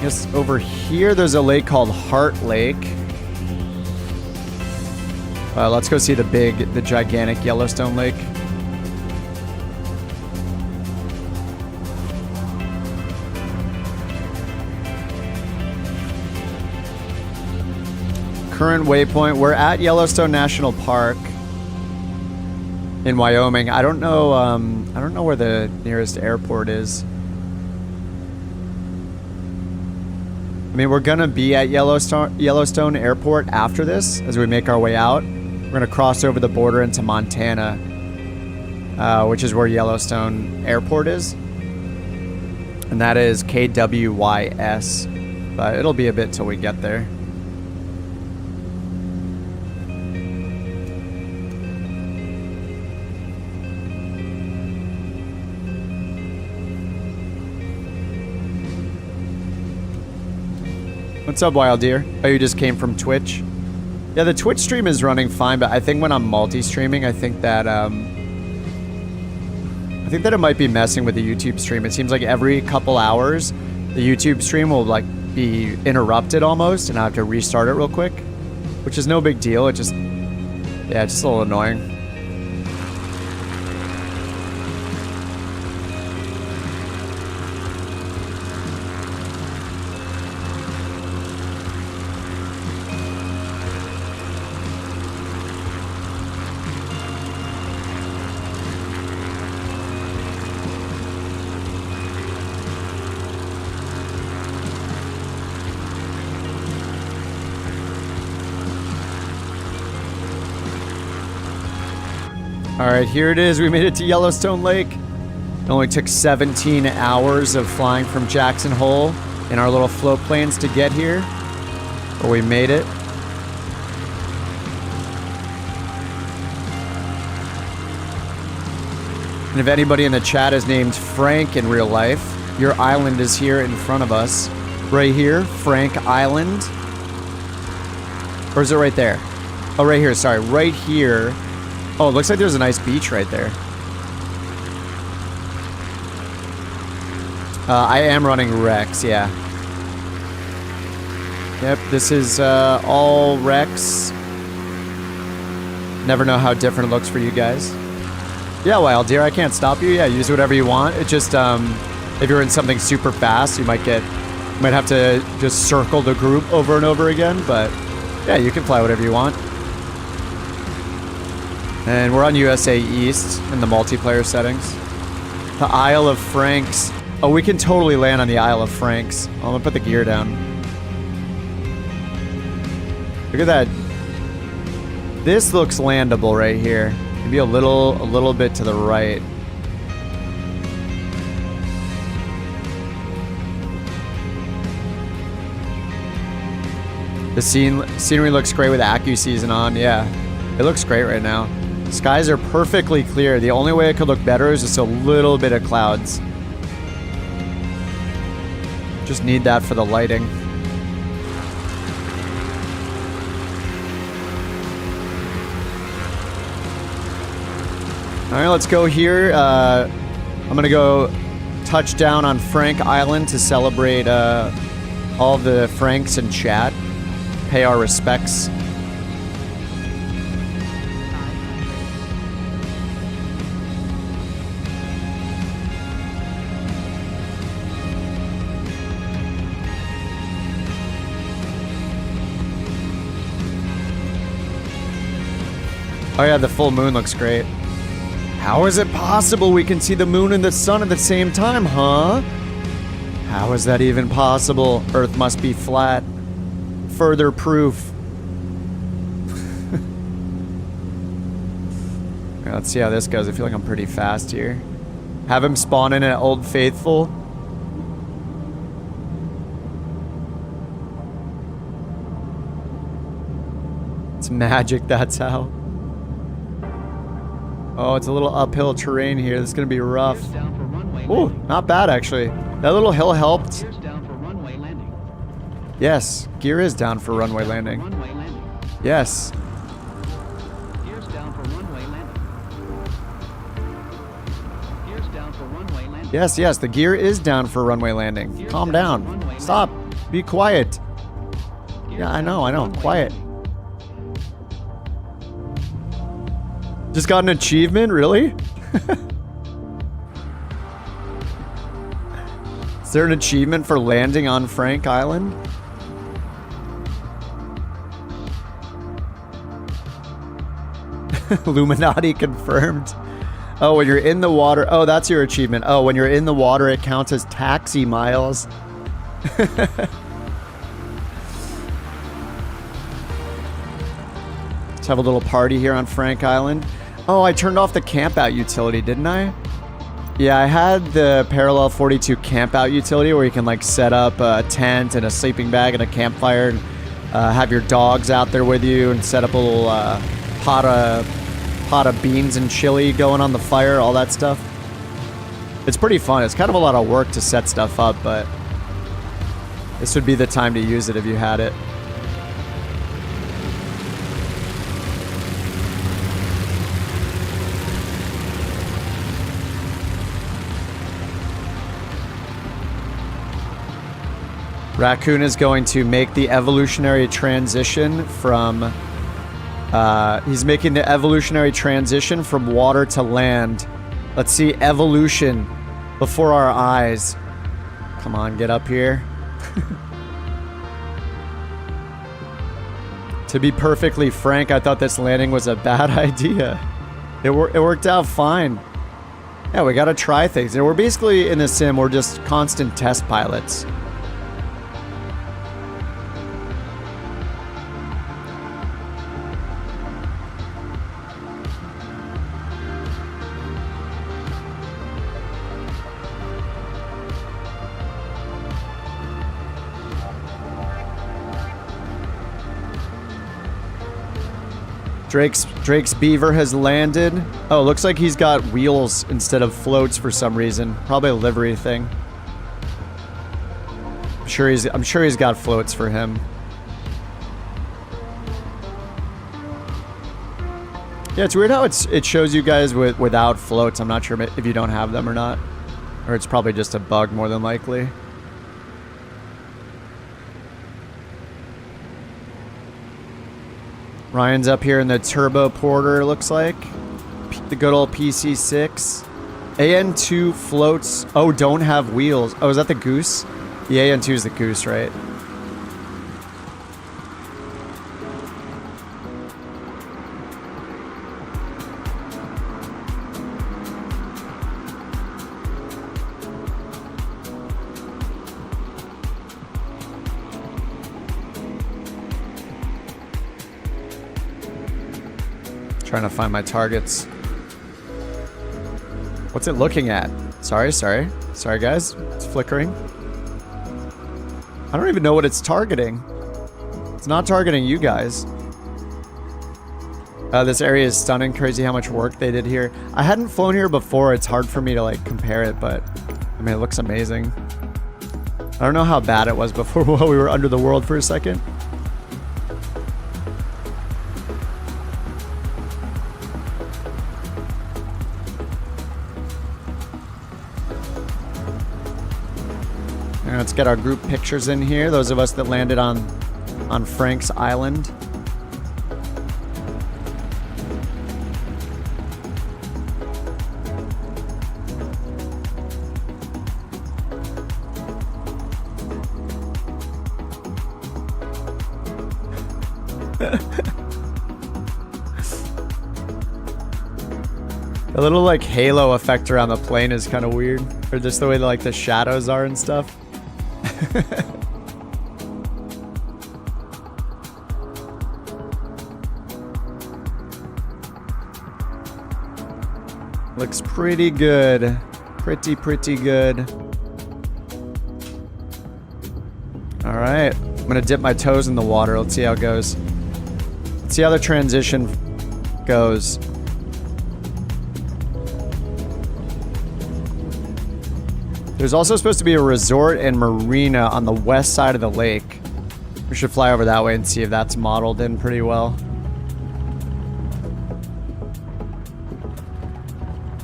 Yes, over here there's a lake called Heart Lake. Let's go see the gigantic Yellowstone Lake. Current waypoint, we're at Yellowstone National Park in Wyoming. I don't know where the nearest airport is. I mean, we're gonna be at Yellowstone Airport after this as we make our way out. We're gonna cross over the border into Montana, which is where Yellowstone Airport is. And that is KWYS. But it'll be a bit till we get there. What's up, Wild Deer? Oh, you just came from Twitch? Yeah, the Twitch stream is running fine, but I think when I'm multi-streaming, I think that it might be messing with the YouTube stream. It seems like every couple hours, the YouTube stream will like be interrupted almost, and I have to restart it real quick, which is no big deal. It just, yeah, it's just a little annoying. Alright, here it is. We made it to Yellowstone Lake. It only took 17 hours of flying from Jackson Hole in our little float planes to get here. But we made it. And if anybody in the chat is named Frank in real life, your island is here in front of us. Right here, Frank Island. Or is it right there? Oh, right here, sorry. Right here. Oh, it looks like there's a nice beach right there. I am running Rex, yeah. Yep, this is all Rex. Never know how different it looks for you guys. Yeah, Wild Deer, I can't stop you. Yeah, use whatever you want. It just, if you're in something super fast, you might have to just circle the group over and over again. But yeah, you can fly whatever you want. And we're on USA East in the multiplayer settings. The Isle of Franks. Oh, we can totally land on the Isle of Franks. I'm gonna put the gear down. Look at that. This looks landable right here. Maybe a little bit to the right. The scenery looks great with AccuSeason on. Yeah, it looks great right now. Skies are perfectly clear. The only way it could look better is just a little bit of clouds. Just need that for the lighting. All right, let's go here. I'm gonna go touch down on Frank Island to celebrate all the Franks in chat. Pay our respects. Oh yeah, the full moon looks great. How is it possible we can see the moon and the sun at the same time, huh? How is that even possible? Earth must be flat. Further proof. Right, let's see how this goes. I feel like I'm pretty fast here. Have him spawn in at Old Faithful. It's magic, that's how. Oh, it's a little uphill terrain here. This is going to be rough. Oh, not bad, actually. That little hill helped. Yes, gear is down for runway landing. Yes. Yes, yes, the gear is down for runway landing. Calm down. Stop. Be quiet. Yeah, I know. Quiet. Just got an achievement? Really? Is there an achievement for landing on Frank Island? Illuminati confirmed. Oh, when you're in the water. Oh, that's your achievement. Oh, when you're in the water, it counts as taxi miles. Let's have a little party here on Frank Island. Oh, I turned off the camp out utility, didn't I? Yeah, I had the Parallel 42 camp out utility where you can like set up a tent and a sleeping bag and a campfire and have your dogs out there with you and set up a little pot of beans and chili going on the fire, all that stuff. It's pretty fun. It's kind of a lot of work to set stuff up, but this would be the time to use it if you had it. Raccoon is going to make the evolutionary transition from... he's making the evolutionary transition from water to land. Let's see evolution before our eyes. Come on, get up here. To be perfectly frank, I thought this landing was a bad idea. It worked out fine. Yeah, we gotta try things. And we're basically, in the sim, we're just constant test pilots. Drake's beaver has landed. Oh, looks like he's got wheels instead of floats for some reason. Probably a livery thing. I'm sure he's got floats for him. Yeah, it's weird how it shows you guys without floats. I'm not sure if you don't have them or not. Or it's probably just a bug more than likely. Ryan's up here in the turbo porter, looks like. The good old PC6. AN2 floats. Oh, don't have wheels. Oh, is that the Goose? The AN2 is the Goose, right? Trying to find my targets. What's it looking at? Sorry guys. It's flickering. I don't even know what it's targeting. It's not targeting you guys. This area is stunning. Crazy how much work they did here. I hadn't flown here before. It's hard for me to like compare it, but I mean, it looks amazing. I don't know how bad it was before while we were under the world for a second. Let's get our group pictures in here. Those of us that landed on Frank's Island. A little like halo effect around the plane is kind of weird. Or just the way that, like the shadows are and stuff. Looks pretty good. Pretty good. Alright. I'm gonna dip my toes in the water. Let's see how it goes. Let's see how the transition goes. There's also supposed to be a resort and marina on the west side of the lake. We should fly over that way and see if that's modeled in pretty well.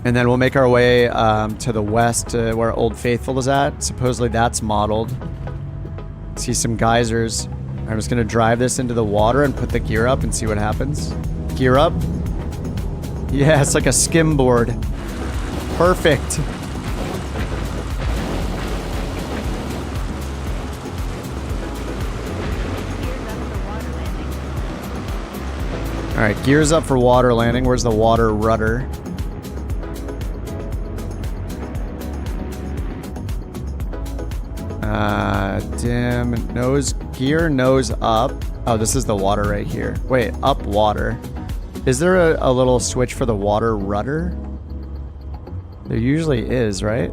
And then we'll make our way to the west to where Old Faithful is at. Supposedly that's modeled. See some geysers. I'm just gonna drive this into the water and put the gear up and see what happens. Gear up. Yeah, it's like a skimboard. Perfect. Alright, gears up for water landing. Where's the water rudder? Dim. Nose. Gear nose up. Oh, this is the water right here. Wait, up water. Is there a little switch for the water rudder? There usually is, right?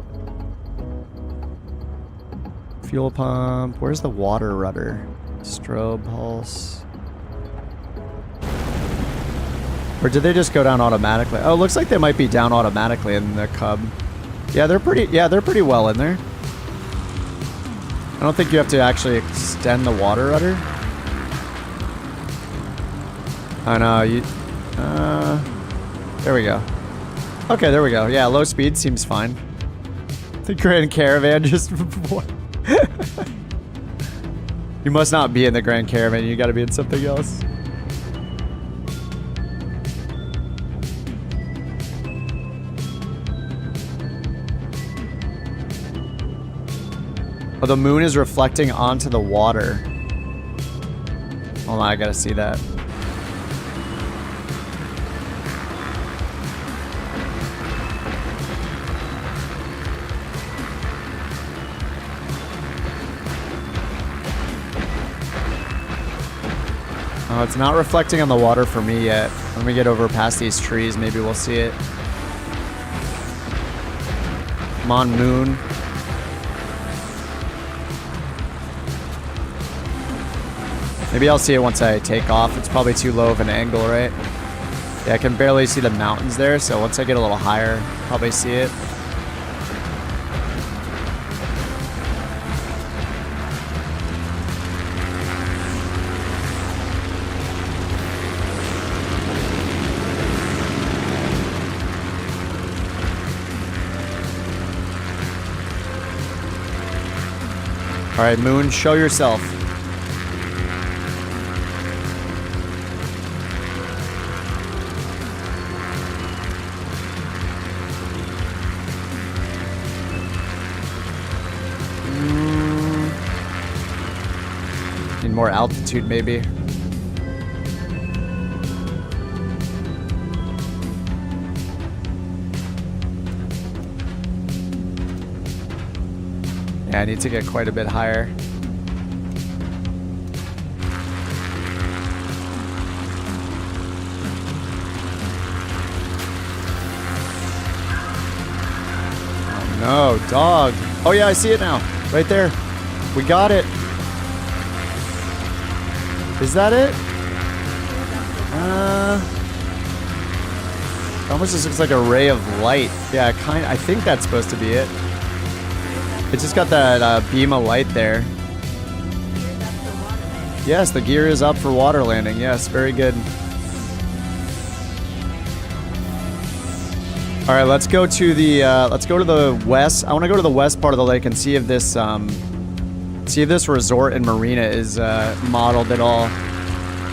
Fuel pump. Where's the water rudder? Strobe pulse. Or did they just go down automatically? Oh, looks like they might be down automatically in the Cub. Yeah, they're pretty well in there. I don't think you have to actually extend the water rudder. Oh no, you there we go. Okay, there we go. Yeah, low speed seems fine. The Grand Caravan just You must not be in the Grand Caravan, you gotta be in something else. Oh, the moon is reflecting onto the water. Hold on, I gotta see that. Oh, it's not reflecting on the water for me yet. When we get over past these trees, maybe we'll see it. Come on, moon. Maybe I'll see it once I take off. It's probably too low of an angle, right? Yeah, I can barely see the mountains there, so once I get a little higher, probably see it. All right, moon, show yourself. Need more altitude, maybe. Yeah, I need to get quite a bit higher. Oh no, dog. Oh yeah, I see it now. Right there. We got it. Is that it? Almost just looks like a ray of light. Yeah, I think that's supposed to be it. It just got that beam of light there. Yes, the gear is up for water landing. Yes, very good. All right, let's go to the west. I want to go to the west part of the lake and see if this resort and marina is modeled at all.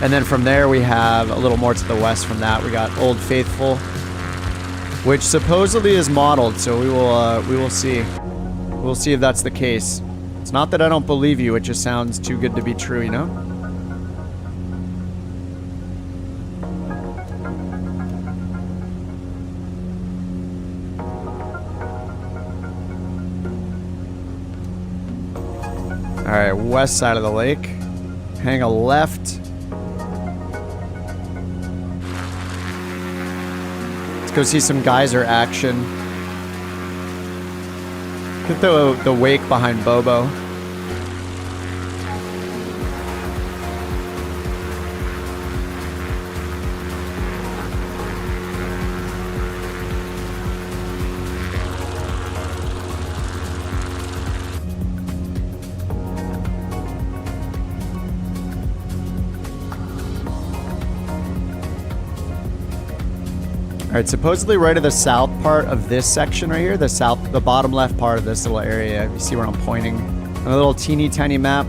And then from there we have a little more to the west from that. We got Old Faithful, which supposedly is modeled. So we will see. We'll see if that's the case. It's not that I don't believe you, it just sounds too good to be true, you know? Alright, west side of the lake. Hang a left. Let's go see some geyser action. Get the wake behind Bobo. All right, supposedly right at the south part of this section right here, the bottom left part of this little area, you see where I'm pointing, on a little teeny tiny map.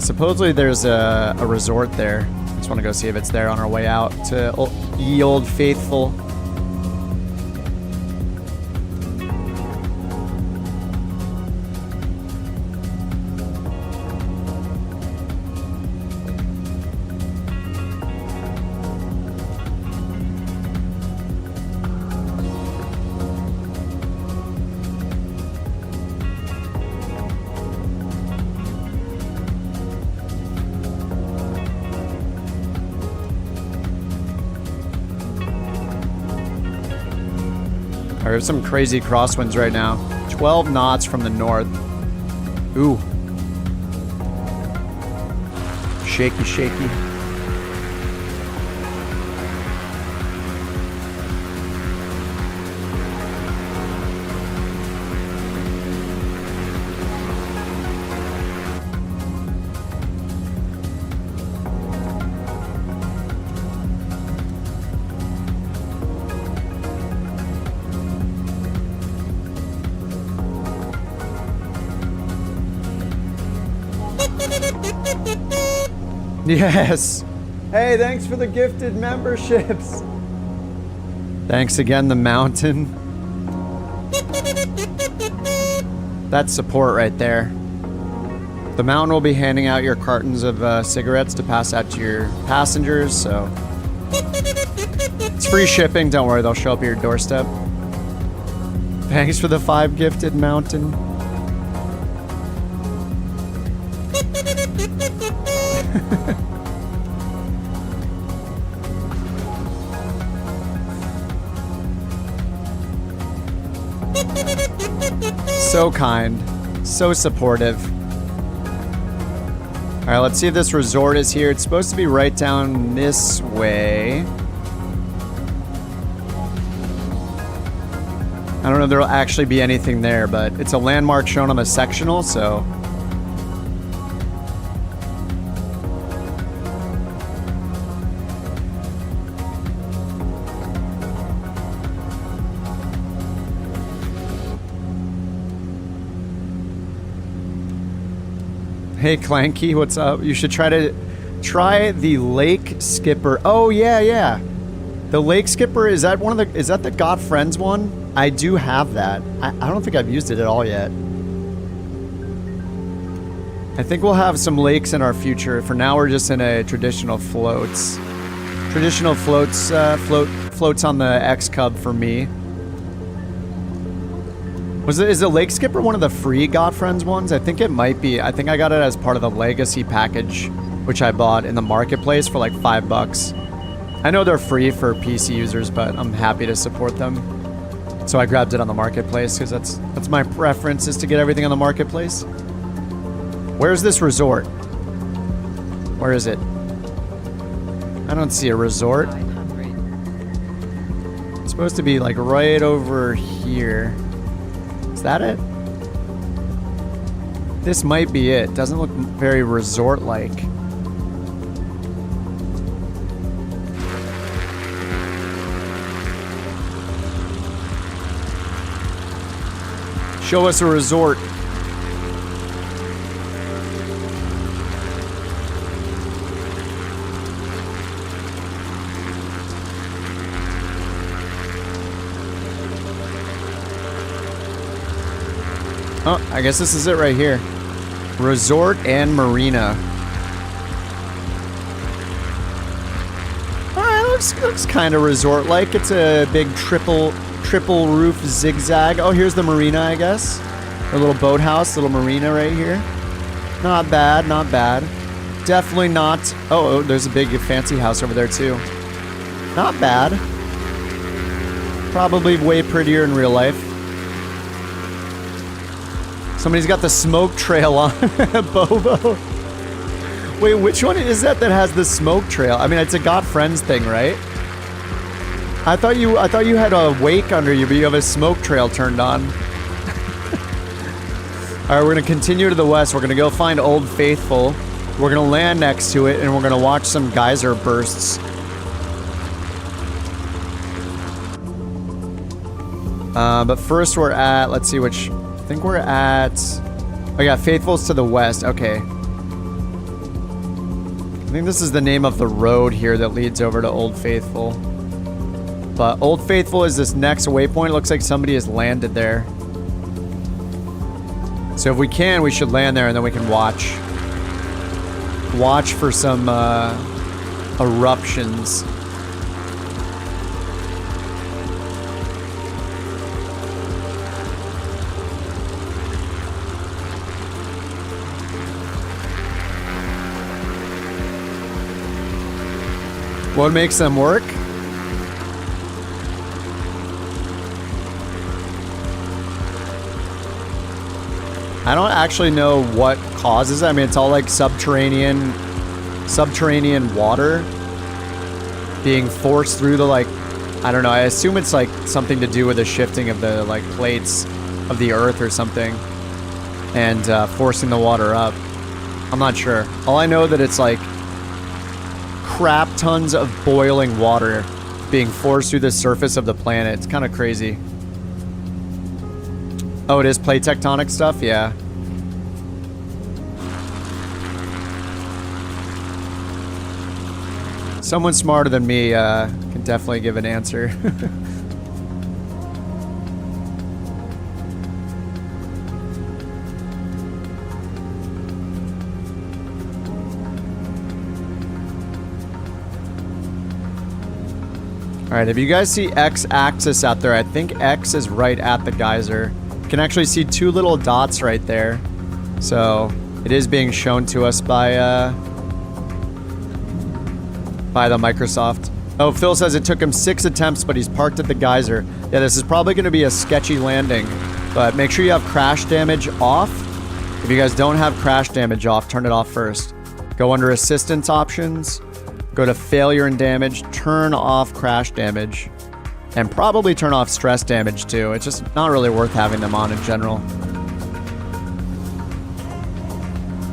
Supposedly there's a resort there. Just want to go see if it's there on our way out to Ye Old Faithful. There's some crazy crosswinds right now. 12 knots from the north. Ooh. Shaky, shaky. Yes. Hey, thanks for the gifted memberships. Thanks again, the mountain. That's support right there. The mountain will be handing out your cartons of cigarettes to pass out to your passengers, so... It's free shipping, don't worry, they'll show up at your doorstep. Thanks for the 5 gifted, mountain. So kind, so supportive. All right, let's see if this resort is here. It's supposed to be right down this way. I don't know if there'll actually be anything there, but it's a landmark shown on the sectional, so... Hey Clanky, what's up? You should try the Lake Skipper. Oh yeah, yeah. The Lake Skipper, is that the Got Friends one? I do have that. I don't think I've used it at all yet. I think we'll have some lakes in our future. For now, we're just in a traditional floats. Traditional floats, floats on the X Cub for me. Is the Lake Skipper one of the free Got Friends ones? I think it might be. I think I got it as part of the Legacy package, which I bought in the marketplace for like $5. I know they're free for PC users, but I'm happy to support them. So I grabbed it on the marketplace because that's my preference, is to get everything on the marketplace. Where's this resort? Where is it? I don't see a resort. 500. It's supposed to be like right over here. Is that it? This might be it. Doesn't look very resort-like. Show us a resort. Oh, I guess this is it right here. Resort and Marina. Looks kind of resort-like. It's a big triple roof zigzag. Oh, here's the marina, I guess. A little boathouse, little marina right here. Not bad, not bad. Definitely not... Oh, there's a big fancy house over there, too. Not bad. Probably way prettier in real life. Somebody's got the smoke trail on. Bobo. Wait, which one is that has the smoke trail? I mean, it's a Got Friends thing, right? I thought you had a wake under you, but you have a smoke trail turned on. All right, we're gonna continue to the west. We're gonna go find Old Faithful. We're gonna land next to it, and we're gonna watch some geyser bursts. But first we're at, let's see which, I think we're at, oh yeah, Faithful's to the west, okay. I think this is the name of the road here that leads over to Old Faithful. But Old Faithful is this next waypoint. It looks like somebody has landed there. So if we can, we should land there and then we can watch. Watch for some eruptions. What makes them work? I don't actually know what causes it. I mean, it's all like subterranean water being forced through the like, I don't know. I assume it's like something to do with the shifting of the like plates of the earth or something, and forcing the water up. I'm not sure. All I know that it's like crap tons of boiling water being forced through the surface of the planet. It's kind of crazy. Oh, it is plate tectonic stuff? Yeah. Someone smarter than me can definitely give an answer. Alright, if you guys see X-axis out there, I think X is right at the geyser. You can actually see two little dots right there. So, it is being shown to us by the Microsoft. Oh, Phil says it took him 6 attempts, but he's parked at the geyser. Yeah, this is probably going to be a sketchy landing, but make sure you have crash damage off. If you guys don't have crash damage off, turn it off first. Go under assistance options. Go to failure and damage, turn off crash damage, and probably turn off stress damage too. It's just not really worth having them on in general.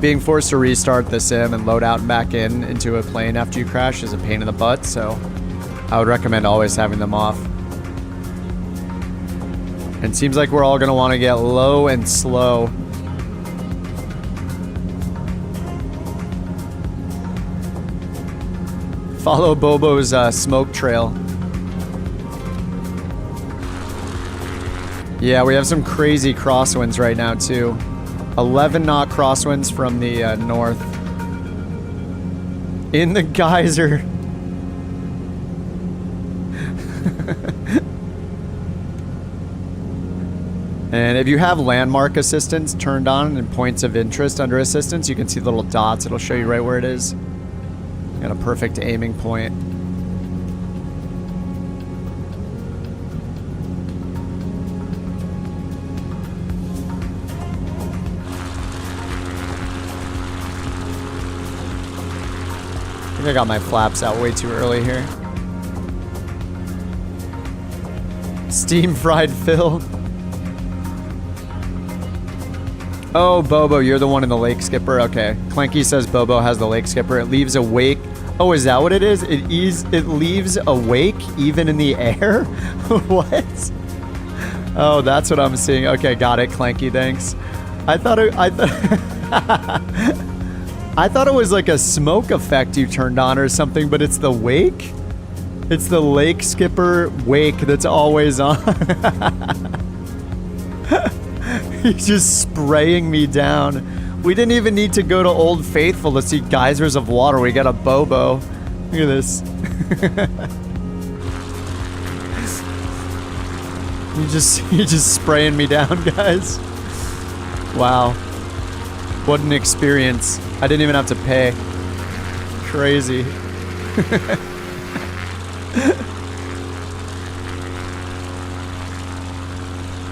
Being forced to restart the sim and load out and back into a plane after you crash is a pain in the butt, so I would recommend always having them off. And it seems like we're all gonna want to get low and slow. Follow Bobo's smoke trail. Yeah, we have some crazy crosswinds right now too. 11 knot crosswinds from the north. In the geyser. And if you have landmark assistance turned on and points of interest under assistance, you can see the little dots. It'll show you right where it is. Got a perfect aiming point. I think I got my flaps out way too early here. Steam fried Phil. Oh, Bobo, you're the one in the lake skipper? Okay. Clanky says Bobo has the lake skipper. It leaves a wake. Oh, is that what it is? It leaves a wake even in the air? What? Oh, that's what I'm seeing. Okay, got it, Clanky, thanks. I thought it was like a smoke effect you turned on or something, but it's the wake? It's the lake skipper wake that's always on. He's just spraying me down. We didn't even need to go to Old Faithful to see geysers of water. We got a Bobo. Look at this. You're just spraying me down, guys. Wow. What an experience. I didn't even have to pay. Crazy.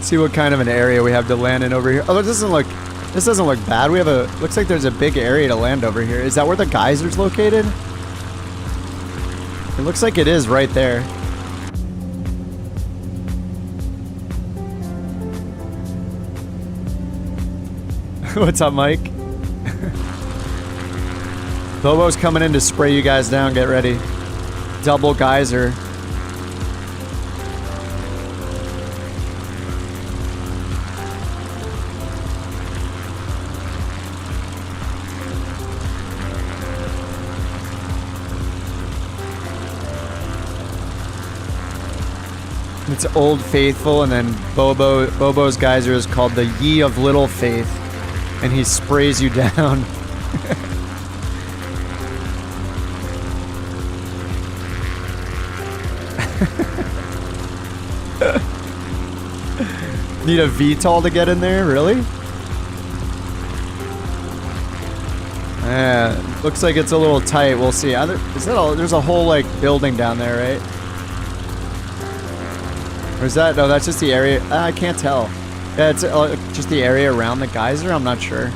See what kind of an area we have to land in over here. Oh, this doesn't look bad. We have looks like there's a big area to land over here. Is that where the geyser's located? It looks like it is right there. What's up, Mike? Bobo's coming in to spray you guys down. Get ready. Double geyser. It's Old Faithful, and then Bobo's geyser is called the Ye of Little Faith, and he sprays you down. Need a VTOL to get in there, really? Yeah, looks like it's a little tight. We'll see. There's a whole like building down there, right? Or is that? No, that's just the area. I can't tell. Yeah, it's just the area around the geyser. I'm not sure.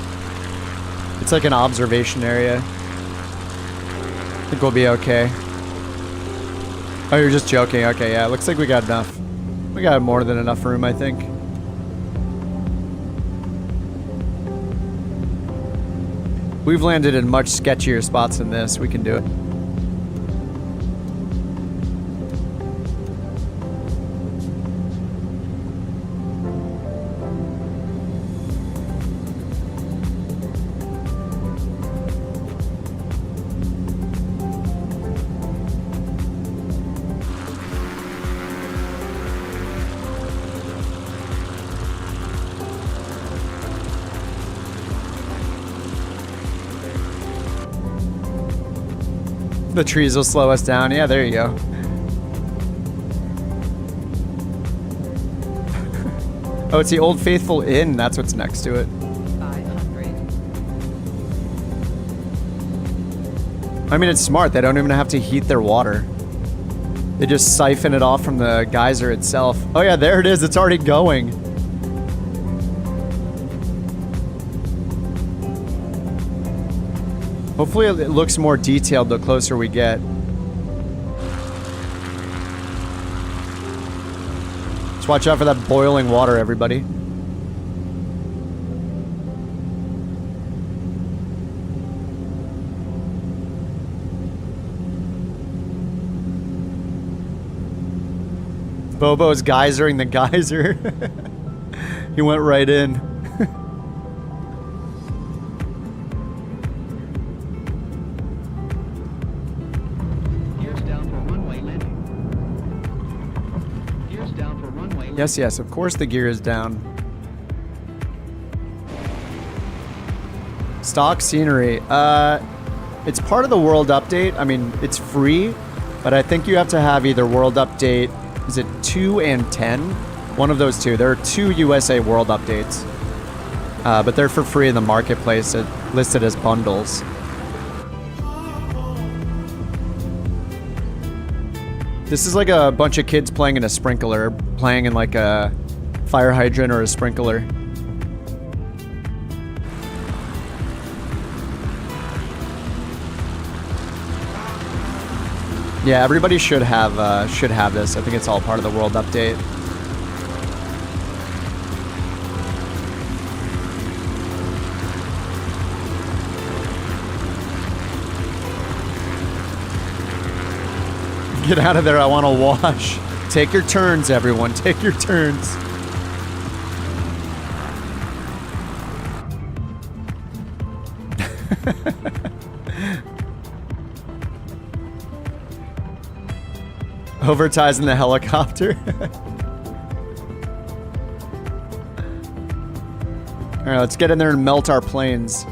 It's like an observation area. I think we'll be okay. Oh, you're just joking. Okay, yeah. It looks like we got enough. We got more than enough room, I think. We've landed in much sketchier spots than this. We can do it. The trees will slow us down. Yeah, there you go. Oh, it's the Old Faithful Inn. That's what's next to it. 500. I mean, it's smart. They don't even have to heat their water. They just siphon it off from the geyser itself. Oh yeah, there it is. It's already going. Hopefully it looks more detailed the closer we get. Just watch out for that boiling water, everybody. Bobo's geysering the geyser. He went right in. Yes, yes, of course the gear is down. Stock scenery. It's part of the world update. I mean, it's free, but I think you have to have either world update, is it 2 and 10? One of those two. There are 2 USA world updates. But they're for free in the marketplace, listed as bundles. This is like a bunch of kids playing in a sprinkler, playing in like a fire hydrant or a sprinkler. Yeah, everybody should have this. I think it's all part of the world update. Get out of there, I want to wash. Take your turns, everyone. Take your turns. Overtizing the helicopter. All right, let's get in there and melt our planes.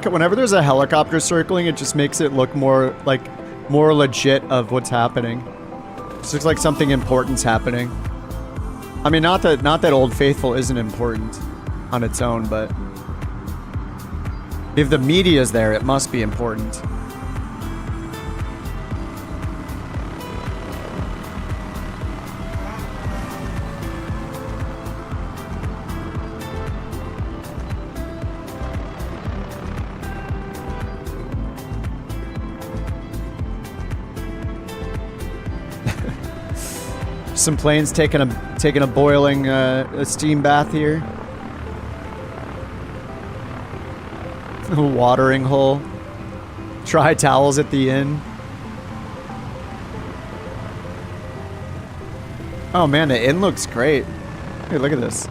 Whenever there's a helicopter circling, it just makes it look more legit of what's happening. It looks like something important's happening. I mean, not that Old Faithful isn't important on its own, but if the media's there, it must be important. Some planes taking a boiling a steam bath here. A watering hole. Try towels at the inn. Oh man, the inn looks great. Hey, look at this.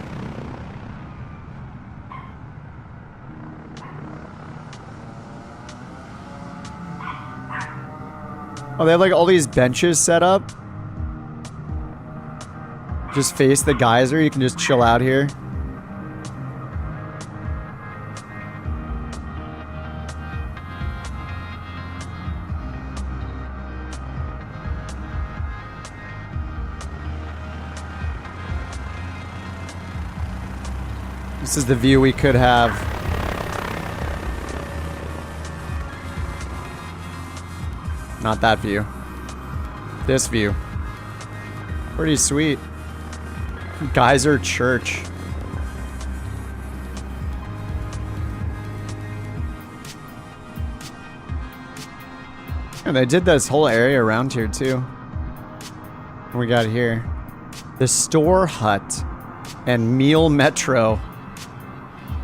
Oh, they have like all these benches set up. Just face the geyser, you can just chill out here. This is the view we could have. Not that view. This view. Pretty sweet. Geyser Church. And they did this whole area around here too. What we got here? The Store Hut and Meal Metro.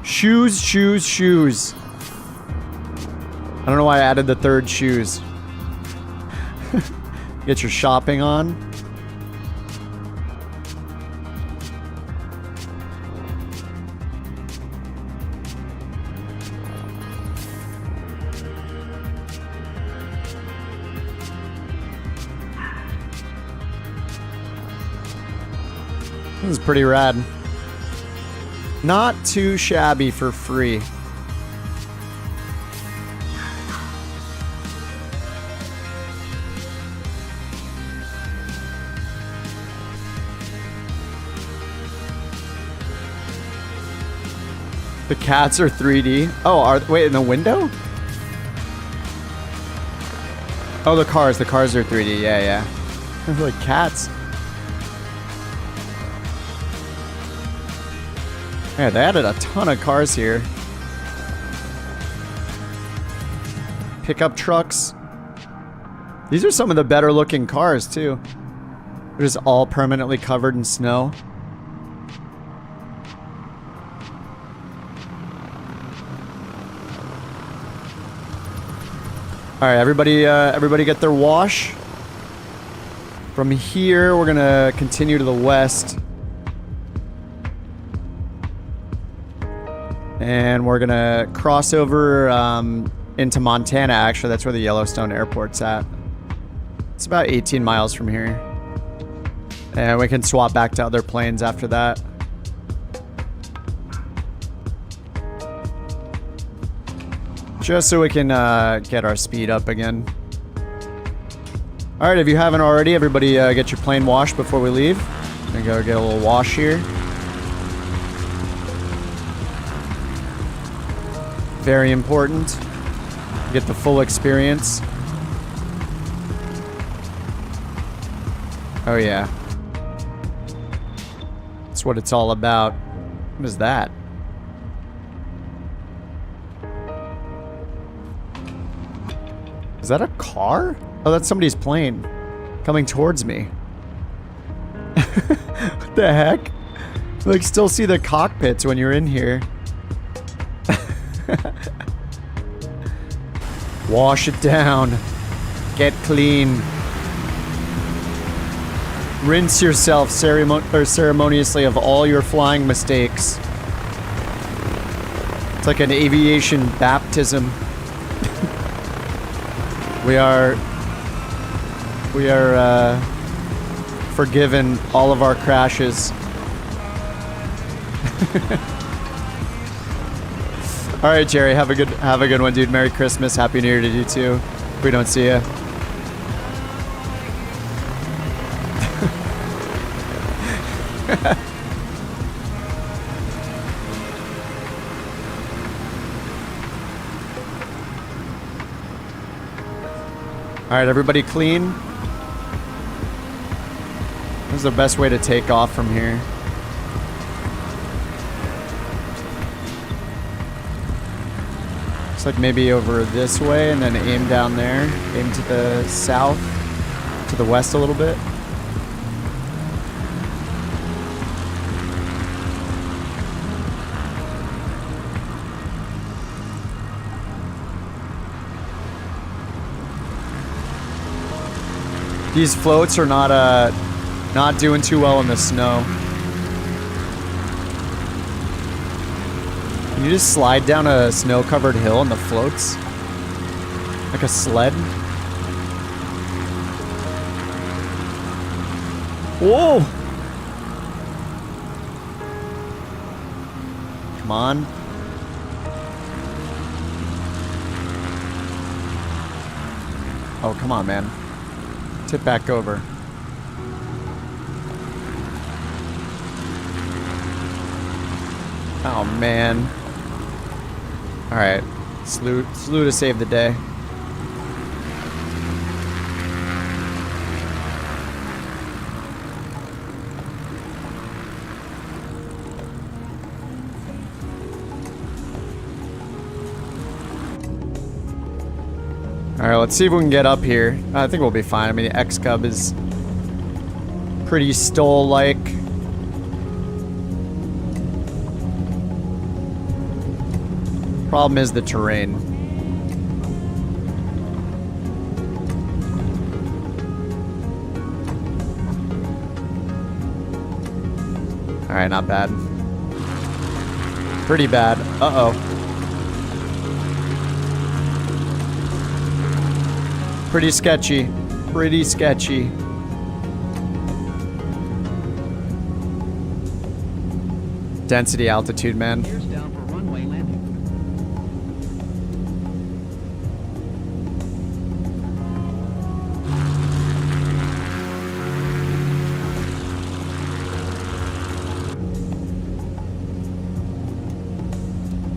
Shoes, shoes, shoes. I don't know why I added the third shoes. Get your shopping on. This is pretty rad. Not too shabby for free. The cats are 3D. Oh, wait, in the window? Oh, the cars are 3D. Yeah, yeah. They're like cats. Yeah, they added a ton of cars here. Pickup trucks. These are some of the better looking cars too. They're just all permanently covered in snow. All right, everybody get their wash. From here, we're gonna continue to the west. And we're gonna cross over into Montana, actually. That's where the Yellowstone airport's at. It's about 18 miles from here. And we can swap back to other planes after that. Just so we can get our speed up again. Alright, if you haven't already, everybody get your plane washed before we leave. I'm gonna go get a little wash here. Very important. Get the full experience. Oh yeah. That's what it's all about. What is that? Is that a car? Oh, that's somebody's plane coming towards me. What the heck? Like, still see the cockpits when you're in here. Wash it down. Get clean. Rinse yourself ceremoniously of all your flying mistakes. It's like an aviation baptism. We are forgiven all of our crashes. All right, Jerry, have a good one, dude. Merry Christmas, Happy New Year to you too. If we don't see you. All right, everybody clean. This is the best way to take off from here. Looks like maybe over this way and then aim down there. Aim to the south, to the west a little bit. These floats are not doing too well in the snow. Can you just slide down a snow-covered hill in the floats? Like a sled? Whoa! Come on. Oh, come on, man. Tip back over. Oh, man. Alright. Slew to save the day. Alright, let's see if we can get up here. I think we'll be fine. I mean, the X-Cub is pretty stole-like. Problem is the terrain. Alright, not bad. Pretty bad. Uh-oh. Pretty sketchy. Pretty sketchy. Density altitude, man. Gears down for runway landing.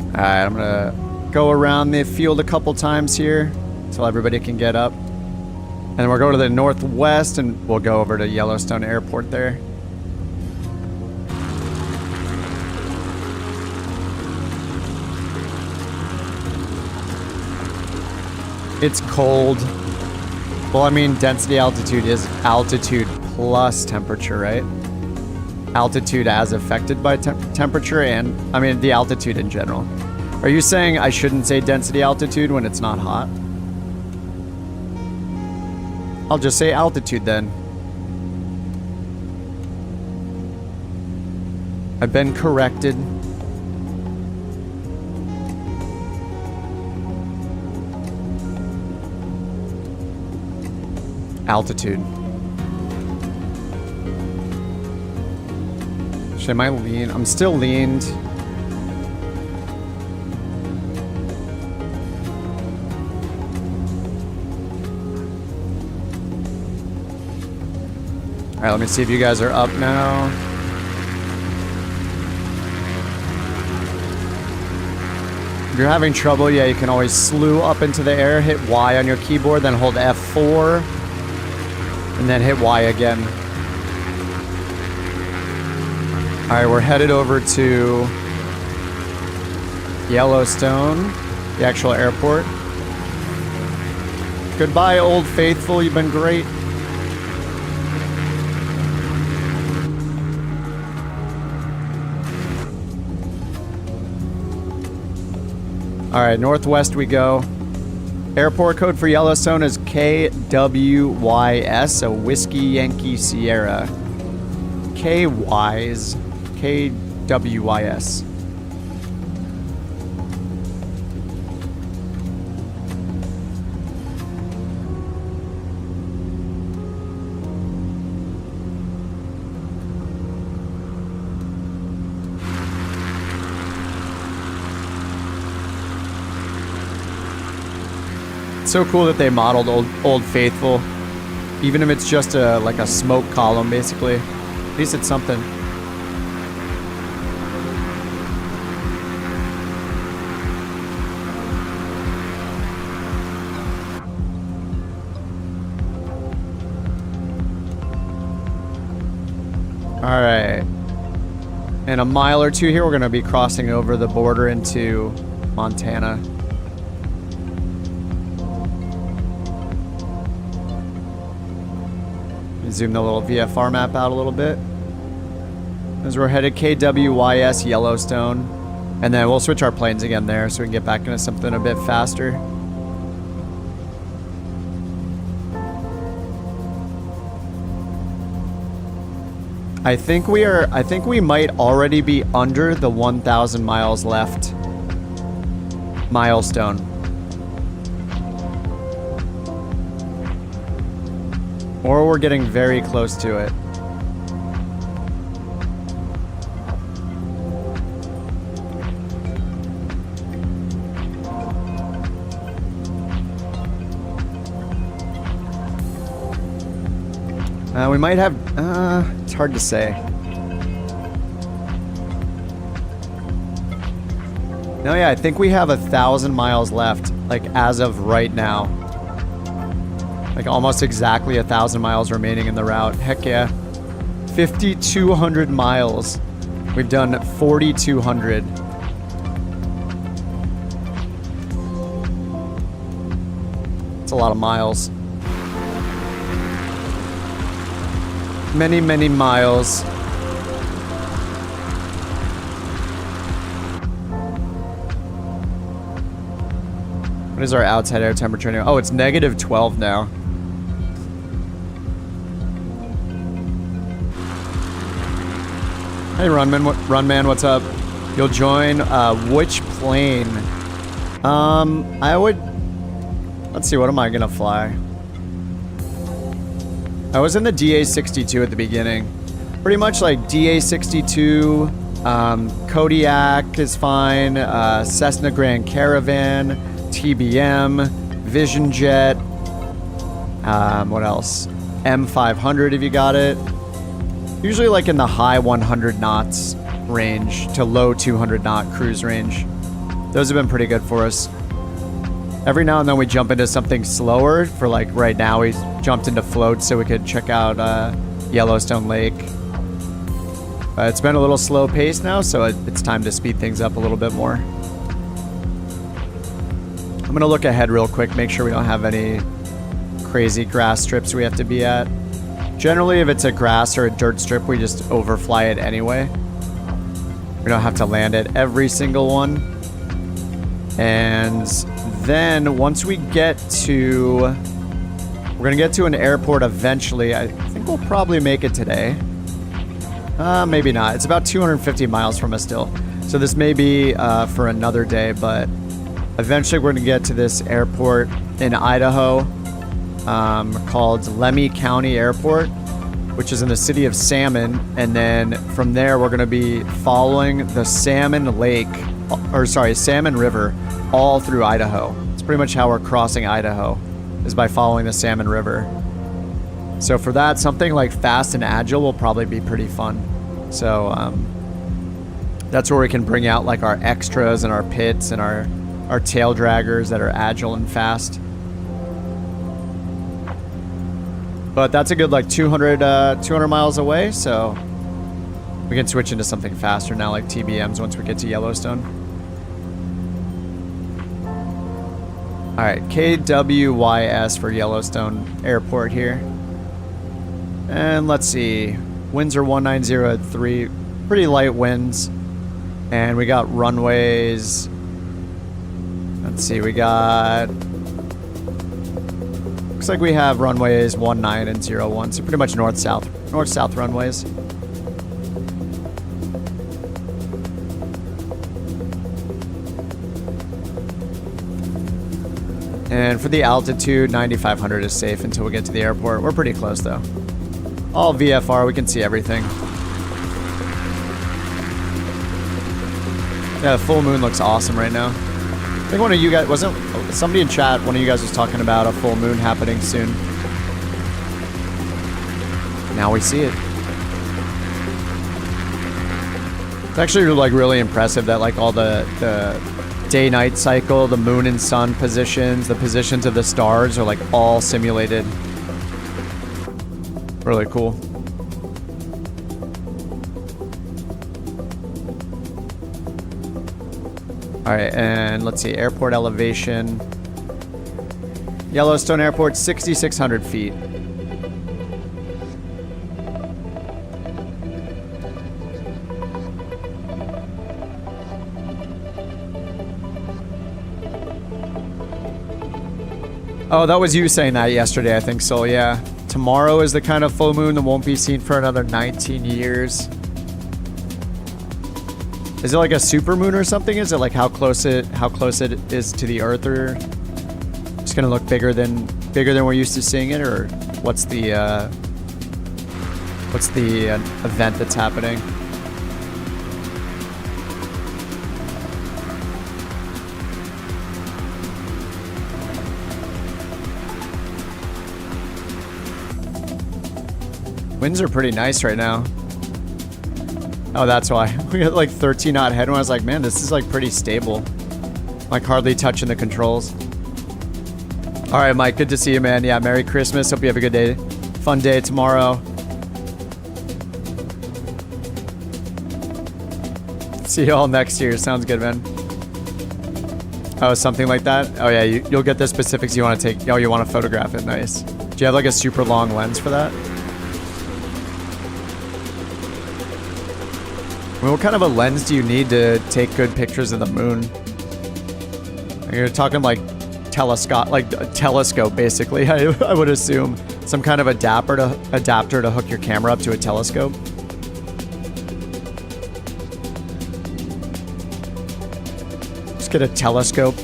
Alright, I'm gonna go around the field a couple times here until everybody can get up. And then we'll go to the northwest and we'll go over to Yellowstone Airport there. It's cold. Well, I mean, density altitude is altitude plus temperature, right? Altitude as affected by temperature and, I mean, the altitude in general. Are you saying I shouldn't say density altitude when it's not hot? I'll just say altitude then. I've been corrected. Altitude. Am I lean? I'm still leaned. Alright, let me see if you guys are up now. If you're having trouble, yeah, you can always slew up into the air, hit Y on your keyboard, then hold F4, and then hit Y again. Alright, we're headed over to Yellowstone, the actual airport. Goodbye, Old Faithful, you've been great. Alright, northwest we go. Airport code for Yellowstone is KWYS, so Whiskey Yankee Sierra. KWYS. KWYS. It's so cool that they modeled Old Faithful, even if it's just like a smoke column, basically. At least it's something. All right. In a mile or two here, we're going to be crossing over the border into Montana. Zoom the little VFR map out a little bit. As we're headed KWYS Yellowstone. And then we'll switch our planes again there so we can get back into something a bit faster. I think we might already be under the 1,000 miles left milestone. Or we're getting very close to it. We might have, it's hard to say. No, yeah, I think we have 1,000 miles left, like as of right now. Like almost exactly 1,000 miles remaining in the route. Heck yeah. 5,200 miles. We've done 4,200. It's a lot of miles. Many, many miles. What is our outside air temperature now? Oh, it's negative 12 now. Hey, Runman, what's up? You'll join which plane? I would... Let's see, what am I gonna fly? I was in the DA-62 at the beginning. Pretty much like DA-62, Kodiak is fine, Cessna Grand Caravan, TBM, Vision Jet, what else? M500 if you got it. Usually like in the high 100 knots range to low 200 knot cruise range. Those have been pretty good for us. Every now and then we jump into something slower. For like right now we jumped into float so we could check out Yellowstone Lake. It's been a little slow pace now, so it's time to speed things up a little bit more. I'm gonna look ahead real quick, make sure we don't have any crazy grass strips we have to be at. Generally, if it's a grass or a dirt strip, we just overfly it anyway. We don't have to land at every single one. And then once we get to... We're gonna get to an airport eventually. I think we'll probably make it today. Maybe not. It's about 250 miles from us still. So this may be for another day, but eventually we're gonna get to this airport in Idaho called Lemhi County Airport, which is in the city of Salmon. And then from there, we're gonna be following the Salmon River all through Idaho. It's pretty much how we're crossing Idaho, is by following the Salmon River. So for that, something like fast and agile will probably be pretty fun. So that's where we can bring out like our extras and our pits and our tail draggers that are agile and fast. But that's a good like 200 miles away, so we can switch into something faster now, like TBMs once we get to Yellowstone. All right, KWYS for Yellowstone Airport here. And let's see, winds are 190 at 3, pretty light winds. And we got runways, let's see, we got, looks like we have runways 19 and 01, so pretty much north-south runways. And for the altitude, 9,500 is safe until we get to the airport. We're pretty close though. All VFR, we can see everything. Yeah, the full moon looks awesome right now. I think one of you guys, wasn't somebody in chat, one of you guys was talking about a full moon happening soon. Now we see it. It's actually like really impressive that like all the day-night cycle, the moon and sun positions, the positions of the stars are like all simulated. Really cool. All right, and let's see, airport elevation. Yellowstone Airport, 6,600 feet. Oh, that was you saying that yesterday, I think so, yeah. Tomorrow is the kind of full moon that won't be seen for another 19 years. Is it like a super moon or something? Is it like how close it is to the Earth, or it's gonna look bigger than we're used to seeing it, or what's the event that's happening? Winds are pretty nice right now. Oh, that's why. We got like 13 knot headwind. I was like, man, this is like pretty stable. Like hardly touching the controls. All right, Mike, good to see you, man. Yeah, Merry Christmas. Hope you have a good day. Fun day tomorrow. See you all next year. Sounds good, man. Oh, something like that? Oh, yeah, you'll get the specifics you want to take. Oh, you want to photograph it. Nice. Do you have like a super long lens for that? I mean, what kind of a lens do you need to take good pictures of the moon? You're talking like a telescope, basically. I would assume some kind of adapter to hook your camera up to a telescope. Just get a telescope.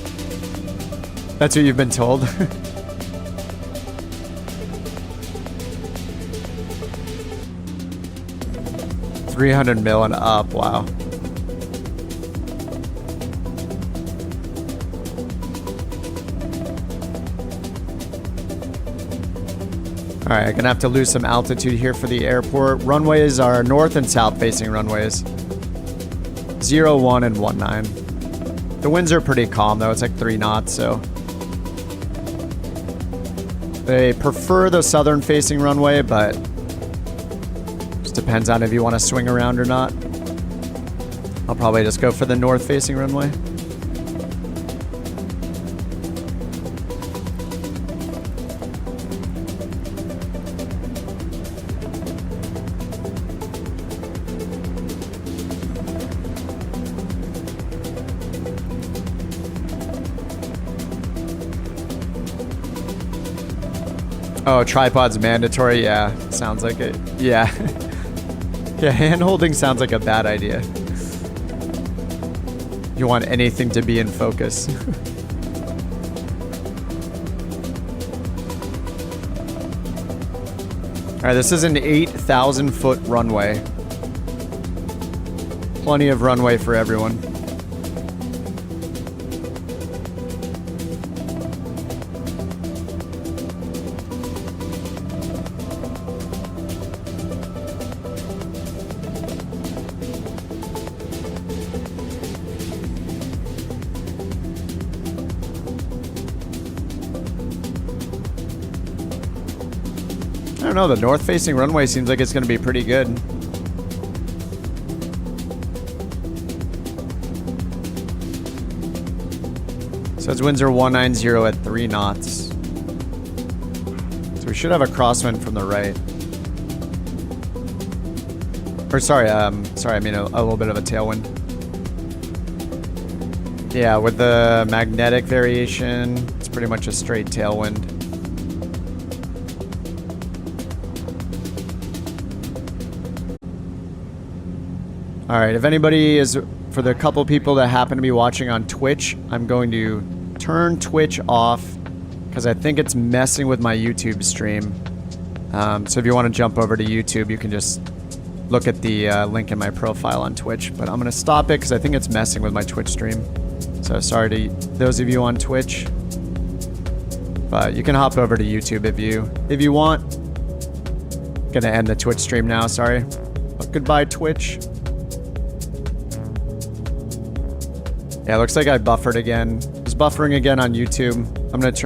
That's what you've been told. $300 million and up. Wow. All right, I'm gonna have to lose some altitude here for the airport. Runways are north and south facing runways. 01 and 19. The winds are pretty calm though. It's like 3 knots, so. They prefer the southern facing runway, but just depends on if you want to swing around or not. I'll probably just go for the north facing runway. Oh, tripod's mandatory? Yeah, sounds like it. Yeah. Yeah, hand holding sounds like a bad idea. You want anything to be in focus. Alright, this is an 8,000 foot runway. Plenty of runway for everyone. I don't know, the north-facing runway seems like it's going to be pretty good. Says winds are 190 at 3 knots. So we should have a crosswind from the right. Or sorry, I mean a little bit of a tailwind. Yeah, with the magnetic variation, it's pretty much a straight tailwind. All right, if anybody is, for the couple people that happen to be watching on Twitch, I'm going to turn Twitch off because I think it's messing with my YouTube stream. So if you want to jump over to YouTube, you can just look at the link in my profile on Twitch. But I'm going to stop it because I think it's messing with my Twitch stream. So sorry to those of you on Twitch. But you can hop over to YouTube if you want. Gonna end the Twitch stream now, sorry. But goodbye, Twitch. Yeah, looks like I buffered again. It's buffering again on YouTube.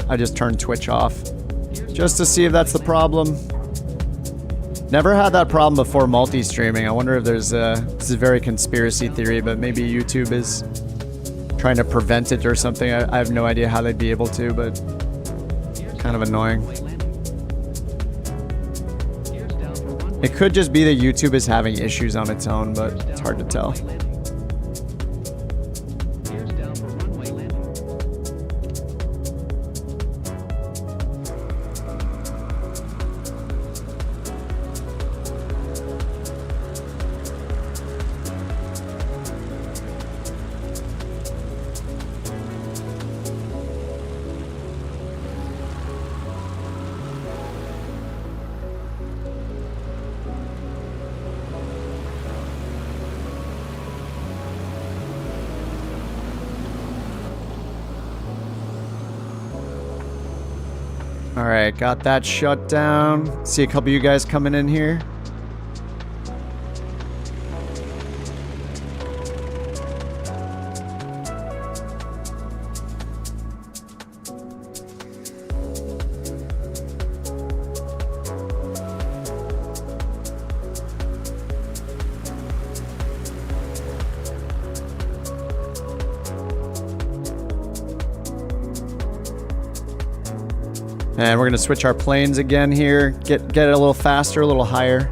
I just turned Twitch off just to see if that's the problem. Never had that problem before multi-streaming. I wonder if there's this is a very conspiracy theory, but maybe YouTube is trying to prevent it or something. I have no idea how they'd be able to, but kind of annoying. It could just be that YouTube is having issues on its own, but it's hard to tell. Alright, got that shut down. See a couple of you guys coming in here. And we're gonna switch our planes again here. Get it a little faster, a little higher.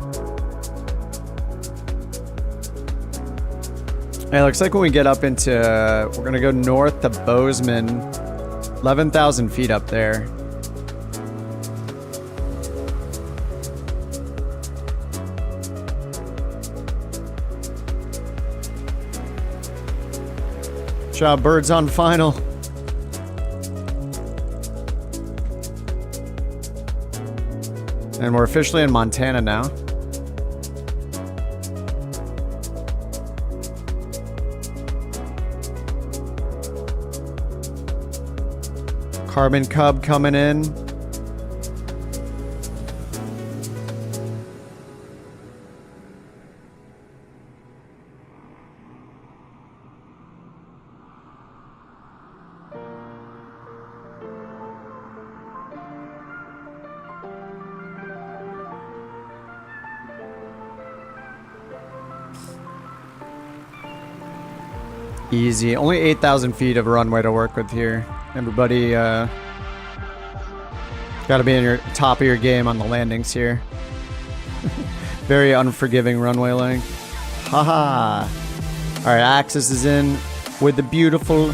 And it looks like when we get up into, we're gonna go north to Boseman, 11,000 feet up there. Job, birds on final. And we're officially in Montana now. Carbon Cub coming in. Easy. Only 8,000 feet of runway to work with here. Everybody, gotta be in your top of your game on the landings here. Very unforgiving runway length. Haha. All right, Axis is in with the beautiful,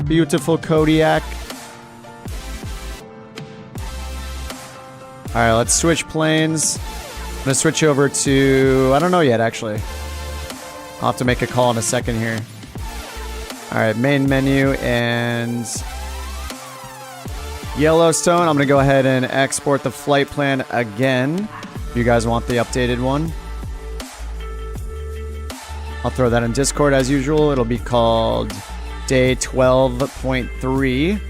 beautiful Kodiak. All right, let's switch planes. I'm gonna switch over to, I don't know yet, actually. I'll have to make a call in a second here. All right, main menu and Yellowstone. I'm going to go ahead and export the flight plan again. If you guys want the updated one. I'll throw that in Discord as usual. It'll be called day 12.3.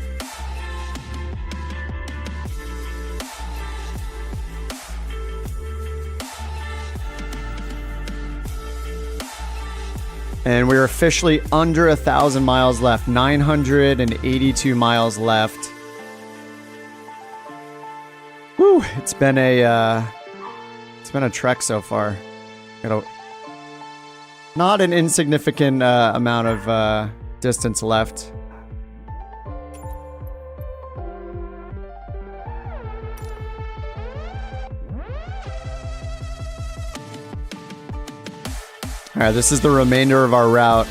And we're officially under 1,000 miles left. 982 miles left. Woo! It's been a trek so far. Not an insignificant amount of distance left. Alright, this is the remainder of our route.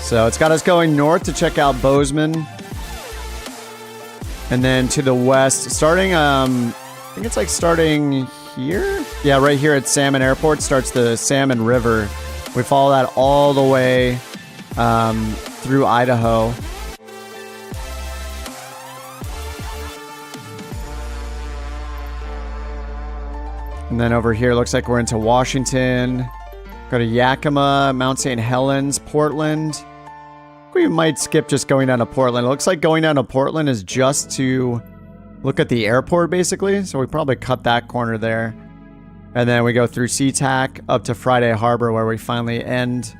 So it's got us going north to check out Boseman. And then to the west, starting, I think it's like starting here? Yeah, right here at Salmon Airport starts the Salmon River. We follow that all the way through Idaho. And then over here, looks like we're into Washington. Go to Yakima, Mount St. Helens, Portland. We might skip just going down to Portland. It looks like going down to Portland is just to look at the airport, basically. So we probably cut that corner there. And then we go through SeaTac up to Friday Harbor, where we finally end.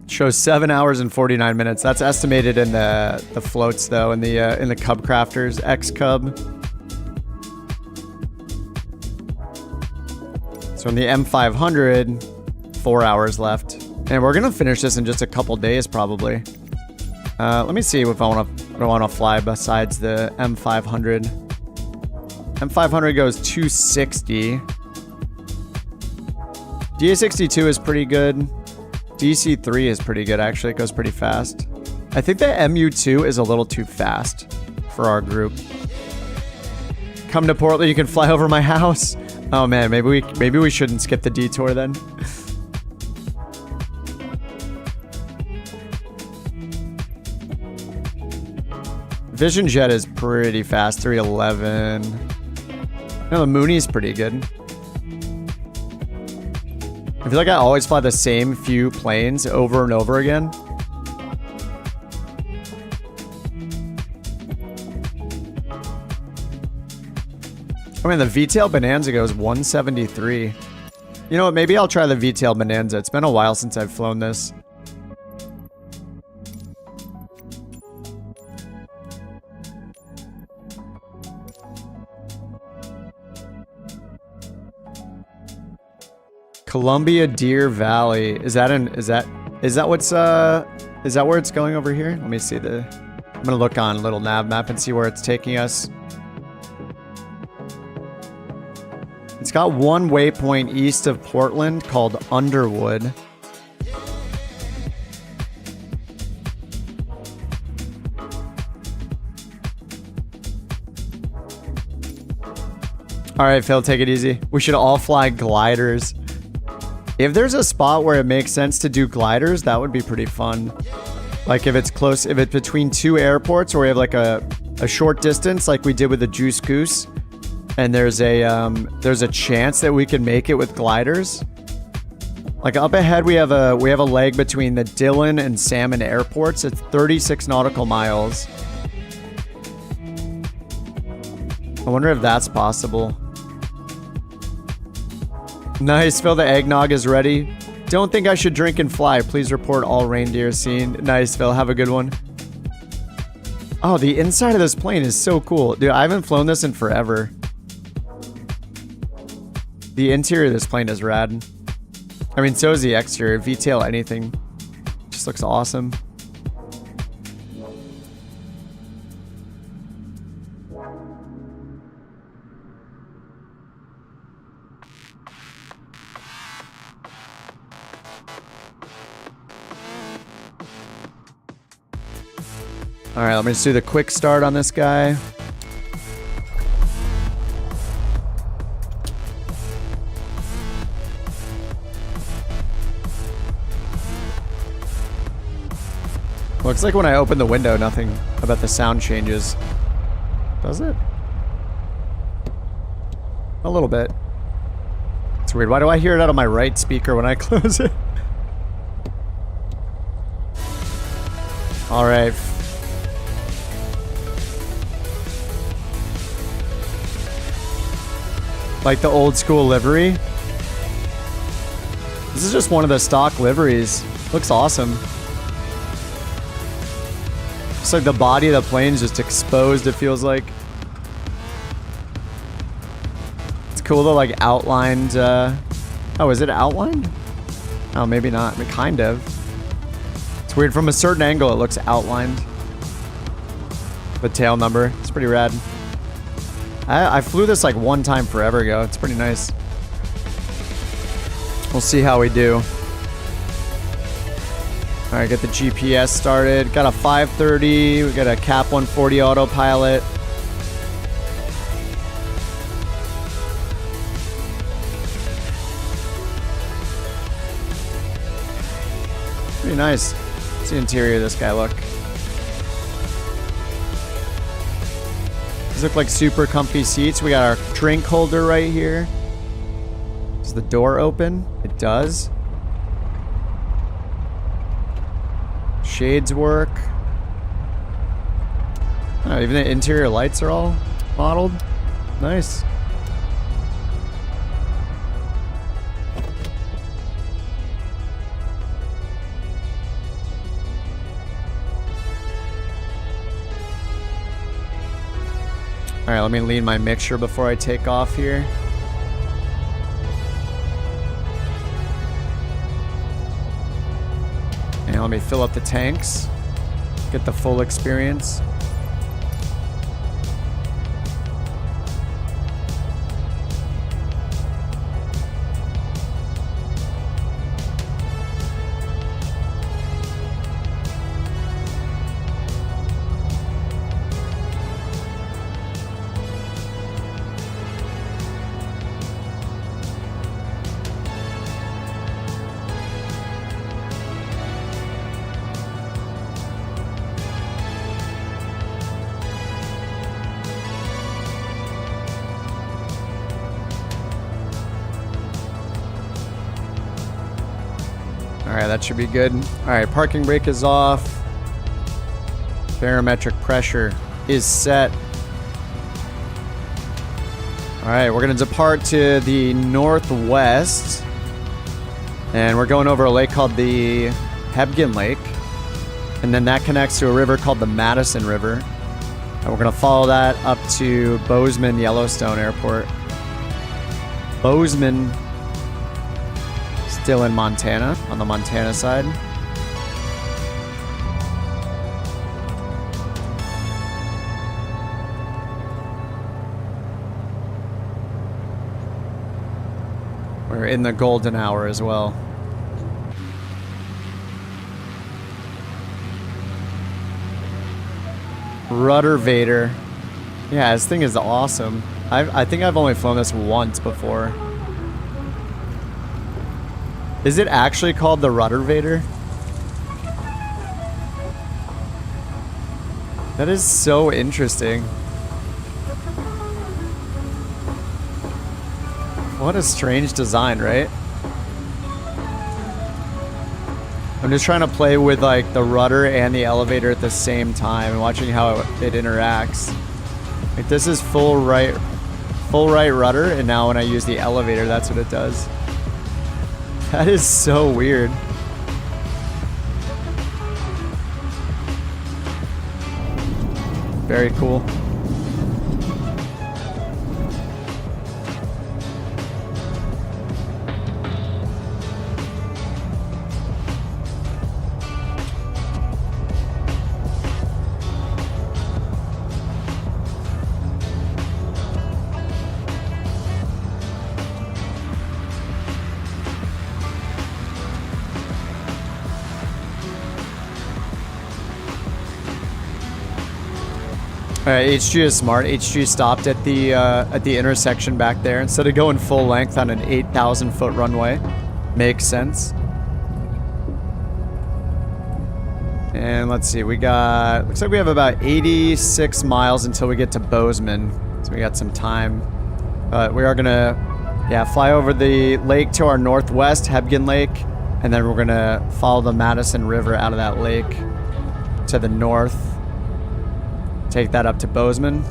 Shows 7 hours and 49 minutes. That's estimated in the floats, though, in the Cub Crafters, X-Cub. So in the M500, 4 hours left. And we're going to finish this in just a couple days, probably. Let me see if I want to fly besides the M500. M500 goes 260. DA62 is pretty good. DC3 is pretty good, actually. It goes pretty fast. I think the MU2 is a little too fast for our group. Come to Portland, you can fly over my house. Oh man, maybe we shouldn't skip the detour then. Vision Jet is pretty fast, 311. No, the Mooney's pretty good. I feel like I always fly the same few planes over and over again. I mean, the V-Tail Bonanza goes 173. You know what? Maybe I'll try the V-Tail Bonanza. It's been a while since I've flown this. Columbia Deer Valley. Is that what's Is that where it's going over here? Let me see the... I'm gonna look on little nav map and see where it's taking us. It's got one waypoint east of Portland called Underwood. Alright, Phil, take it easy. We should all fly gliders. If there's a spot where it makes sense to do gliders, that would be pretty fun. Like if it's close, if it's between two airports or we have like a short distance like we did with the Juice Goose, and there's a chance that we can make it with gliders. Like up ahead we have a leg between the Dillon and Salmon airports. It's 36 nautical miles. I wonder if that's possible. Nice, Phil, the eggnog is ready. Don't think I should drink and fly. Please report all reindeer seen. Nice, Phil, have a good one. Oh, the inside of this plane is so cool. Dude, I haven't flown this in forever. The interior of this plane is rad. I mean, so is the exterior. VTL anything. Just looks awesome. Alright, let me just do the quick start on this guy. Looks like when I open the window, nothing about the sound changes. Does it? A little bit. It's weird. Why do I hear it out of my right speaker when I close it? Alright. Like the old school livery. This is just one of the stock liveries. Looks awesome. It's like the body of the plane is just exposed, it feels like. It's cool though, like outlined. Oh, is it outlined? Oh, maybe not. I mean, kind of. It's weird. From a certain angle, it looks outlined. The tail number. It's pretty rad. I flew this like one time forever ago. It's pretty nice. We'll see how we do. Alright, get the GPS started. Got a 530. We got a Cap 140 autopilot. Pretty nice. What's the interior of this guy look? These look like super comfy seats. We got our drink holder right here. Does the door open? It does. Shades work. Oh, even the interior lights are all modeled. Nice. Alright, let me lean my mixture before I take off here. And let me fill up the tanks. Get the full experience. Alright, that should be good. Alright, parking brake is off. Barometric pressure is set. Alright, we're going to depart to the northwest. And we're going over a lake called the Hebgen Lake. And then that connects to a river called the Madison River. And we're going to follow that up to Boseman Yellowstone Airport. Boseman, still in Montana, on the Montana side. Or in the golden hour as well. Rudder Vader. Yeah, this thing is awesome. I think I've only flown this once before. Is it actually called the Rudder Vader? That is so interesting. What a strange design, right? I'm just trying to play with like the rudder and the elevator at the same time and watching how it interacts. Like this is full right rudder, and now when I use the elevator, that's what it does. That is so weird. Very cool. Alright, HG is smart. HG stopped at the intersection back there instead of going full length on an 8,000 foot runway. Makes sense. And let's see, we got, looks like we have about 86 miles until we get to Boseman. So we got some time. But we are gonna, yeah, fly over the lake to our northwest, Hebgen Lake, and then we're gonna follow the Madison River out of that lake to the north. Take that up to Boseman.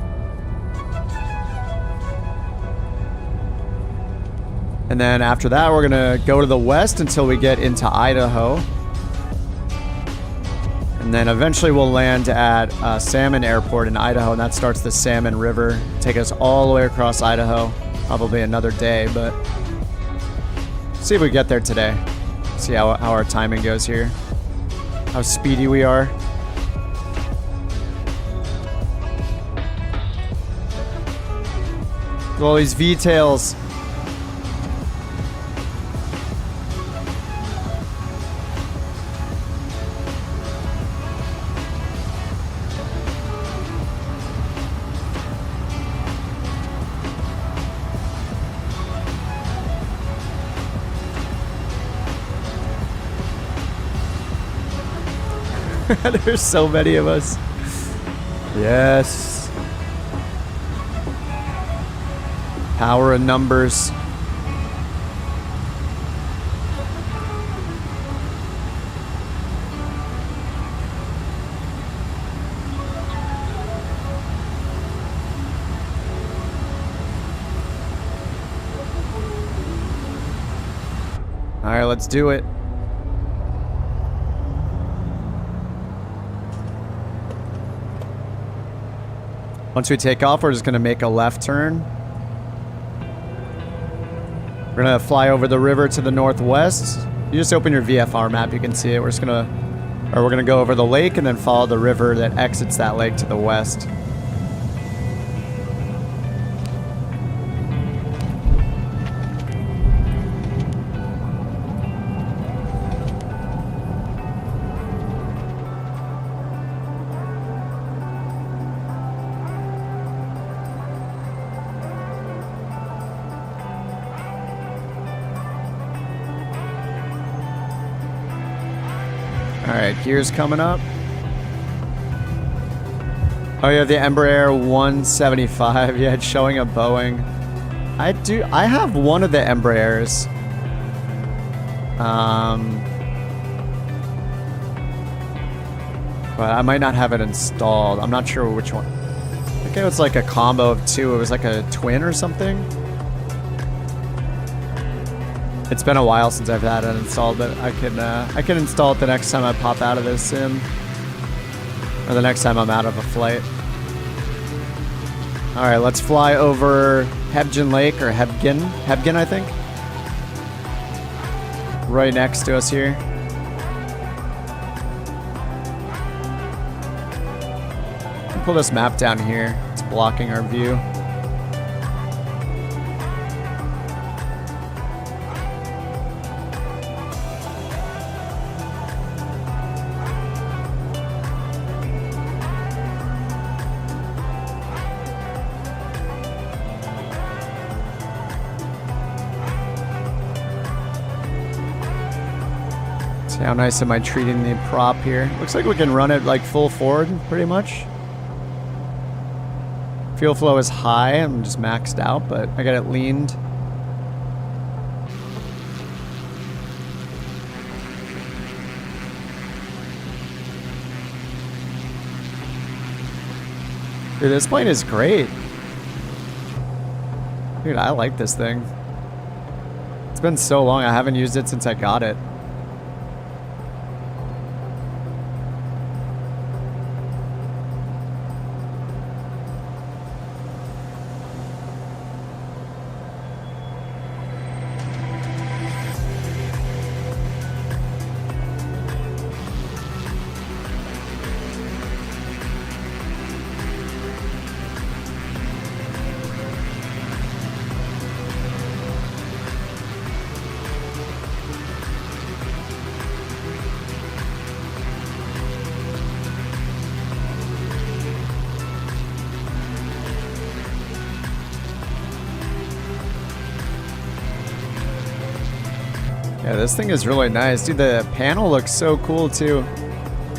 And then after that, we're gonna go to the west until we get into Idaho. And then eventually we'll land at Salmon Airport in Idaho, and that starts the Salmon River. Take us all the way across Idaho. Probably another day, but see if we get there today. See how our timing goes here. How speedy we are. All these V-tails. There's so many of us. Yes. Power of numbers. All right, let's do it. Once we take off, we're just going to make a left turn. We're gonna fly over the river to the northwest. You just open your VFR map, you can see it. We're gonna go over the lake and then follow the river that exits that lake to the west. Alright, gears coming up. Oh yeah, the Embraer 175. Yeah, it's showing a Boeing. I have one of the Embraers. But I might not have it installed. I'm not sure which one. I think it was like a combo of two. It was like a twin or something. It's been a while since I've had it installed, but I can install it the next time I pop out of this sim. Or the next time I'm out of a flight. Alright, let's fly over Hebgen Lake, or Hebgen, I think. Right next to us here. Pull this map down here. It's blocking our view. See how nice am I treating the prop here? Looks like we can run it like full forward, pretty much. Fuel flow is high, I'm just maxed out, but I got it leaned. Dude, this plane is great. Dude, I like this thing. It's been so long, I haven't used it since I got it. Yeah, this thing is really nice. Dude, the panel looks so cool too.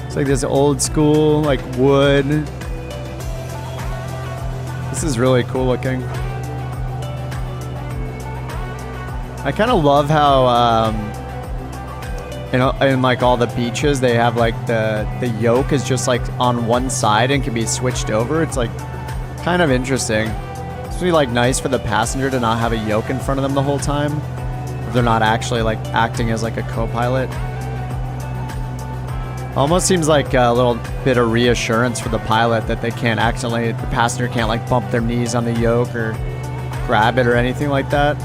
It's like this old school, like wood. This is really cool looking. I kind of love how, you know, in like all the beaches, they have like the yoke is just like on one side and can be switched over. It's like kind of interesting. It's really like nice for the passenger to not have a yoke in front of them the whole time. They're not actually like acting as like a co-pilot. Almost seems like a little bit of reassurance for the pilot that they can't accidentally, the passenger can't like bump their knees on the yoke or grab it or anything like that.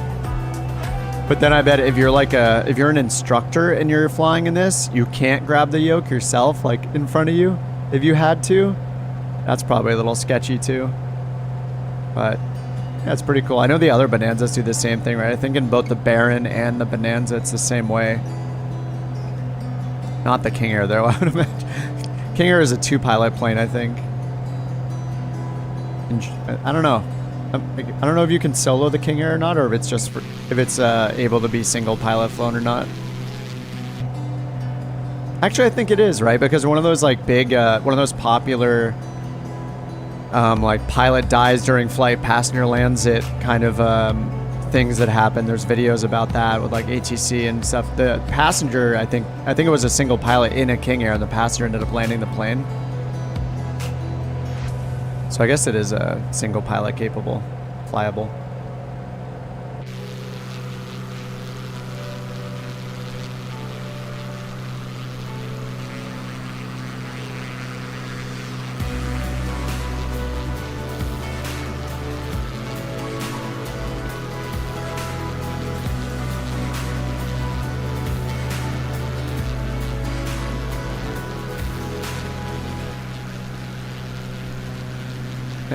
But then I bet if you're like if you're an instructor and you're flying in this, you can't grab the yoke yourself like in front of you. If you had to, that's probably a little sketchy too. But yeah, it's pretty cool. I know the other Bonanzas do the same thing, right? I think in both the Baron and the Bonanza, it's the same way. Not the King Air, though. I would imagine. King Air is a two-pilot plane, I think. I don't know. I don't know if you can solo the King Air or not, or if it's just if it's able to be single-pilot flown or not. Actually, I think it is, right? Because one of those like big, one of those popular. Like pilot dies during flight, passenger lands it kind of things that happen. There's videos about that with like ATC and stuff. The passenger, I think it was a single pilot in a King Air, and the passenger ended up landing the plane. So I guess it is a single pilot capable, flyable.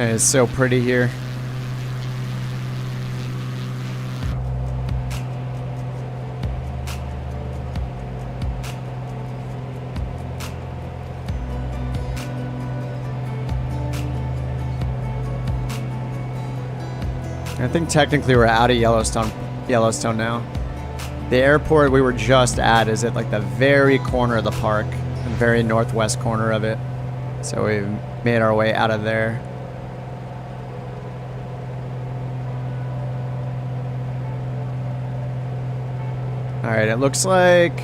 It's so pretty here. I think technically we're out of Yellowstone now. The airport we were just at is at like the very corner of the park, the very northwest corner of it. So we made our way out of there. Alright, it looks like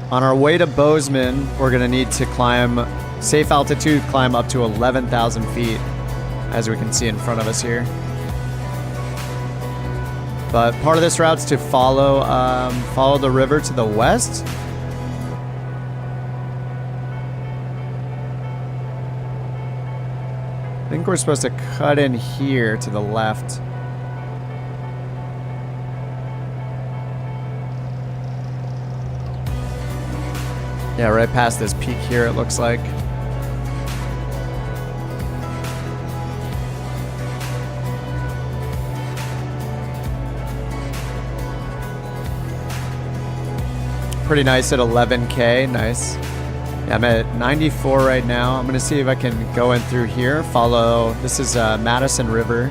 on our way to Boseman, we're going to need to climb, safe altitude, climb up to 11,000 feet, as we can see in front of us here. But part of this route's to follow the river to the west. I think we're supposed to cut in here to the left. Yeah, right past this peak here, it looks like. Pretty nice at 11K, nice. Yeah, I'm at 94 right now. I'm gonna see if I can go in through here, follow, this is Madison River.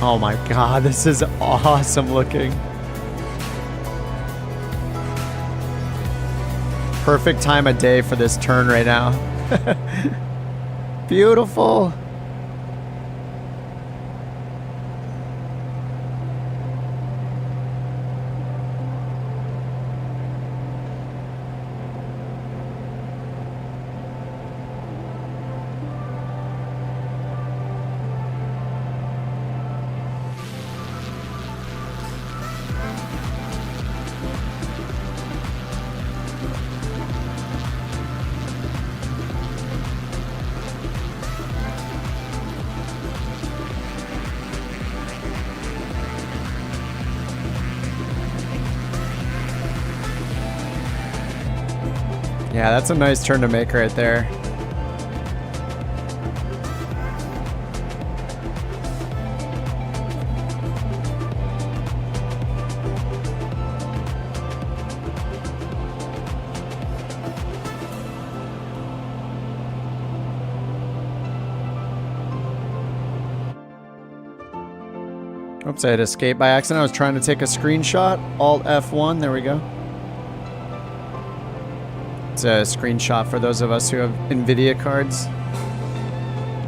Oh my god, this is awesome looking. Perfect time of day for this turn right now. Beautiful. Yeah, that's a nice turn to make right there. Oops, I hit escape by accident. I was trying to take a screenshot. Alt F1, there we go. It's a screenshot for those of us who have NVIDIA cards.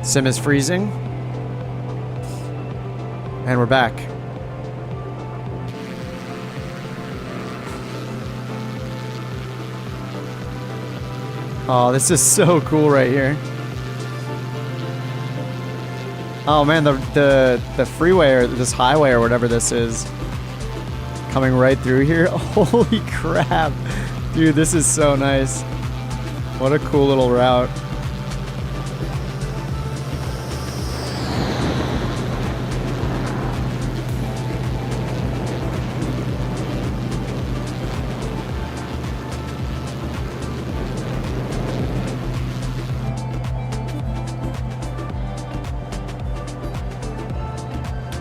Sim is freezing. And we're back. Oh, this is so cool right here. Oh man, the freeway or this highway or whatever this is coming right through here. Holy crap. Dude, this is so nice. What a cool little route.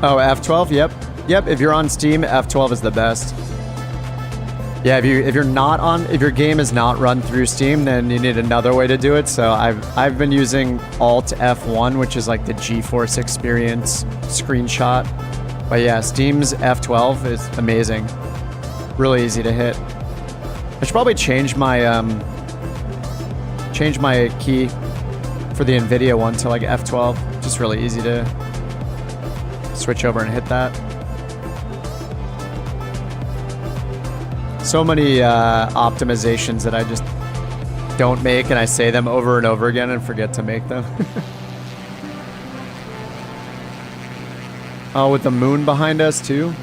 Oh, F12? Yep. Yep, if you're on Steam, F12 is the best. Yeah, if you're not on, if your game is not run through Steam, then you need another way to do it. So I've been using Alt F1, which is like the GeForce Experience screenshot. But yeah, Steam's F12 is amazing. Really easy to hit. I should probably change my key for the NVIDIA one to like F12. Just really easy to switch over and hit that. So many optimizations that I just don't make, and I say them over and over again and forget to make them. Oh, with the moon behind us too.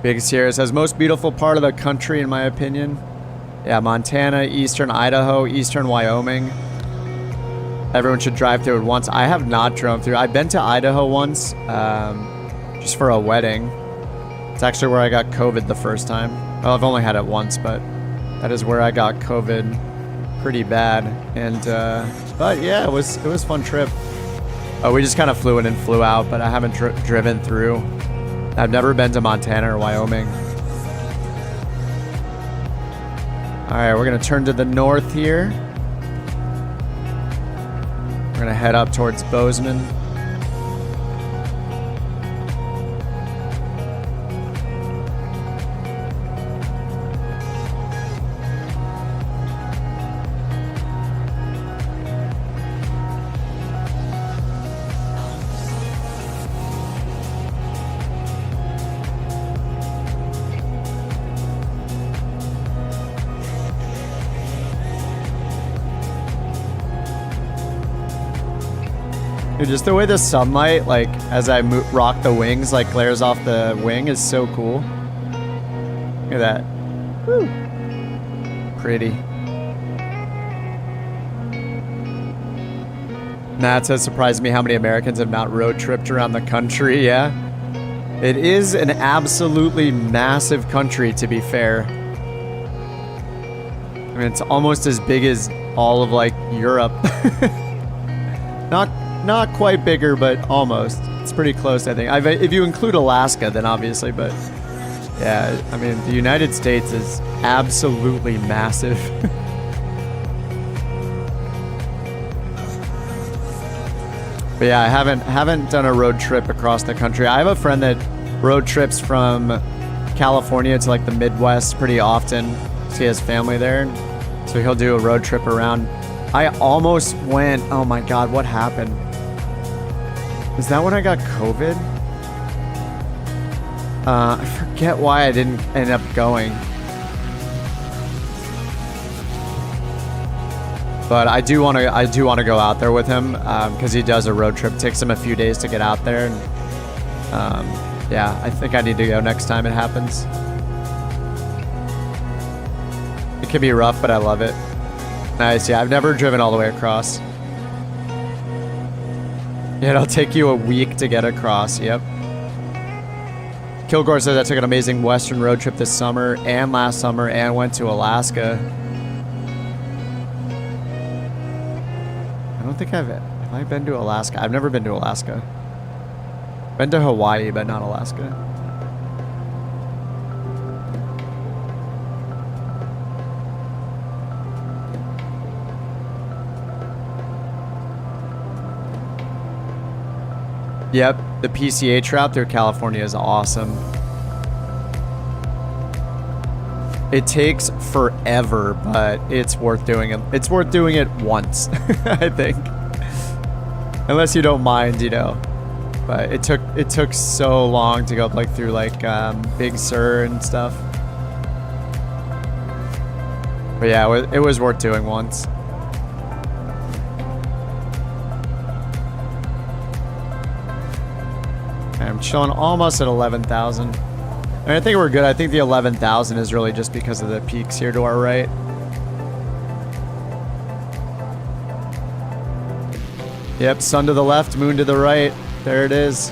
Big Sierra says, most beautiful part of the country in my opinion. Yeah, Montana, eastern Idaho, eastern Wyoming. Everyone should drive through it once. I have not drove through. I've been to Idaho once, just for a wedding. It's actually where I got COVID the first time. Well, I've only had it once, but that is where I got COVID pretty bad. And, but yeah, it was a fun trip. Oh, we just kind of flew in and flew out, but I haven't driven through. I've never been to Montana or Wyoming. All right, we're gonna turn to the north here. We're gonna head up towards Boseman. Dude, just the way the sunlight, like, as I rock the wings, like, glares off the wing is so cool. Look at that. Woo. Pretty. Nah, it says, surprised me how many Americans have not road tripped around the country, yeah. It is an absolutely massive country, to be fair. I mean, it's almost as big as all of, like, Europe. Not quite bigger, but almost. It's pretty close, I think. If you include Alaska, then obviously, but Yeah, I mean, the United States is absolutely massive. But yeah, I haven't done a road trip across the country. I have a friend that road trips from California to like the Midwest pretty often. So he has family there. So he'll do a road trip around. I almost went, oh my God, what happened? Is that when I got COVID? I forget why I didn't end up going. But I do want to go out there with him because he does a road trip. It takes him a few days to get out there, and yeah, I think I need to go next time it happens. It can be rough, but I love it. Nice, yeah. I've never driven all the way across. Yeah, it'll take you a week to get across. Yep. Kilgore says I took an amazing Western road trip this summer and last summer and went to Alaska. I don't think have I been to Alaska? I've never been to Alaska. Been to Hawaii, but not Alaska. Yep, the PCH route through California is awesome. It takes forever, but it's worth doing it. It's worth doing it once, I think. Unless you don't mind, you know. But it took so long to go like through like Big Sur and stuff. But yeah, it was worth doing once. I'm chilling almost at 11,000. And I think we're good. I think the 11,000 is really just because of the peaks here to our right. Yep, sun to the left, moon to the right. There it is.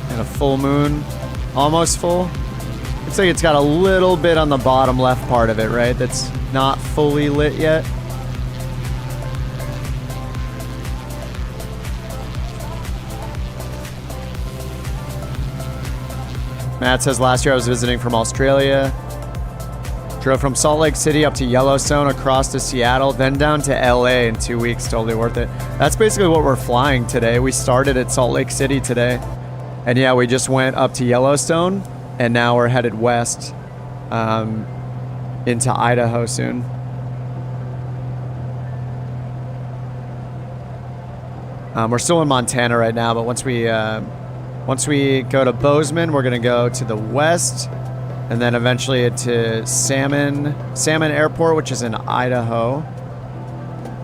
And a full moon. Almost full. Looks like it's got a little bit on the bottom left part of it, right? That's not fully lit yet. Matt says, last year I was visiting from Australia. Drove from Salt Lake City up to Yellowstone, across to Seattle, then down to LA in 2 weeks. Totally worth it. That's basically what we're flying today. We started at Salt Lake City today. And yeah, we just went up to Yellowstone, and now we're headed west into Idaho soon. We're still in Montana right now, but once we go to Boseman, we're going to go to the west, and then eventually to Salmon Airport, which is in Idaho.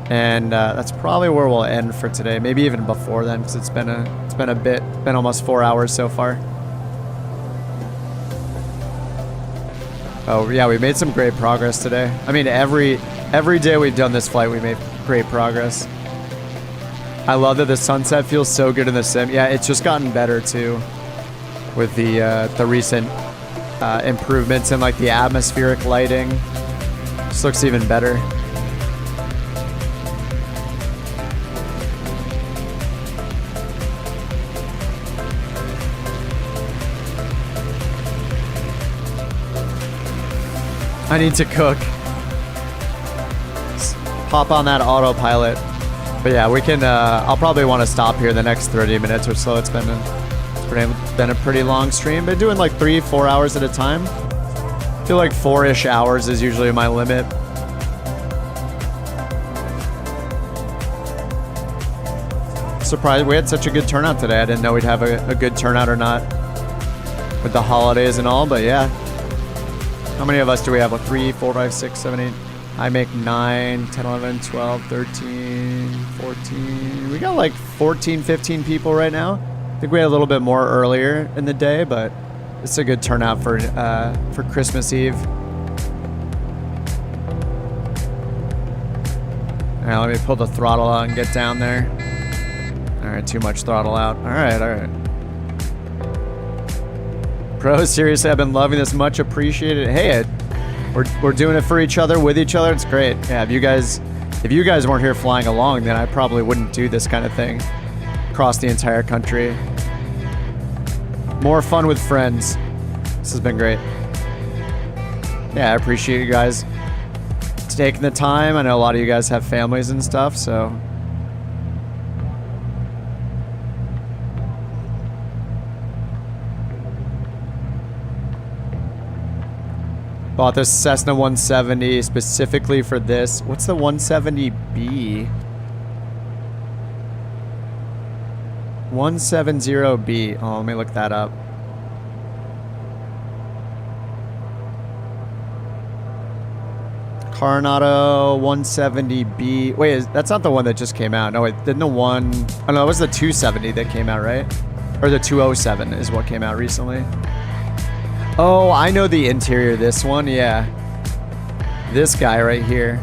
And that's probably where we'll end for today. Maybe even before then, because it's been almost 4 hours so far. Oh yeah, we made some great progress today. I mean, every day we've done this flight, we made great progress. I love that the sunset feels so good in the sim. Yeah, it's just gotten better too, with the recent improvements in like the atmospheric lighting. Just looks even better. I need to cook. Just pop on that autopilot. But yeah, we can. I'll probably want to stop here the next 30 minutes or so. It's been a pretty long stream. Been doing like 3-4 hours at a time. I feel like 4-ish hours is usually my limit. Surprised we had such a good turnout today. I didn't know we'd have a good turnout or not with the holidays and all. But yeah, how many of us do we have? Like 3, 4, 5, 6, 7, 8. I make 9, 10, 11, 12, 13, 14. We got like 14, 15 people right now. I think we had a little bit more earlier in the day, but it's a good turnout for Christmas Eve. All right, let me pull the throttle out and get down there. All right, too much throttle out. All right. Bro, seriously, I've been loving this. Much appreciated. Hey, we're doing it for each other, with each other. It's great. Yeah, if you guys weren't here flying along, then I probably wouldn't do this kind of thing. across the entire country. More fun with friends. This has been great. Yeah, I appreciate you guys taking the time. I know a lot of you guys have families and stuff, so. Bought this Cessna 170 specifically for this. What's the 170B? 170B. Oh, let me look that up. Coronado 170B. Wait, that's not the one that just came out. No, wait, didn't the one... Oh, no, it was the 270 that came out, right? Or the 207 is what came out recently. Oh, I know the interior of this one, yeah. This guy right here.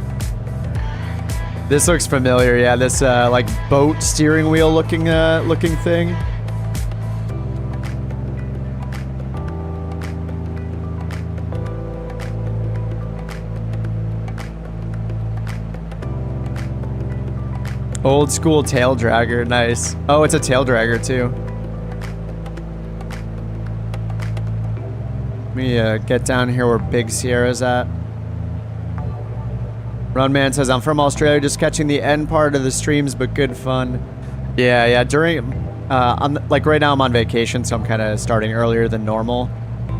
This looks familiar, yeah. This, like, boat steering wheel looking thing. Old school tail dragger, nice. Oh, it's a tail dragger too. Let me get down here where Big Sierra's at. Runman says, I'm from Australia, just catching the end part of the streams, but good fun. Yeah, during, like right now I'm on vacation, so I'm kind of starting earlier than normal.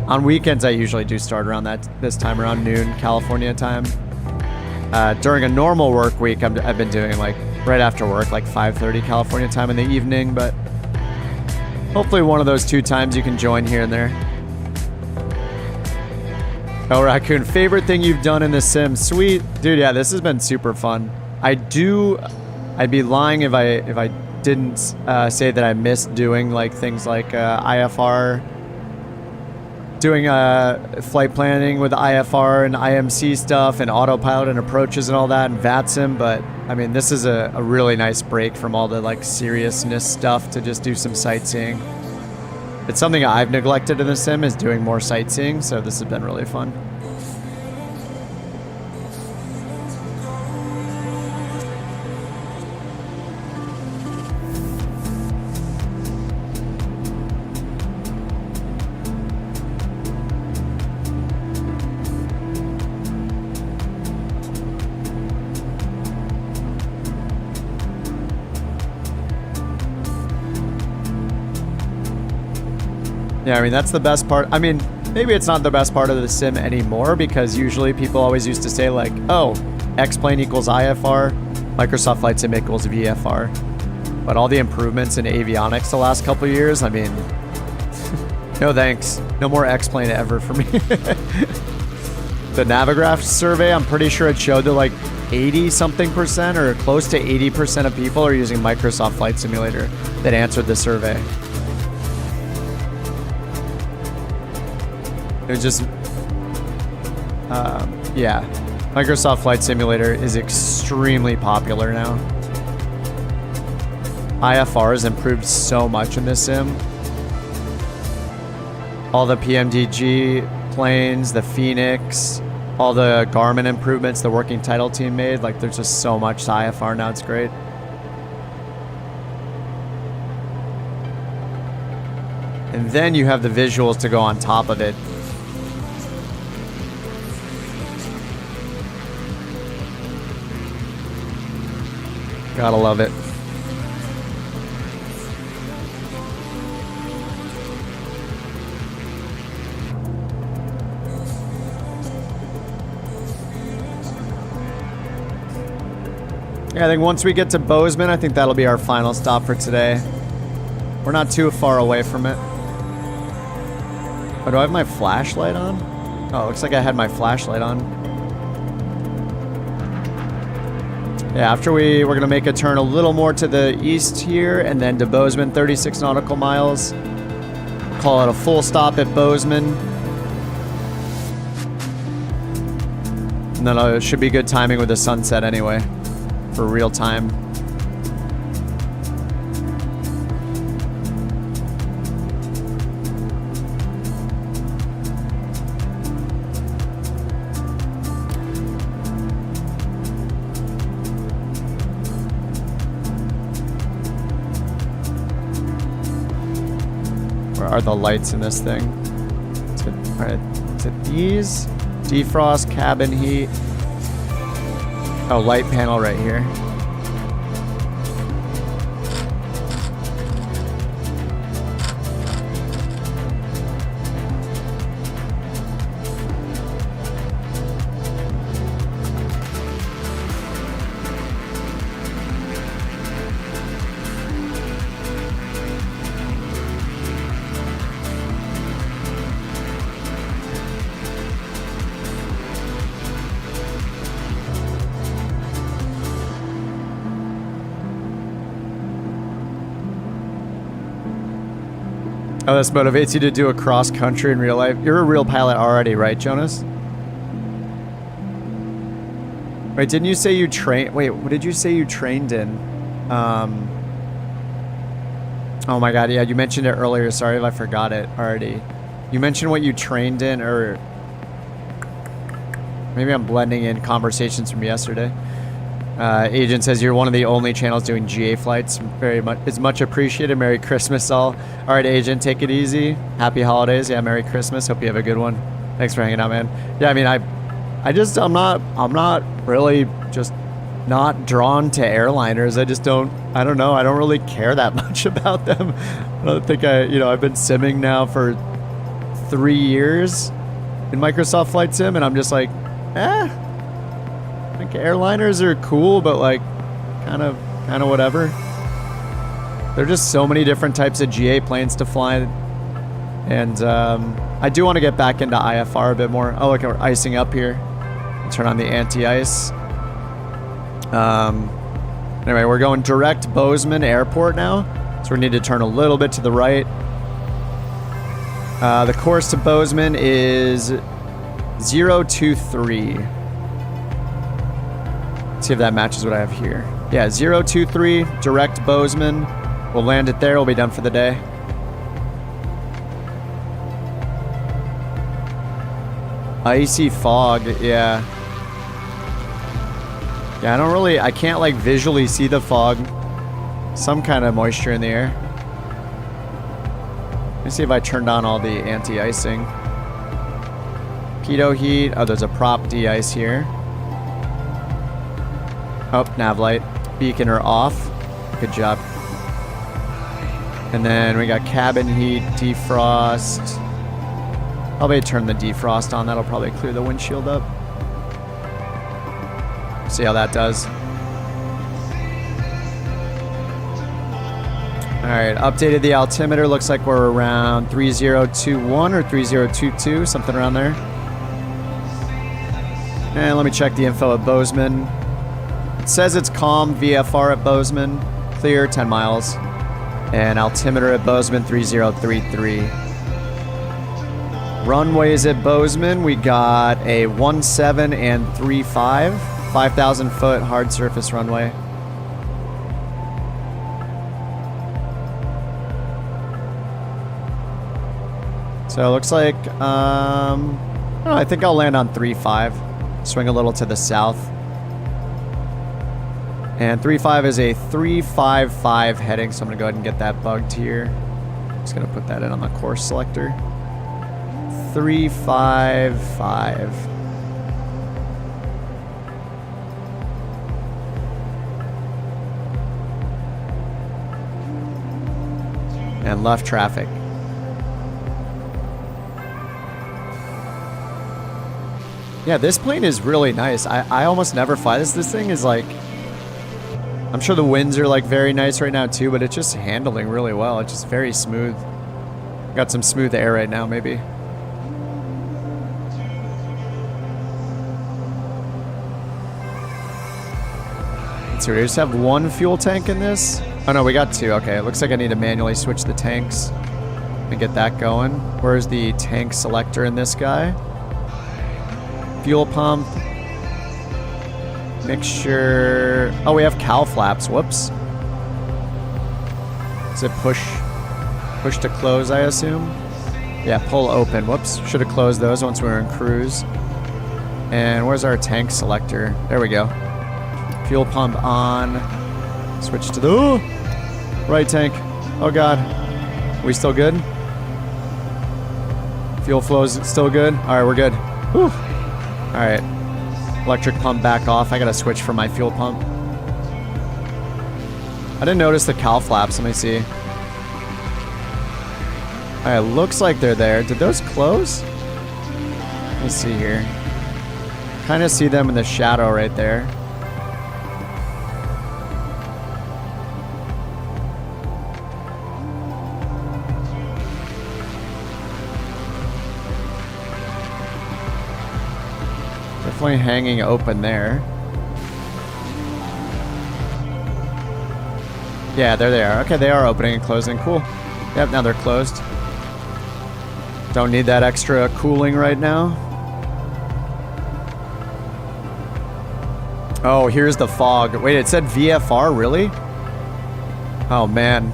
On weekends, I usually do start around this time, around noon, California time. During a normal work week, I've been doing like right after work, like 5:30 California time in the evening, but hopefully one of those 2 times you can join here and there. Oh, Raccoon, favorite thing you've done in the sim? Sweet. Dude, yeah, this has been super fun. I'd be lying if I didn't say that I miss doing like things like IFR, doing flight planning with IFR and IMC stuff and autopilot and approaches and all that and VATSIM, but I mean, this is a really nice break from all the like seriousness stuff to just do some sightseeing. It's something I've neglected in the sim is doing more sightseeing, so this has been really fun. Yeah, I mean, that's the best part. I mean, maybe it's not the best part of the sim anymore because usually people always used to say like, oh, X-Plane equals IFR, Microsoft Flight Sim equals VFR. But all the improvements in avionics the last couple of years, I mean, no thanks. No more X-Plane ever for me. The Navigraph survey, I'm pretty sure it showed that like 80-something% or close to 80% of people are using Microsoft Flight Simulator that answered the survey. It was just, yeah, Microsoft Flight Simulator is extremely popular now. IFR has improved so much in this sim. All the PMDG planes, the Phoenix, all the Garmin improvements the working title team made, like there's just so much to IFR now, it's great. And then you have the visuals to go on top of it. Gotta love it. Yeah, I think once we get to Boseman, I think that'll be our final stop for today. We're not too far away from it. Oh, do I have my flashlight on? Oh, it looks like I had my flashlight on. Yeah, after we're going to make a turn a little more to the east here, and then to Boseman, 36 nautical miles. Call it a full stop at Boseman. And then it should be good timing with the sunset anyway, for real time. are the lights in this thing? All right, is it these? Defrost, cabin heat. Oh, light panel right here. Oh, this motivates you to do a cross country in real life. You're a real pilot already, right, Jonas? Wait, didn't you say you trained? Wait, what did you say you trained in? Oh my God, yeah, you mentioned it earlier. Sorry if I forgot it already. You mentioned what you trained in, or maybe I'm blending in conversations from yesterday. Agent says you're one of the only channels doing GA flights. Very much, it's much appreciated. Merry Christmas, all. All right, Agent, take it easy. Happy holidays. Yeah, Merry Christmas. Hope you have a good one. Thanks for hanging out, man. Yeah, I mean, I'm not really just not drawn to airliners. I don't know. I don't really care that much about them. I don't think I've been simming now for 3 years in Microsoft Flight Sim, and I'm just like, like airliners are cool, but like kind of whatever. There are just so many different types of GA planes to fly, and I do want to get back into IFR a bit more. Oh, look, we're icing up here. Turn on the anti-ice. Anyway, we're going direct Boseman Airport now, so we need to turn a little bit to the right. The course to Boseman is 023. See if that matches what I have here. Yeah, 023, direct Boseman. We'll land it there. We'll be done for the day. Icy fog, yeah. Yeah, I can't like visually see the fog. Some kind of moisture in the air. Let me see if I turned on all the anti-icing. Pitot heat. Oh, there's a prop de-ice here. Oh, nav light. Beacon are off. Good job. And then we got cabin heat, defrost. Probably turn the defrost on. That'll probably clear the windshield up. See how that does. Alright, updated the altimeter. Looks like we're around 3021 or 3022, something around there. And let me check the info at Boseman. It says it's calm, VFR at Boseman, clear 10 miles. And altimeter at Boseman 3033. Runways at Boseman, we got a 17 and 35, 5,000 foot hard surface runway. So it looks like, I think I'll land on 3.5, swing a little to the south. And 3.5 is a 355 heading, so I'm gonna go ahead and get that bugged here. Just gonna put that in on the course selector. 355. And left traffic. Yeah, this plane is really nice. I almost never fly this. This thing is like, I'm sure the winds are like very nice right now too, but it's just handling really well. It's just very smooth. Got some smooth air right now, maybe. Let's see, we just have one fuel tank in this. Oh no, we got two. Okay, it looks like I need to manually switch the tanks and get that going. Where's the tank selector in this guy? Fuel pump. Mixture. Oh, we have cowl flaps. Whoops. Is it push to close, I assume? Yeah, pull open. Whoops. Should have closed those once we were in cruise. And where's our tank selector? There we go. Fuel pump on. Switch to the right tank. Oh god. Are we still good? Fuel flow is still good? All right, we're good. Whew. All right. Electric pump back off. I got to switch for my fuel pump. I didn't notice the cowl flaps. Let me see. All right, looks like they're there. Did those close? Let me see here. Kind of see them in the shadow right there. Definitely hanging open there. Yeah, there they are. Okay, they are opening and closing. Cool. Yep, now they're closed. Don't need that extra cooling right now. Oh, here's the fog. Wait, it said VFR, really? Oh, man.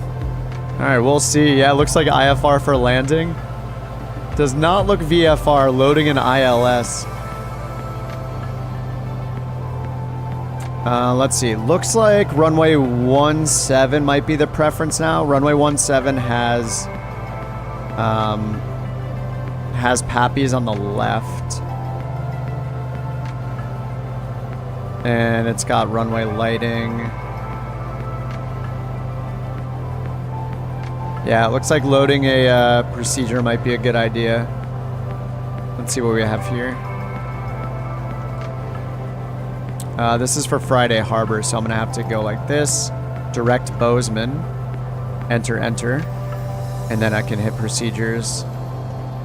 All right, we'll see. Yeah, it looks like IFR for landing. Does not look VFR. Loading in ILS. Let's see. Looks like runway 17 might be the preference now. Runway 17 has Pappies on the left. And it's got runway lighting. Yeah, it looks like loading a procedure might be a good idea. Let's see what we have here. This is for Friday Harbor, so I'm going to have to go like this. Direct Boseman. Enter, enter. And then I can hit procedures.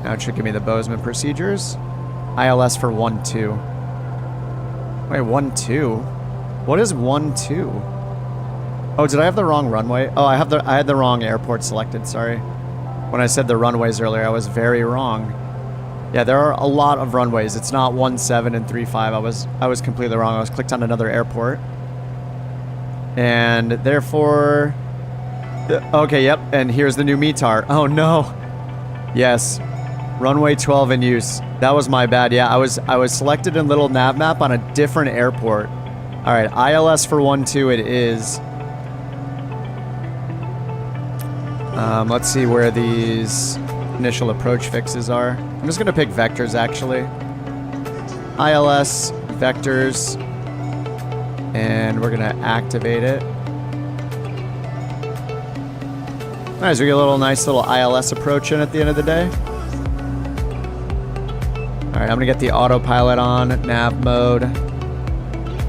Now it should give me the Boseman procedures. ILS for 1-2. Wait, 1-2? What is 1-2? Oh, did I have the wrong runway? Oh, I had the wrong airport selected, sorry. When I said the runways earlier, I was very wrong. Yeah, there are a lot of runways. It's not 17 and 35. I was completely wrong. I was clicked on another airport. And therefore... Okay, yep. And here's the new METAR. Oh, no. Yes. Runway 12 in use. That was my bad. Yeah, I was selected in little nav map on a different airport. All right, ILS for 1-2 it is. Let's see where these initial approach fixes are. I'm just going to pick vectors, actually. ILS, vectors. And we're going to activate it. Nice, we get a nice little ILS approach in at the end of the day. All right, I'm going to get the autopilot on, nav mode,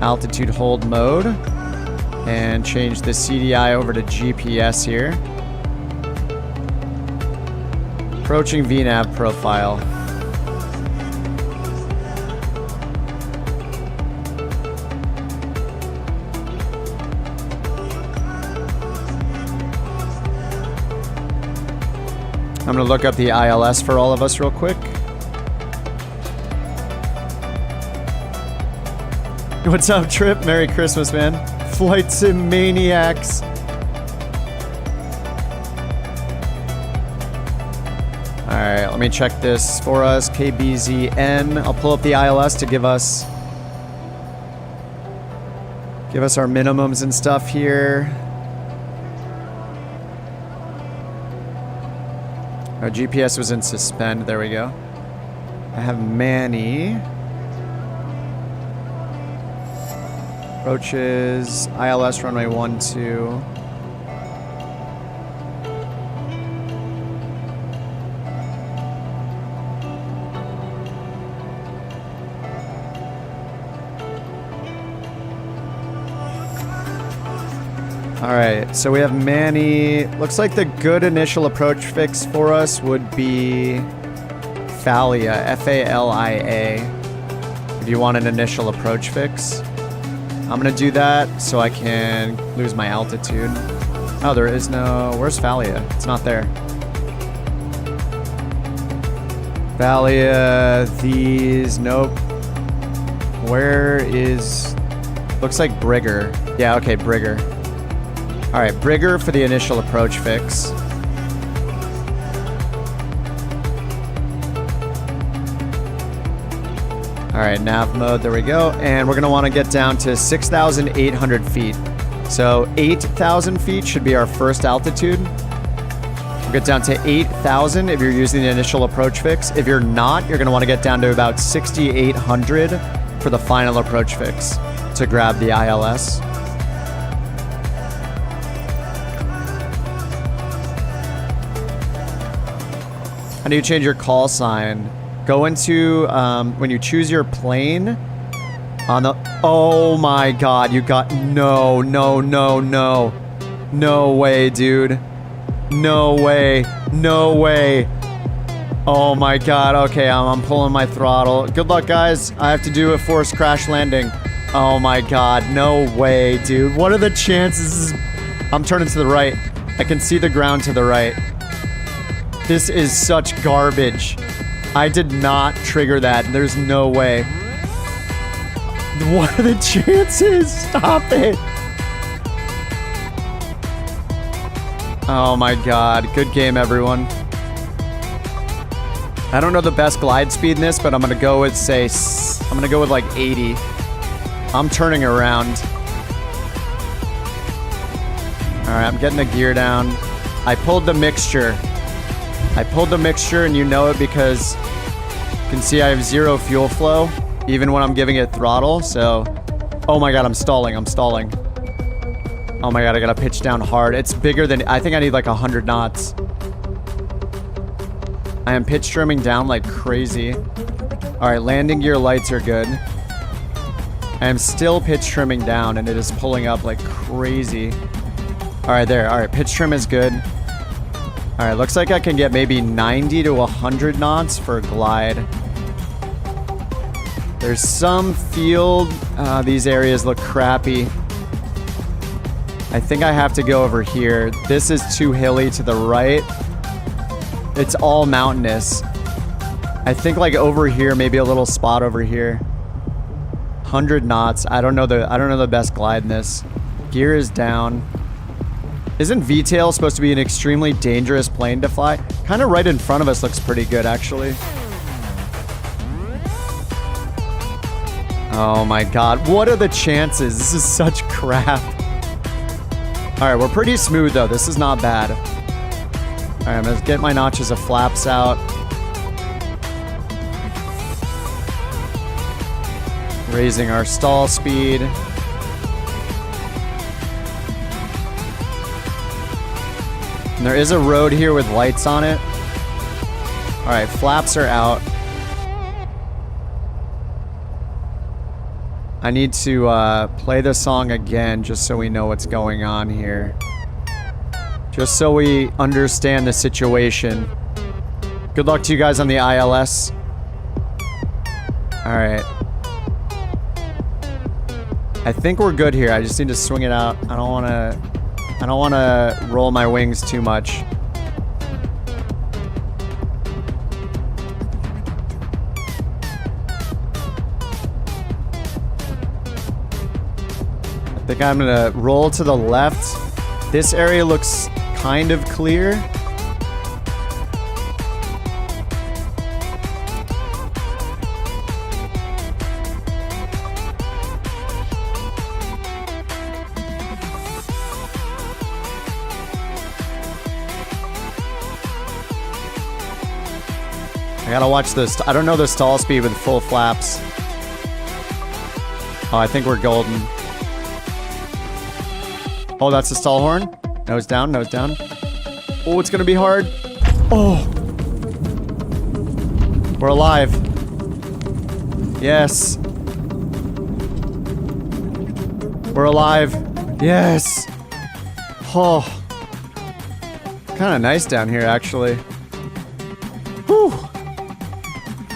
altitude hold mode, and change the CDI over to GPS here. Approaching VNAV profile. I'm going to look up the ILS for all of us real quick. What's up, Trip? Merry Christmas, man. Flight Sim Maniacs. Alright, let me check this for us. KBZN. I'll pull up the ILS to give us our minimums and stuff here. Our GPS was in suspend. There we go. I have Manny. Approaches. ILS runway 12. Alright, so we have Manny. Looks like the good initial approach fix for us would be Falia, F-A-L-I-A. If you want an initial approach fix. I'm going to do that so I can lose my altitude. Oh, there is no... Where's Falia? It's not there. Falia, these... Nope. Where is... Looks like Brigger. Yeah, okay, Brigger. Alright, Brigger for the initial approach fix. Alright, nav mode, there we go. And we're going to want to get down to 6,800 feet. So 8,000 feet should be our first altitude. We're going get down to 8,000 if you're using the initial approach fix. If you're not, you're going to want to get down to about 6,800 for the final approach fix to grab the ILS. How do you change your call sign? Go into, when you choose your plane, on the, oh my god, you got, no, no, no, no. No way, dude. No way. No way. Oh my god, okay, I'm pulling my throttle. Good luck, guys. I have to do a forced crash landing. Oh my god, no way, dude. What are the chances? I'm turning to the right. I can see the ground to the right. This is such garbage. I did not trigger that. There's no way. What are the chances? Stop it. Oh my god. Good game, everyone. I don't know the best glide speed in this, but I'm gonna go with, say, I'm gonna go with like 80. I'm turning around. Alright, I'm getting the gear down. I pulled the mixture. I pulled the mixture, and you know it because you can see I have 0 fuel flow, even when I'm giving it throttle, so... Oh my god, I'm stalling, I'm stalling. Oh my god, I gotta pitch down hard. It's bigger than... I think I need like 100 knots. I am pitch trimming down like crazy. Alright, landing gear lights are good. I am still pitch trimming down, and it is pulling up like crazy. Alright, there. Alright, pitch trim is good. Alright, looks like I can get maybe 90 to 100 knots for glide. There's some field. These areas look crappy. I think I have to go over here. This is too hilly to the right. It's all mountainous. I think like over here, maybe a little spot over here. 100 knots. I don't know the best glide in this. Gear is down. Isn't V-tail supposed to be an extremely dangerous plane to fly? Kind of right in front of us looks pretty good, actually. Oh my god. What are the chances? This is such crap. Alright, we're pretty smooth, though. This is not bad. Alright, I'm gonna get my notches of flaps out. Raising our stall speed. And there is a road here with lights on it. Alright, flaps are out. I need to play the song again just so we know what's going on here. Just so we understand the situation. Good luck to you guys on the ILS. Alright. I think we're good here. I just need to swing it out. I don't want to roll my wings too much. I think I'm gonna roll to the left. This area looks kind of clear. I gotta watch this. I don't know the stall speed with full flaps. Oh, I think we're golden. Oh, that's the stall horn. Nose down, nose down. Oh, it's gonna be hard. Oh. We're alive. Yes. We're alive. Yes. Oh. Kind of nice down here, actually. Whew.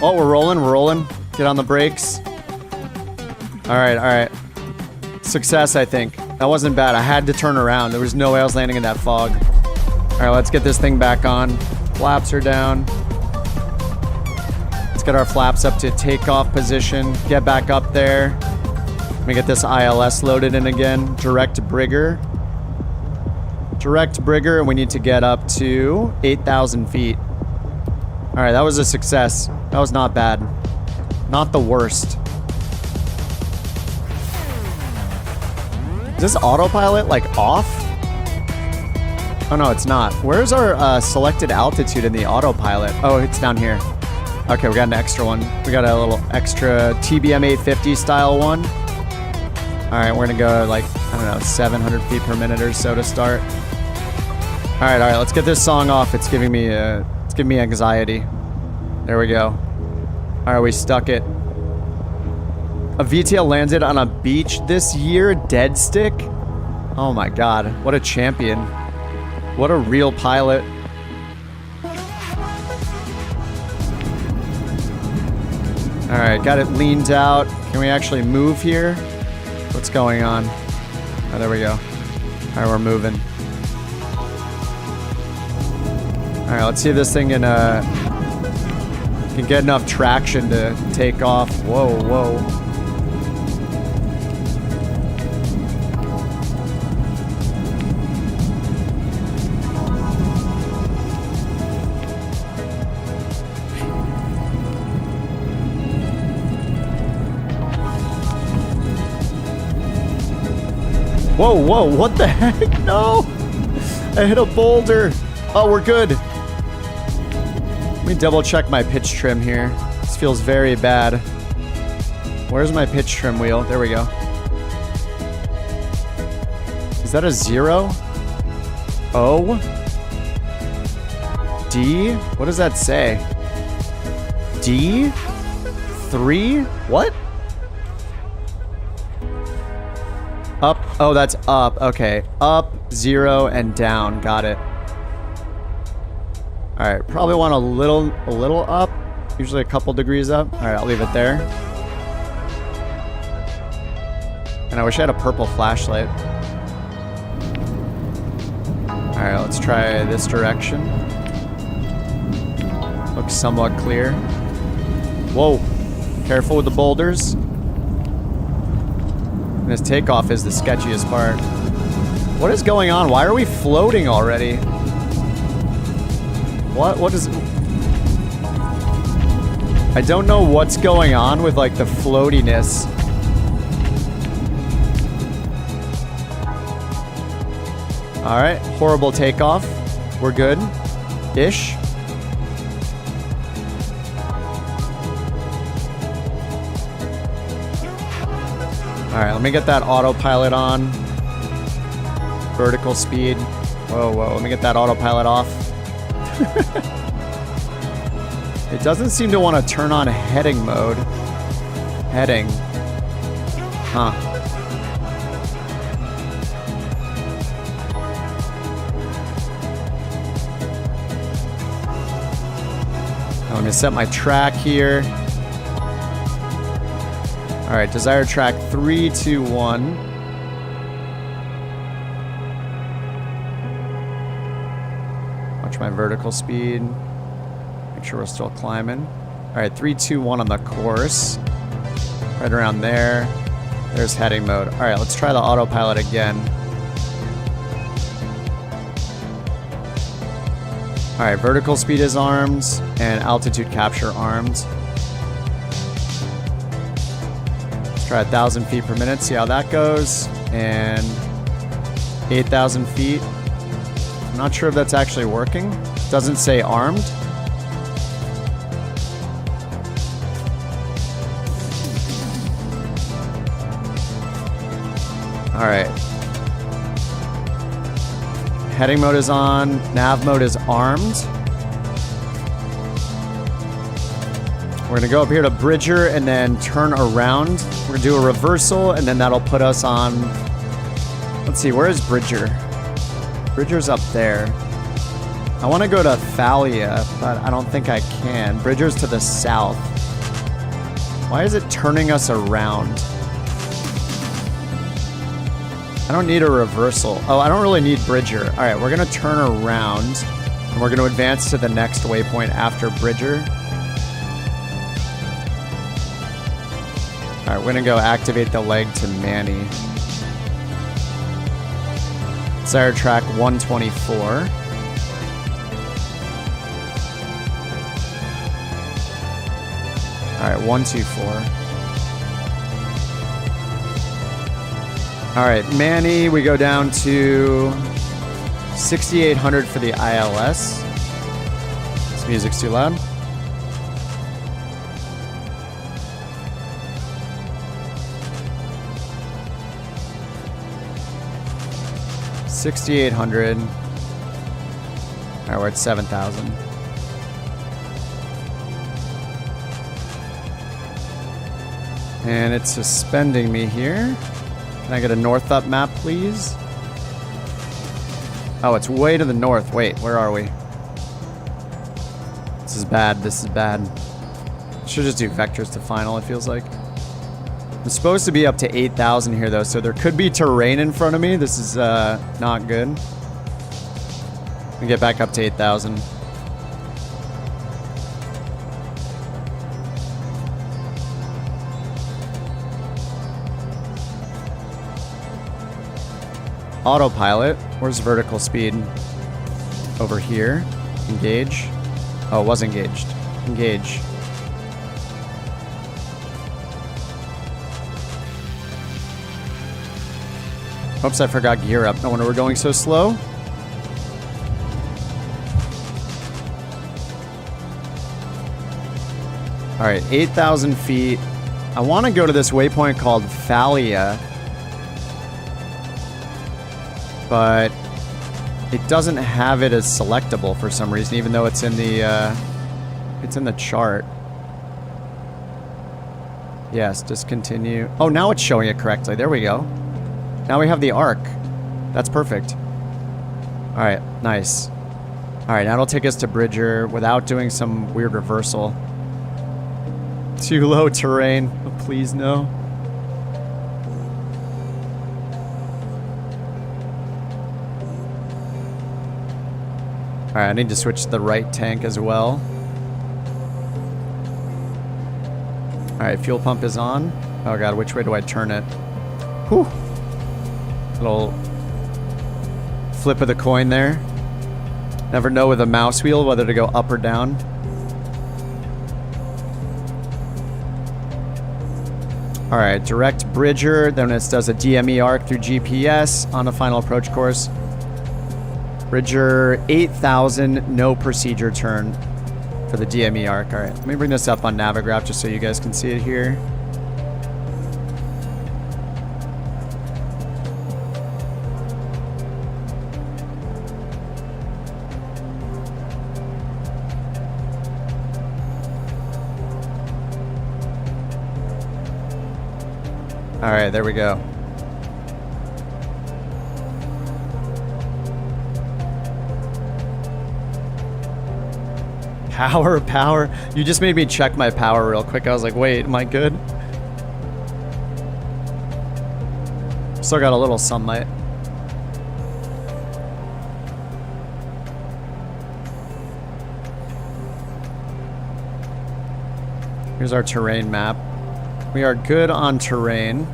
Oh, we're rolling, we're rolling. Get on the brakes. Alright, alright. Success, I think. That wasn't bad. I had to turn around. There was no way I was landing in that fog. Alright, let's get this thing back on. Flaps are down. Let's get our flaps up to takeoff position. Get back up there. Let me get this ILS loaded in again. Direct Brigger. Direct Brigger, and we need to get up to 8,000 feet. Alright, that was a success. That was not bad. Not the worst. Is this autopilot, like, off? Oh no, it's not. Where's our selected altitude in the autopilot? Oh, it's down here. Okay, we got an extra one. We got a little extra TBM 850 style one. All right, we're gonna go like, I don't know, 700 feet per minute or so to start. All right, let's get this song off. It's giving me anxiety. There we go. All right, we stuck it. A VTL landed on a beach this year, dead stick. Oh my God, what a champion. What a real pilot. All right, got it leaned out. Can we actually move here? What's going on? Oh, there we go. All right, we're moving. All right, let's see if this thing can get enough traction to take off. Whoa, whoa. Whoa, whoa, what the heck? No! I hit a boulder. Oh, we're good. Let me double check my pitch trim here. This feels very bad. Where's my pitch trim wheel? There we go. Is that a 0? O? D? What does that say? D? 3? What? Up. Oh, that's up. Okay. Up, 0, and down. Got it. All right. Probably want a little up. Usually a couple degrees up. All right. I'll leave it there. And I wish I had a purple flashlight. All right. Let's try this direction. Looks somewhat clear. Whoa. Careful with the boulders. This takeoff is the sketchiest part. What is going on? Why are we floating already? What is... I don't know what's going on with like the floatiness. Alright, horrible takeoff. We're good. Ish. Alright, let me get that autopilot on. Vertical speed. Whoa, whoa, let me get that autopilot off. It doesn't seem to want to turn on heading mode. Heading. Huh. Now let me set my track here. All right, desired track 3, 2, 1. Watch my vertical speed. Make sure we're still climbing. All right, 3, 2, 1 on the course. Right around there. There's heading mode. All right, let's try the autopilot again. All right, vertical speed is armed and altitude capture armed. Try 1,000 feet per minute, see how that goes. And 8,000 feet. I'm not sure if that's actually working. Doesn't say armed. All right. Heading mode is on. Nav mode is armed. We're gonna go up here to Bridger and then turn around. We're gonna do a reversal and then that'll put us on... Let's see, where is Bridger? Bridger's up there. I wanna go to Thalia, but I don't think I can. Bridger's to the south. Why is it turning us around? I don't need a reversal. Oh, I don't really need Bridger. All right, we're gonna turn around and we're gonna advance to the next waypoint after Bridger. All right, we're gonna go activate the leg to Manny. Desired track 124. All right, 124. All right, Manny, we go down to 6,800 for the ILS. This music's too loud. $6,800. All right, we're at 7,000. And it's suspending me here. Can I get a north up map, please? Oh, it's way to the north. Wait, where are we? This is bad. This is bad. Should just do vectors to final, it feels like. I'm supposed to be up to 8,000 here, though, so there could be terrain in front of me. This is not good. Let me get back up to 8,000. Autopilot. Where's vertical speed? Over here. Engage. Oh, it was engaged. Engage. Oops, I forgot gear up. No wonder we're going so slow. All right, 8,000 feet. I want to go to this waypoint called Thalia, but it doesn't have it as selectable for some reason, even though it's in the chart. Yes, discontinue. Oh, now it's showing it correctly. There we go. Now we have the arc. That's perfect. All right, nice. All right, now it'll take us to Bridger without doing some weird reversal. Too low terrain. Oh, please no. All right, I need to switch to the right tank as well. All right, fuel pump is on. Oh God, which way do I turn it? Whew. Little flip of the coin there. Never know with a mouse wheel whether to go up or down. All right, direct Bridger. Then it does a DME arc through GPS on a final approach course. Bridger 8,000, no procedure turn for the DME arc. All right, let me bring this up on Navigraph just so you guys can see it here. All right, there we go. Power. You just made me check my power real quick. I was like, wait, am I good? Still got a little sunlight. Here's our terrain map. We are good on terrain.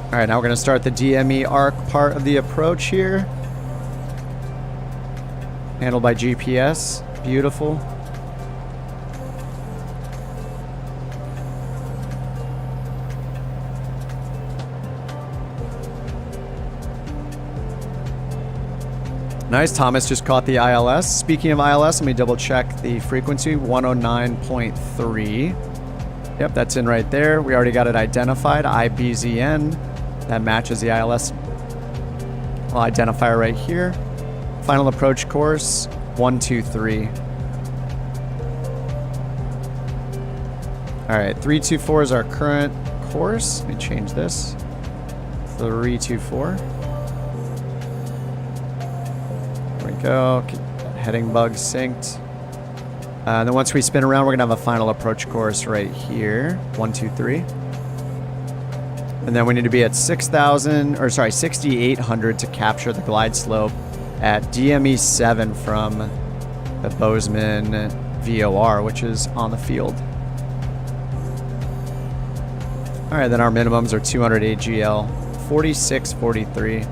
All right, now we're going to start the DME arc part of the approach here. Handled by GPS. Beautiful. Nice, Thomas just caught the ILS. Speaking of ILS, let me double check the frequency, 109.3. Yep, that's in right there. We already got it identified, IBZN. That matches the ILS identifier right here. Final approach course, 123. All right, 324 is our current course. Let me change this. 324. There we go. Keep that heading bug synced. And then once we spin around, we're gonna have a final approach course right here. 123. And then we need to be at 6,800 to capture the glide slope at DME 7 from the Boseman VOR, which is on the field. All right, then our minimums are 200 AGL, 4643.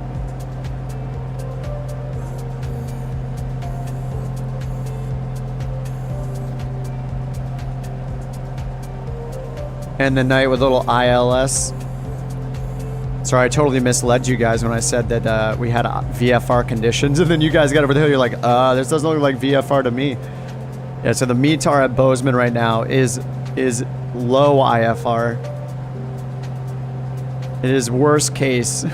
And the night with little ILS Sorry, I totally misled you guys when I said that we had VFR conditions, and then you guys got over the hill. You're like, this doesn't look like VFR to me. Yeah, so the METAR at Boseman right now is low IFR. It is worst case.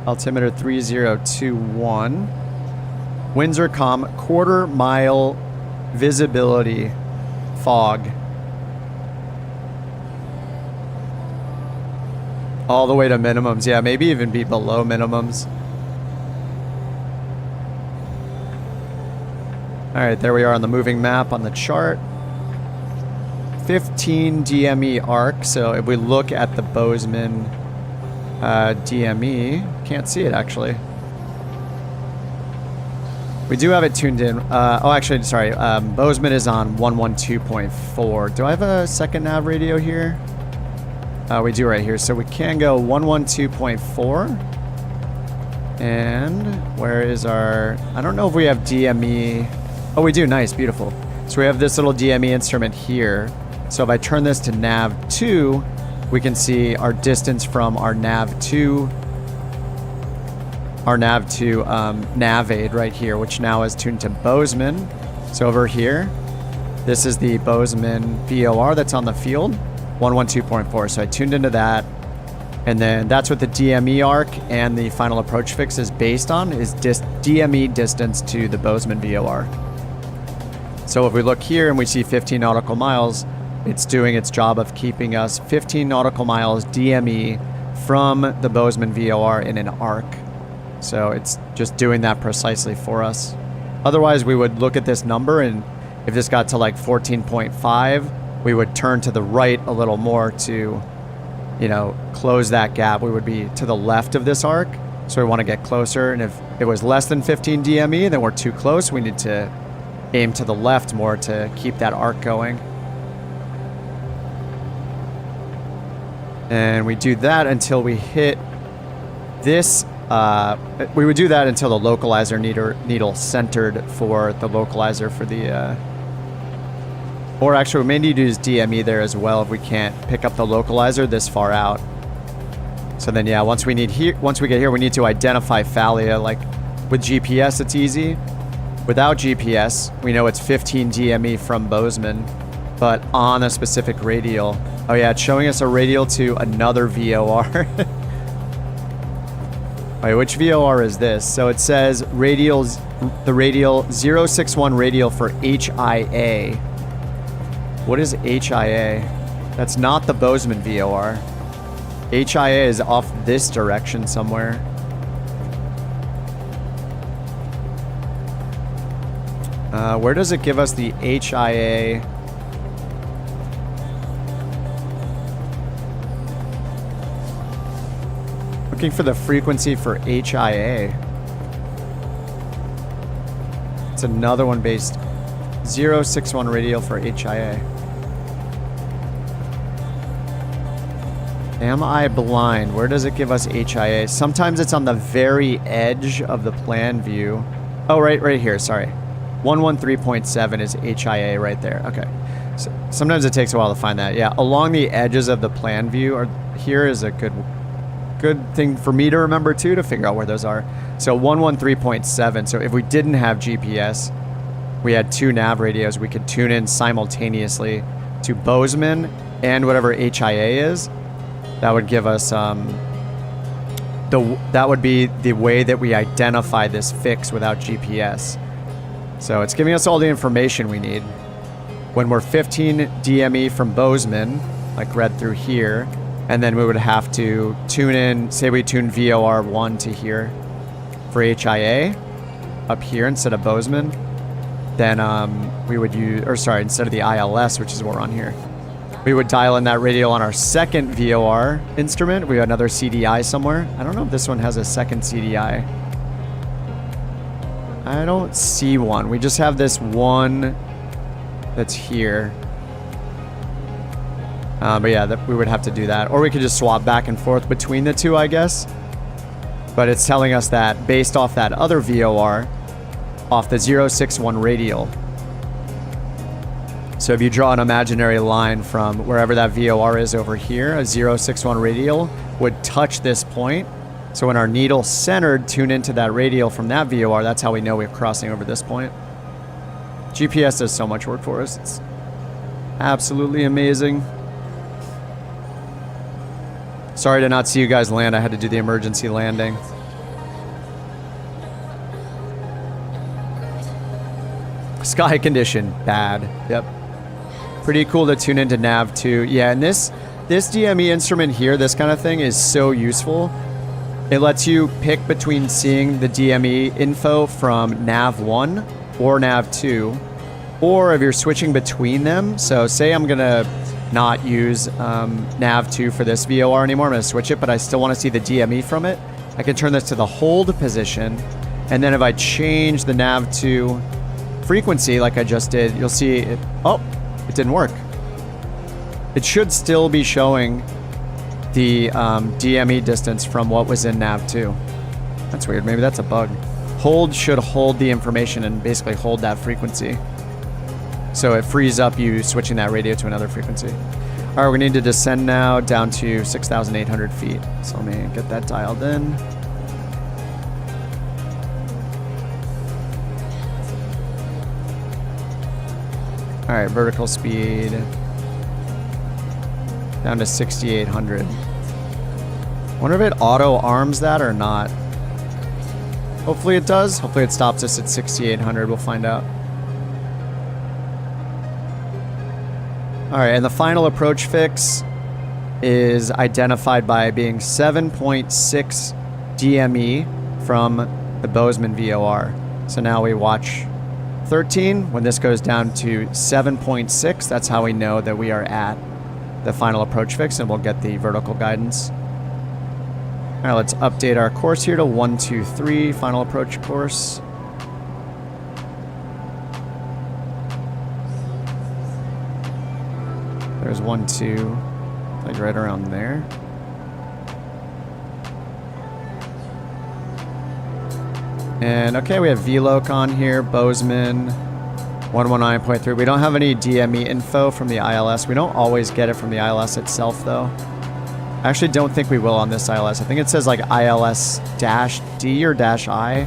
Altimeter 3021. Winds are calm. Quarter mile visibility. Fog. All the way to minimums. Yeah, maybe even be below minimums. Alright, there we are on the moving map on the chart. 15 DME arc. So if we look at the Boseman DME, can't see it actually. We do have it tuned in. Oh, actually, sorry. Boseman is on 112.4. Do I have a second nav radio here? We do right here. So we can go 112.4. And where is our... I don't know if we have DME. Oh, we do. Nice. Beautiful. So we have this little DME instrument here. So if I turn this to nav 2, we can see our distance from our nav 2 nav aid right here, which now is tuned to Boseman. So over here, this is the Boseman VOR that's on the field, 112.4. So I tuned into that, and then that's what the DME arc and the final approach fix is based on, is DME distance to the Boseman VOR. So if we look here and we see 15 nautical miles, it's doing its job of keeping us 15 nautical miles DME from the Boseman VOR in an arc. So it's just doing that precisely for us. Otherwise, we would look at this number, and if this got to like 14.5, we would turn to the right a little more to, you know, close that gap. We would be to the left of this arc, so we want to get closer. And if it was less than 15 DME, then we're too close. We need to aim to the left more to keep that arc going. And we do that until we hit this. We would do that until the localizer needle centered for the localizer for the... or actually, we may need to use DME there as well if we can't pick up the localizer this far out. So then, yeah, once we get here, we need to identify Phalia. Like with GPS, it's easy. Without GPS, we know it's 15 DME from Boseman, but on a specific radial. Oh yeah, it's showing us a radial to another VOR. Wait, which VOR is this? So it says the radial 061 radial for HIA. What is HIA? That's not the Boseman VOR. HIA is off this direction somewhere. Where does it give us the HIA? Looking for the frequency for HIA. It's another one based 061 radial for HIA. Am I blind? Where does it give us HIA? Sometimes it's on the very edge of the plan view. Oh, right here, sorry. 113.7 is HIA right there. Okay. So sometimes it takes a while to find that. Yeah, along the edges of the plan view here is a good thing for me to remember too, to figure out where those are. So 113.7. So if we didn't have GPS, we had two nav radios, we could tune in simultaneously to Boseman and whatever HIA is. That would give us that would be the way that we identify this fix without GPS. So it's giving us all the information we need. When we're 15 DME from Boseman, like read through here, and then we would have to tune in, say we tune VOR 1 to here for HIA up here instead of Boseman, then we would use, or sorry, instead of the ILS, which is what we're on here, we would dial in that radial on our second VOR instrument. We have another CDI somewhere. I don't know if this one has a second CDI. I don't see one. We just have this one that's here. But yeah, we would have to do that. Or we could just swap back and forth between the two, I guess. But it's telling us that based off that other VOR, off the 061 radial. So if you draw an imaginary line from wherever that VOR is over here, a 061 radial would touch this point. So when our needle centered tune into that radial from that VOR, that's how we know we're crossing over this point. GPS does so much work for us. It's absolutely amazing. Sorry to not see you guys land. I had to do the emergency landing. Sky condition, bad. Yep. Pretty cool to tune into nav too. Yeah, and this DME instrument here, this kind of thing is so useful. It lets you pick between seeing the DME info from nav 1 or nav 2, or if you're switching between them. So say I'm gonna not use nav 2 for this VOR anymore, I'm gonna switch it, but I still want to see the DME from it. I can turn this to the hold position, and then if I change the nav 2 frequency like I just did, you'll see it. Oh, it didn't work. It should still be showing the DME distance from what was in nav 2. That's weird. Maybe that's a bug. Hold should hold the information and basically hold that frequency. So it frees up you switching that radio to another frequency. All right, we need to descend now down to 6,800 feet. So let me get that dialed in. All right, vertical speed down to 6,800. Wonder if it auto arms that or not. Hopefully it does. Hopefully it stops us at 6,800. We'll find out. All right, and the final approach fix is identified by being 7.6 DME from the Boseman VOR. So now we watch 13. When this goes down to 7.6, that's how we know that we are at the final approach fix, and we'll get the vertical guidance. All right, let's update our course here to 123, final approach course. There's 1-2, like right around there. And okay, we have VLOC on here, Boseman, 119.3. We don't have any DME info from the ILS. We don't always get it from the ILS itself, though. I actually don't think we will on this ILS. I think it says like ILS-D or -I.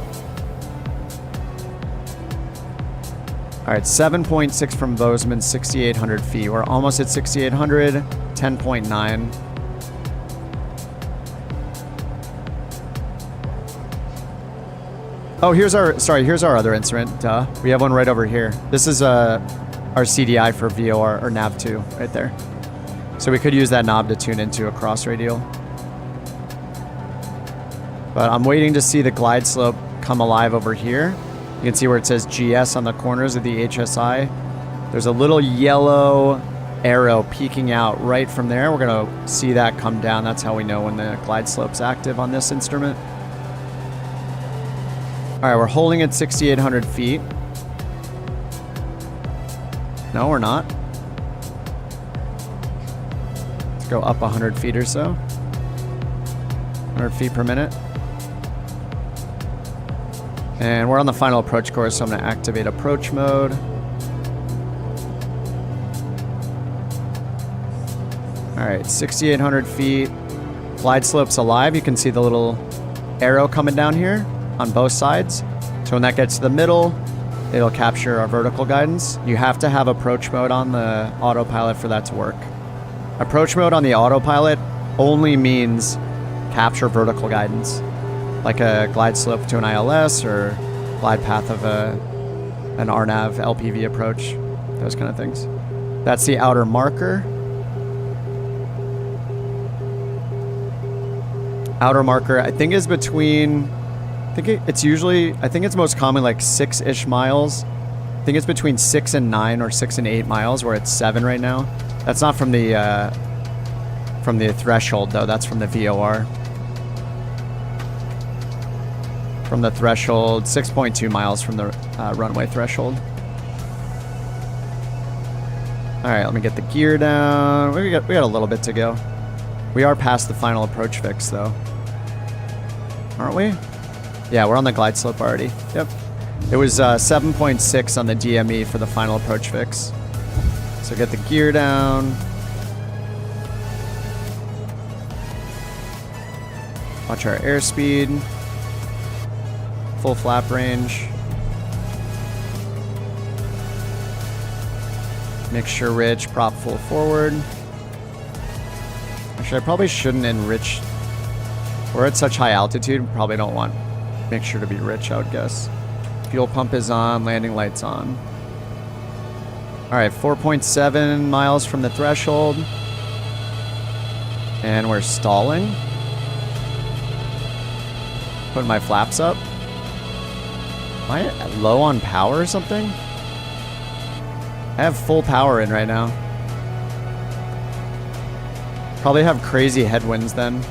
All right, 7.6 from Boseman, 6,800 feet. We're almost at 6,800, 10.9. Oh, here's our other instrument, duh. We have one right over here. This is our CDI for VOR, or nav2, right there. So we could use that knob to tune into a cross radial. But I'm waiting to see the glide slope come alive over here. You can see where it says GS on the corners of the HSI. There's a little yellow arrow peeking out right from there. We're gonna see that come down. That's how we know when the glide slope's active on this instrument. All right, we're holding at 6,800 feet. No, we're not. Let's go up 100 feet or so. 100 feet per minute. And we're on the final approach course, so I'm gonna activate approach mode. All right, 6,800 feet. Glide slope's alive. You can see the little arrow coming down here on both sides. So when that gets to the middle, it'll capture our vertical guidance. You have to have approach mode on the autopilot for that to work. Approach mode on the autopilot only means capture vertical guidance, like a glide slope to an ILS or glide path of an RNAV LPV approach, those kind of things. That's the outer marker. Outer marker, I think, is between, I think it's most common like 6-ish miles. I think it's between 6 and 9 or 6 and 8 miles, where it's 7 right now. That's not from the threshold though, that's from the VOR. From the threshold, 6.2 miles from the runway threshold. All right, let me get the gear down. We got a little bit to go. We are past the final approach fix though, aren't we? Yeah, we're on the glide slope already. Yep. It was 7.6 on the DME for the final approach fix. So get the gear down. Watch our airspeed. Full flap range. Mixture rich, prop full forward. Actually, I probably shouldn't enrich. We're at such high altitude, probably don't want mixture to be rich, I would guess. Fuel pump is on, landing lights on. Alright, 4.7 miles from the threshold. And we're stalling. Putting my flaps up. Am I low on power or something? I have full power in right now. Probably have crazy headwinds then.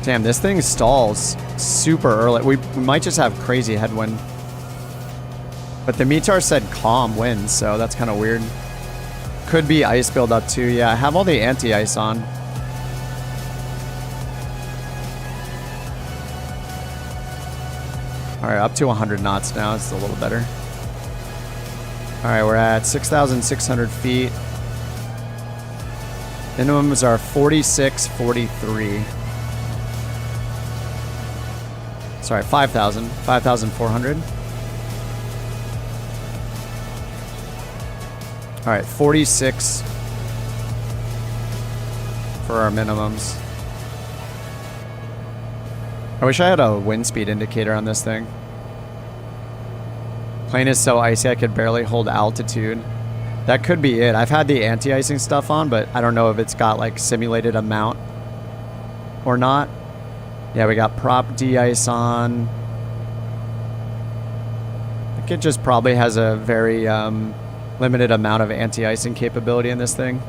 Damn, this thing stalls super early. We might just have crazy headwind. But the METAR said calm winds, so that's kind of weird. Could be ice buildup too. Yeah, I have all the anti-ice on. Alright, up to 100 knots now. It's a little better. Alright, we're at 6,600 feet. Minimums are 46, 43. Sorry, 5,000. 5,400. Alright, 46 for our minimums. I wish I had a wind speed indicator on this thing. Plane is so icy I could barely hold altitude. That could be it. I've had the anti-icing stuff on, but I don't know if it's got like simulated amount or not. Yeah, we got prop de-ice on. I think it just probably has a very limited amount of anti-icing capability in this thing.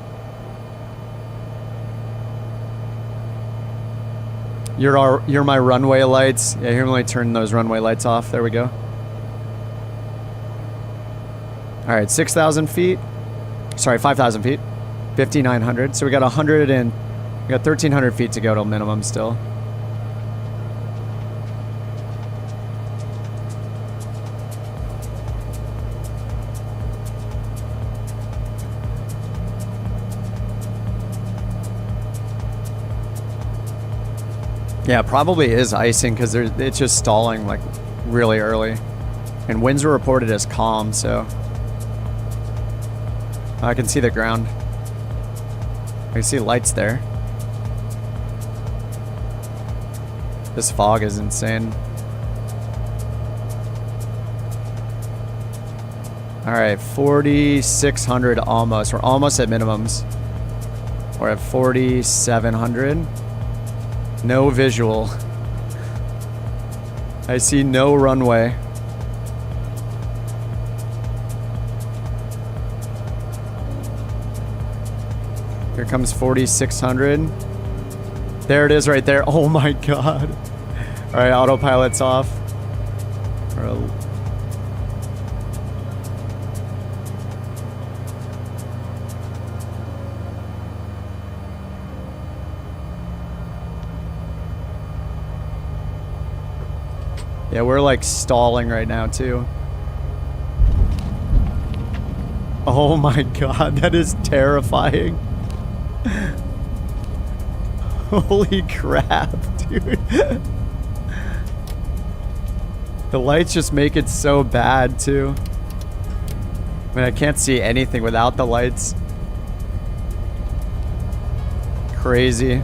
You're my runway lights. Yeah, here, let me turn those runway lights off. There we go. All right, 6,000 feet. Sorry, 5,000 feet. 5,900. So we got 1,300 feet to go till minimum still. Yeah, probably is icing because it's just stalling like really early. And winds were reported as calm, so I can see the ground. I can see lights there. This fog is insane. Alright, 4,600 almost. We're almost at minimums. We're at 4,700. No visual. I see no runway. Here comes 4,600. There it is right there. Oh my god. Alright, autopilot's off. Yeah, we're like stalling right now too. Oh my god, that is terrifying. Holy crap, dude. The lights just make it so bad too. I mean, I can't see anything without the lights. Crazy.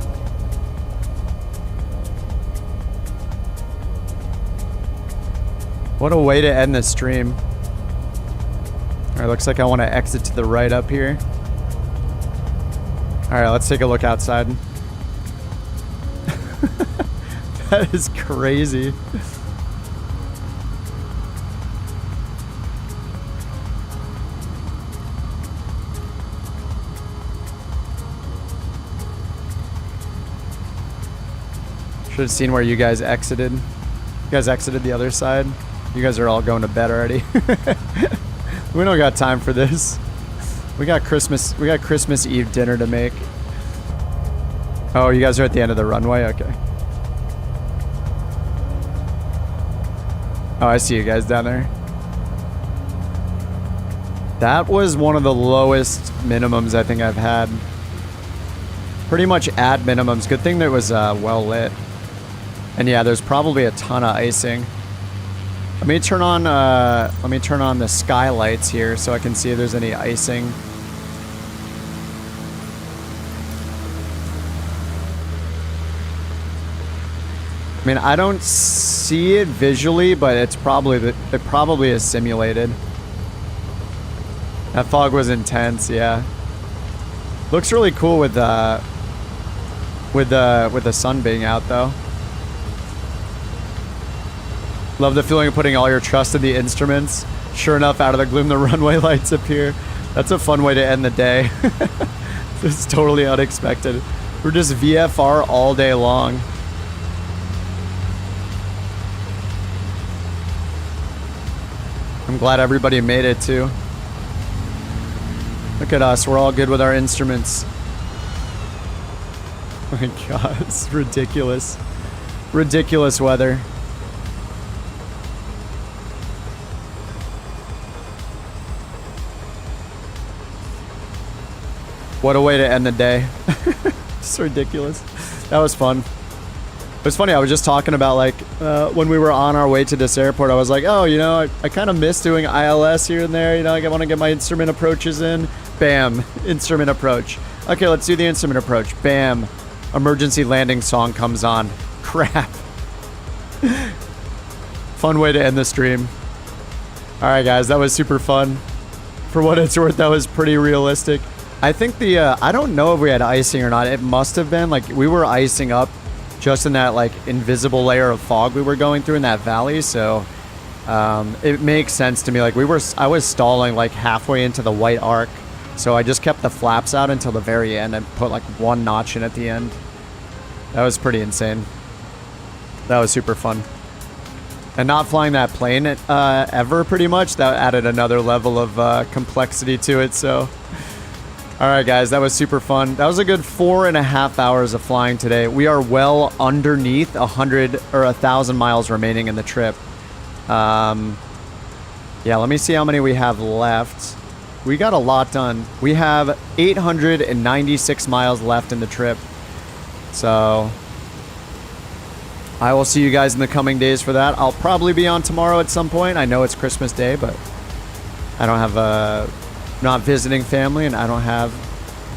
What a way to end the stream. Alright, looks like I want to exit to the right up here. Alright, let's take a look outside. That is crazy. Should have seen where you guys exited. You guys exited the other side. You guys are all going to bed already. We don't got time for this. We got Christmas Eve dinner to make. Oh, you guys are at the end of the runway? Okay. Oh, I see you guys down there. That was one of the lowest minimums I think I've had. Pretty much at minimums. Good thing that it was well lit. And yeah, there's probably a ton of icing. Let me turn on the skylights here so I can see if there's any icing. I mean, I don't see it visually, but it's probably it probably is simulated. That fog was intense, yeah. Looks really cool with the sun being out though. Love the feeling of putting all your trust in the instruments. Sure enough, out of the gloom, the runway lights appear. That's a fun way to end the day. It's totally unexpected. We're just VFR all day long. I'm glad everybody made it too. Look at us, we're all good with our instruments. Oh my god, it's ridiculous. Ridiculous weather. What a way to end the day. It's ridiculous. That was fun. It was funny, I was just talking about like, when we were on our way to this airport, I was like, oh, you know, I kind of miss doing ILS here and there, you know, like I want to get my instrument approaches in. Bam, instrument approach. Okay, let's do the instrument approach. Bam, emergency landing song comes on. Crap. Fun way to end the stream. Alright guys, that was super fun. For what it's worth, that was pretty realistic. I think the, I don't know if we had icing or not. It must have been, like, we were icing up just in that, like, invisible layer of fog we were going through in that valley, so it makes sense to me. Like, I was stalling, like, halfway into the white arc, so I just kept the flaps out until the very end and put, like, one notch in at the end. That was pretty insane. That was super fun. And not flying that plane ever, pretty much, that added another level of complexity to it, so... Alright guys, that was super fun. That was a good 4.5 hours of flying today. We are well underneath 100 or 1,000 miles remaining in the trip. Yeah, let me see how many we have left. We got a lot done. We have 896 miles left in the trip. So I will see you guys in the coming days for that. I'll probably be on tomorrow at some point. I know it's Christmas Day, but I don't have not visiting family, and I don't have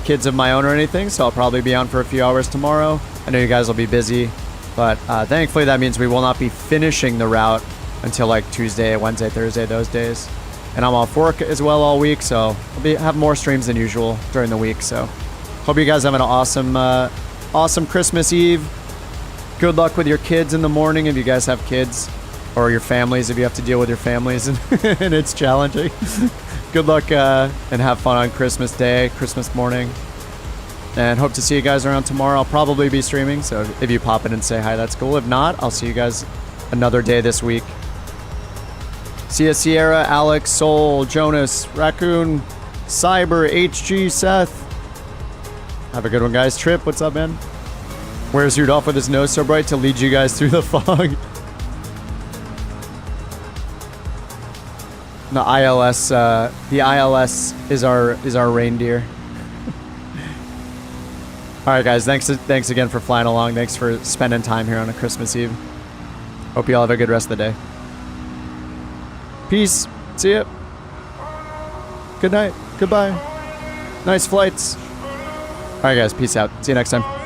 kids of my own or anything, so I'll probably be on for a few hours tomorrow. I know you guys will be busy, but thankfully that means we will not be finishing the route until like Tuesday, Wednesday, Thursday, those days. And I'm off work as well all week, so I'll have more streams than usual during the week. So hope you guys have an awesome awesome Christmas Eve. Good luck with your kids in the morning if you guys have kids, or your families if you have to deal with your families and, and it's challenging. Good luck and have fun on Christmas Day, Christmas morning. And hope to see you guys around tomorrow. I'll probably be streaming, so if you pop in and say hi, that's cool. If not, I'll see you guys another day this week. See ya, Sierra, Alex, Soul, Jonas, Raccoon, Cyber, HG, Seth. Have a good one, guys. Trip, what's up, man? Where's Rudolph with his nose so bright to lead you guys through the fog? The ILS is our reindeer. All right, guys. Thanks again for flying along. Thanks for spending time here on a Christmas Eve. Hope you all have a good rest of the day. Peace. See ya. Good night. Goodbye. Nice flights. All right, guys. Peace out. See you next time.